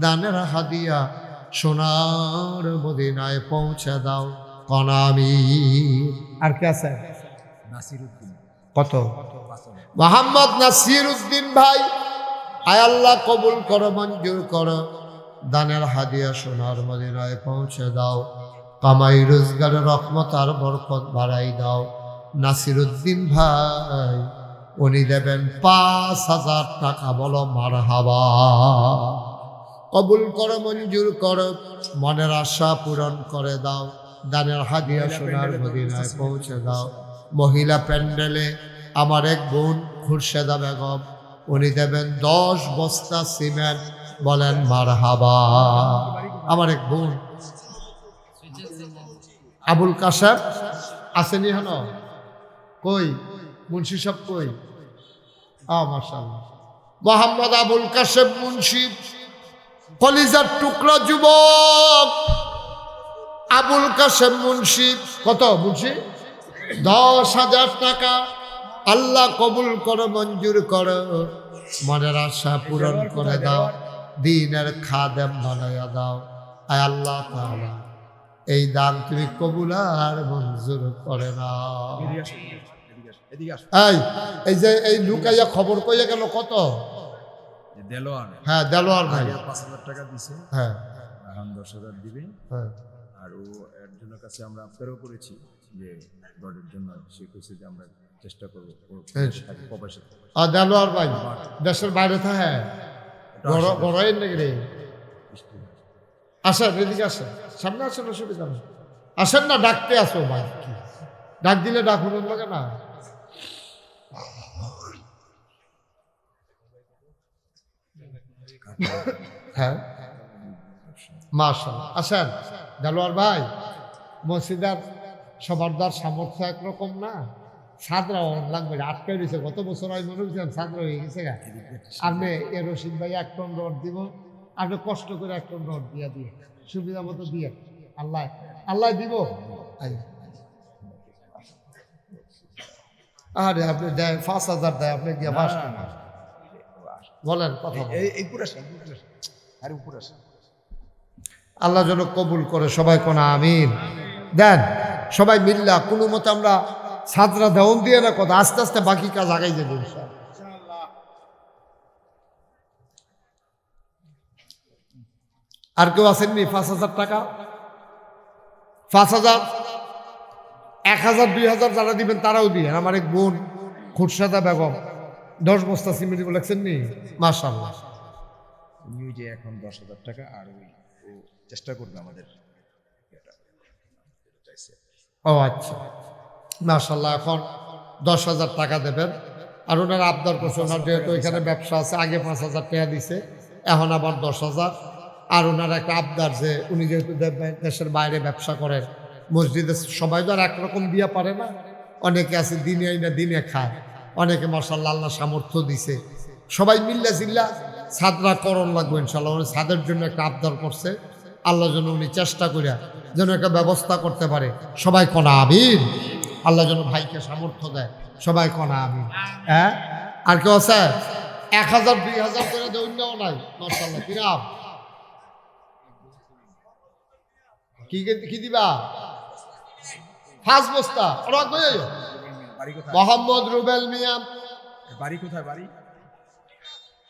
দানের হাদিয়া সোনার মদিনায় পৌঁছে দাও। কনামি। আর কে আছে? নাসিরউদ্দিন। কত? মোহাম্মদ নাসির উদ্দিন ভাই। আয় আল্লাহ কবুল করো, মঞ্জুর করো, দানের হাদিয়া সোনার মদিনায় পৌঁছে দাও, কামাই রোজগারের রহমত আর বরকত বাড়াই দাও। নাসির উদ্দিন ভাই, উনি দেবেন 5,000 টাকা। বলো মারহাবা। কবুল করো, মঞ্জুর করো, মনের আশা পূরণ করে দাও, দানের হাদিয়া সোনার মদিনায় পৌঁছে দাও। মহিলা প্যান্ডেলে আমার এক বোন খুরশেদা বেগম, উনি দেবেন 10 বস্তা সিমেন্ট। বলেন মারহাবা। আমার এক বোন আবুল কাশেম আসেনি হেন? কই মুন্সি সব কই? মাশাআল্লাহ, মোহাম্মদ আবুল কাশেম মুন্সি, কলিজার টুকরা যুবক আবুল কাশেম মুন্সি। কত মুন্সি? 10,000 টাকা। আল্লাহ কবুল করো, মঞ্জুর করো, মনের আশা পূরণ করে দাও, দ্বীনের খাদেম বানাইয়া দাও। আয় আল্লাহ তাআলা, এই দান তুমি কবুল আর মঞ্জুর করে না। এই যে এই লুকাইয়া খবর কইয়া গেল কত? দেলোয়ার। হ্যাঁ, দেলোয়ার ভাই 5,000 টাকা দিছে। হ্যাঁ, এখন 10,000 দিবে। হ্যাঁ, আর ও একজনের কাছে আমরা আফতারও করেছি যে গডের জন্য, সে কইছে যে আমরা চেষ্টা করবো প্রবাসে। দেলোয়ার ভাই দেশের বাইরে থাকে, বড় নাকি রে? আসেন, এদিকে আসেন, সামনে আসেন, অসুবিধা নেই। আসেন না, ডাকতে আসো ভাই, ডাক দিলে ডাকুন লাগে না। হ্যাঁ, মাশাআল্লাহ। আসেন দেলোয়ার ভাই, মসজিদের সবারদার সামর্থ্য একরকম না, ছাত্রা লাগবে, আটকে রয়েছে। গত বছর আমি মনে করছিলাম ছাত্র হয়ে গেছে। আপনি এ রশিদ ভাই 1 টন রড দিব, আপনি কষ্ট করে 1 টন রড দিয়ে দিয়ে সুবিধা মতো দিয়ে আল্লাহ আল্লাহ দিব। আরে আপনি দেয় 5,000 দেয়, আপনি দিয়ে 5 টাকা বলেন কথা। আল্লাহ যেন কবুল করে, সবাই কোন আমিন। দেন সবাই মিল্লা কোনো মতে আমরা ছাত্রা দেওয়ান দিয়ে না কথা, আস্তে আস্তে বাকি কাজ আগাই যাবে ইনশাআল্লাহ। আর কেউ আসেননি? 5,000 টাকা, 5,000, 1,000, 2,000 যারা দিবেন তারাও দিবেন। আমার এক বোন খুরশেদা বেগম 10 বস্তা সিমেন্ট বলেছেন নি, মাশাআল্লাহ। উনি যে এখন 10,000 টাকা আর ও চেষ্টা করবে আমাদের। ও আচ্ছা, মাশাআল্লাহ। এখন 10,000 টাকা দেবেন। আর ওনারা আবদার করছে, ওনার যেহেতু এখানে ব্যবসা আছে, আগে 5,000 টাকা দিছে, এখন আবার 10,000। আর ওনার একটা আবদার যে উনি যেহেতু দেশের বাইরে ব্যবসা করেন, মসজিদে সবাই তো আর একরকম দিয়া পারে না, অনেকে আছে দিনে আইনা দিনে খায়, অনেকে মাশাআল্লাহ আল্লাহ সামর্থ্য দিছে, সবাই মিল্লা জিল্লা ছাদরা করণ লাগবে ইনশাল্লাহ। উনি ছাদের জন্য একটা আবদার করছে, আল্লাহ যেন উনি চেষ্টা করিয়া যেন একটা ব্যবস্থা করতে পারে। সবাই কনা আমিন। আল্লাহ যেন ভাইকে সামর্থ্য দেয়, সবাই কনা আমিন। হ্যাঁ, আর কেউ আছে? 1,000 2,000 করে দৈন্যও নাই মাশাআল্লাহ। কিরাম কি দিবা? 5 বস্তা। বাড়ি কোথায়? মোহাম্মদ রুবেল মিয়া। বাড়ি কোথায়? বাড়ি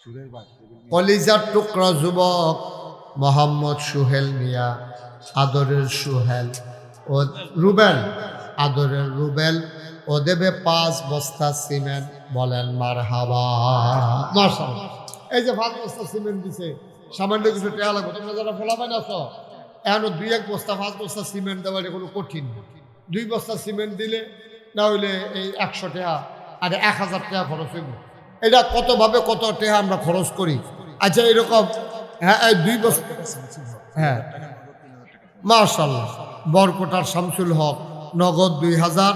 সুরের বাড়ি। কলিজার টুকরা যুবক মোহাম্মদ সুহেল মিয়া, আদরের সুহেল ও রুবেল, আদরের রুবেল ও দেবে 5 বস্তা সিমেন্ট। বলেন মারহাবা। মাশাআল্লাহ। এই যে 5 বস্তা সিমেন্ট দিছে, সামান্য কিছু টাকা লাগবে। তোমরা যারা ফলাফাইন আছো, এখন 2-1 বস্তা 5 বস্তা সিমেন্ট দেওয়া এটা কোনো কঠিন না। 2 বস্তা সিমেন্ট দিলে না হইলে এই 100 টাকা আর 1,000 টাকা খরচ হইব। এটা কতভাবে কত টাকা আমরা খরচ করি। আচ্ছা এরকম, হ্যাঁ 2 বস্তা, হ্যাঁ মাশাআল্লাহ। বরকটার শামসুল হক নগদ 2,000,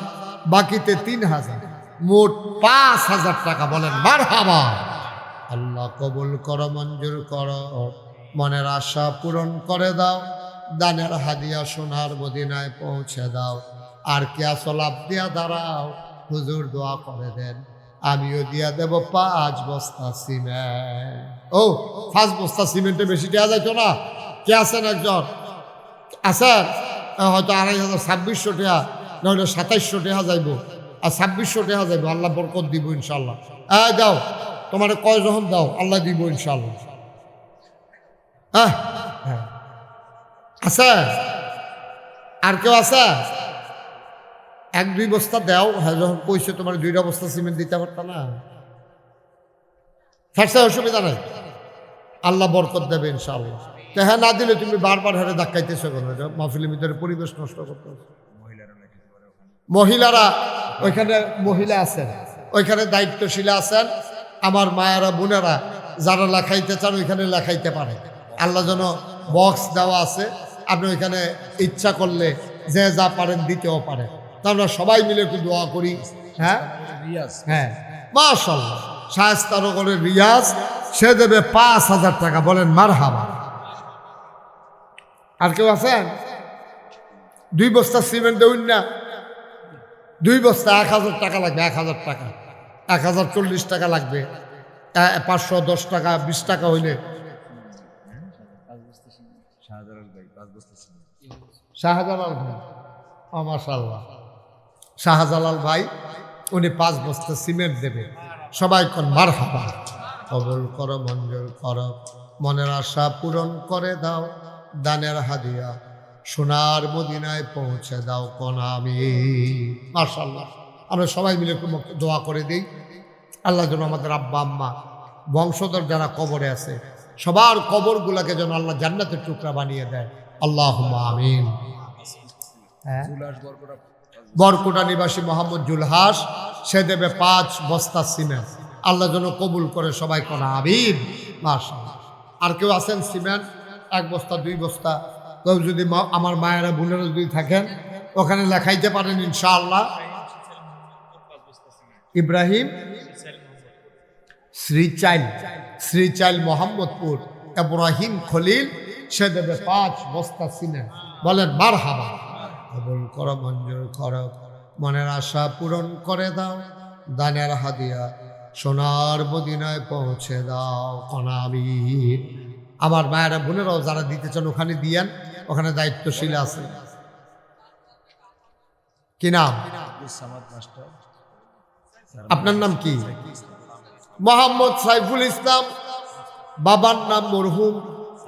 বাকিতে 3,000, মোট 5,000 টাকা। বলেন মারহাবা। আল্লাহ কবুল করো, মঞ্জুর করো, মনের আশা পূরণ করে দাও, দানের হাদিয়া সোনার মদিনায় পৌঁছে দাও। আর কে আসল লাভ দিয়া দাঁড়াও, হুজুর দোয়া করে দেন, আমিও দিয়া দেব 5 বস্তা সিমেন্ট। ও 5 বস্তা সিমেন্টে বেশি দেওয়া যাইতো না? কে আছেন একজন? আছেন? হয়তো 2,500 2,600 টাকা, নইলে 2,700 টাকা যাইব, আর 2,600 টাকা যাইব। আল্লাহ বরকত দিব ইনশাল্লাহ। দাও, তোমার কয় যখন দাও আল্লাহ দিব ইনশাল্লাহ। হ্যাঁ হ্যাঁ, আছে? আর কেউ আছে? 1-2 বস্তা দাও। হ্যাঁ, যখন কইছে তোমার 2টা বস্তা সিমেন্ট দিতে পারত না, থাকছে, অসুবিধা নাই, আল্লাহ বরকত দেবে ইনশাআল্লাহ। তো হ্যাঁ, না দিলে তুমি বারবার হারে ধাক্কাইতেছো কেন? মাহফিলের ভিতরে পরিবেশ নষ্ট করতে। মহিলারা ওইখানে মহিলা আছেন, ওইখানে দায়িত্বশীল আছেন, আমার মায়েরা বোনেরা যারা লেখাইতে চান ওইখানে লেখাইতে পারে। আল্লাহ যেন বক্স দেওয়া আছে, আপনি ওইখানে ইচ্ছা করলে যে যা পারেন দিতেও পারেন। তা আমরা সবাই মিলে একটু দোয়া করি। হ্যাঁ হ্যাঁ, মাশাআল্লাহ। শায়েস্তানগরের রিয়াজ, সে দেবে 5,000 টাকা। বলেন মারহাবা। আর কেউ আছেন? 2 বস্তা সিমেন্ট দেউন না? 2 বস্তা 1,000 টাকা লাগবে। 1,000 টাকা, 1,040 টাকা লাগবে। 510 টাকা 20 টাকা হইলে শাহজালাল ভাই, মাশাআল্লাহ, শাহজালাল ভাই উনি 5 বস্তা সিমেন্ট দেবে। সবাই কোন মারহাবা। কবুল করো, মঞ্জুর করো, মনের আশা পূরণ করে দাও, দানের হাদিয়া সোনার মদিনায় পৌঁছে দাও, কোন আমিন। মাশাআল্লাহ। আমরা সবাই মিলে একটু দোয়া করে দিই, আল্লাহ যেন আমাদের আব্বা আম্মা বংশধর যারা কবরে আছে সবার কবরগুলাকে যেন আল্লাহ জান্নাতের টুকরা বানিয়ে দেয়। আল্লাহুম্মা আমিন। হ্যাঁ, বরকুটা নিবাসী মোহাম্মদ জুলহাস, সে দেবে 5 বস্তা সিমেন্ট। আল্লাহ যেন কবুল করে, সবাই কোন আমিন। মাশাআল্লাহ। আর কেউ আছেন সিমেন্ট 1 বস্তা 2 বস্তা? কেউ যদি আমার মায়েরা বোনেরা যদি থাকেন ওখানে লেখাইতে পারেন ইনশাআল্লাহ। ইব্রাহিম শ্রীচাইল মোহাম্মদপুর, ইব্রাহিম খলিল, সে দেবে 5 বস্তা সিমেন্ট। বলেন মারহাবা। কবুল করো, মঞ্জুর করো, মনের আশা পূরণ করে দাও, দানের হাদিয়া সোনার মদিনায় পৌঁছে দাও, কোন আমিন। আমার মায়েরা বোনেরাও যারা দিতে চান ওখানে দিয়েন, ওখানে দায়িত্বশীল আছে। কি নাম? আপনার নাম কি? মোহাম্মদ সাইফুল ইসলাম। বাবার নাম মরহুম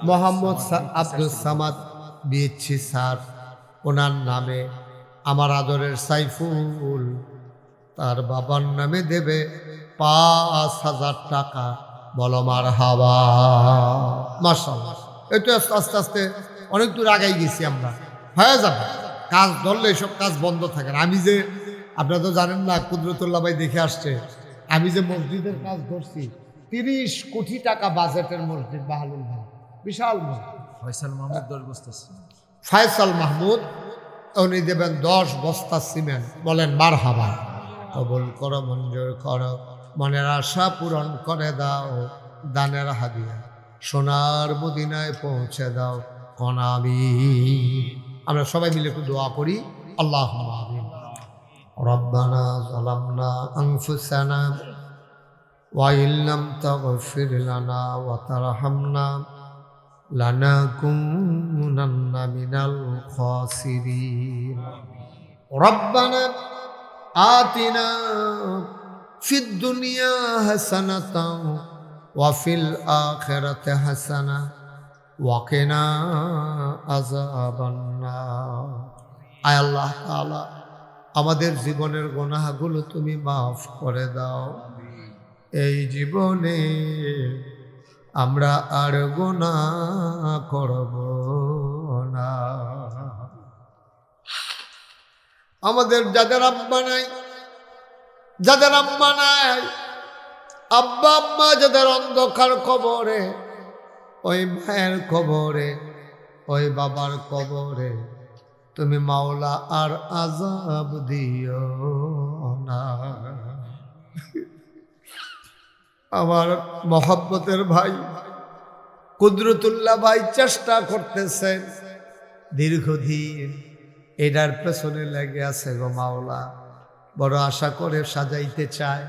মোহাম্মদ আব্দুল সামাদ বিএসসি স্যার। ওনার নামে আমার আদরের সাইফুল তার বাবার নামে দেবে 5,000 টাকা। বলো মারহাবা। মাশাআল্লাহ। এটা আস্তে আস্তে অনেক দূর আগাই গেছি আমরা, হয়ে যাবে। কাজ ধরলে এসব কাজ বন্ধ থাকে না। আমি যে, আপনারা তো জানেন না, কুদরতুল্লাহ ভাই দেখে আসছে, আমি যে মসজিদের কাজ করছি 30 কোটি টাকা বাজেটের মসজিদ বাহালুল ভাই, বিশাল মসজিদ। ফয়সাল মাহমুদ 10 বস্তা সিমেন্ট। ফয়সাল মাহমুদ উনি দেবেন 10 বস্তা সিমেন্ট। বলেন মারহাবা। কবুল করো, মঞ্জুর করো, মনের আশা পূরণ করে দাও, দানের হাদিয়া সোনার মদিনায় পৌঁছে দাও, কোন আমিন। আমরা সবাই মিলে একটু দোয়া করি, আল্লাহুম্মা আমিন। রব্বানা যালামনা আনফুসানা ওয়া ইল্লাম তাগফির লানা ওয়া তারহামনা লানাকুনান্না মিনাল খাসিরিন। রব্বানা আতিনা ফিদ দুনিয়া হাসানাতাও ওয়া ফিল আখিরাতি হাসানা ওয়া কিনা আযাবান নার। আয় আল্লাহ তাআলা, আমাদের জীবনের গুনাহগুলো তুমি মাফ করে দাও। এই জীবনে আমরা আর গুনাহ করব না। আমাদের যাদের আব্বা নাই, যাদের আম্মা নাই, আব্বা আম্মা যাদের অন্ধকার কবরে, ওই মায়ের কবরে, ওই বাবার কবরে তুমি মাওলা আর আযাব দিও না। আমার মহব্বতের ভাই কুদরতুল্লাহ ভাই চেষ্টা করতেছেন দীর্ঘদিন, এটার পেছনে লেগে আছে গো মাওলা। বড় আশা করে সাজাইতে চায়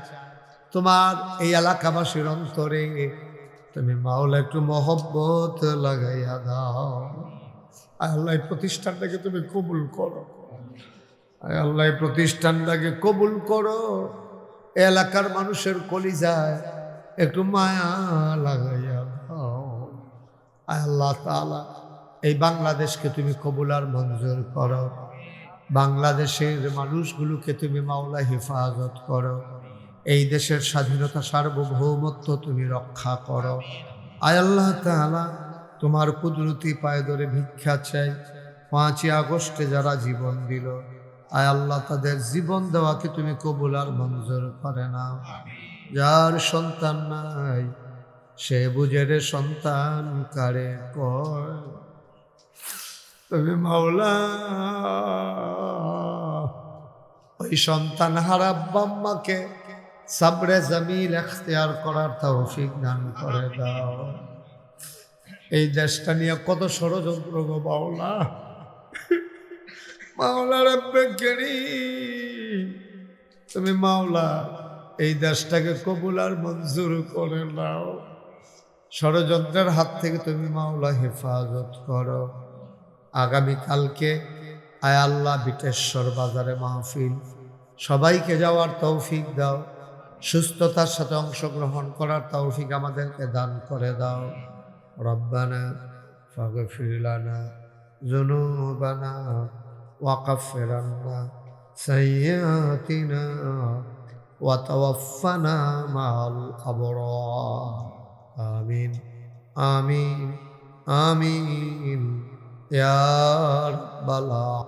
তোমার এই এলাকাবাসীর অন্তরে, তুমি মাওলা একটু মহব্বত লাগাইয়া দাও। আল্লাহ এই প্রতিষ্ঠানটাকে তুমি কবুল করো, আল্লাহ এই প্রতিষ্ঠানটাকে কবুল করো। এলাকার মানুষের কলিজায় একটু মায়া লাগাইয়া দাও। আল্লাহ তাআলা এই বাংলাদেশকে তুমি কবুল আর মঞ্জুর করো। বাংলাদেশের মানুষগুলোকে তুমি মাওলা হেফাজত করো। এই দেশের স্বাধীনতা সার্বভৌমত্ব তুমি রক্ষা করো। আয় আল্লাহ তাআলা, তোমার কুদরতি পায়ে ধরে ভিক্ষা চাই 5ই আগস্টে যারা জীবন দিল, আয় আল্লাহ তাদের জীবন দেওয়াকে তুমি কবুল আর মঞ্জুর করে নাও। যার সন্তান নাই সে বুঝে রে সন্তান কারে কয়। তুমি মাওলা ওই সন্তান হারা বাম্মাকে সাবরে জামিল এখতিয়ার করার তৌফিক দান করে দাও। এই দেশটা নিয়ে কত ষড়যন্ত্র গো মাওলা, মাওলা রব্বে কারীম, তুমি মাওলা এই দেশটাকে কবুল আর মঞ্জুর করে নাও। ষড়যন্ত্রের হাত থেকে তুমি মাওলা হেফাজত করো। আগামীকালকে আয় আল্লাহ বিটেশ্বর বাজারে মাহফিল, সবাইকে যাওয়ার তৌফিক দাও। সুস্থতার সাথে অংশগ্রহণ করার তৌফিক আমাদেরকে দান করে দাও। রব্বানা ফাগফির লানা যুনুবানা ওয়া কাফির আন্না সাইয়্যাতিনা ওয়া তাওয়াফানা মা'আল আবরার। আমিন আমিন আমিন ইয়া রাব্বাল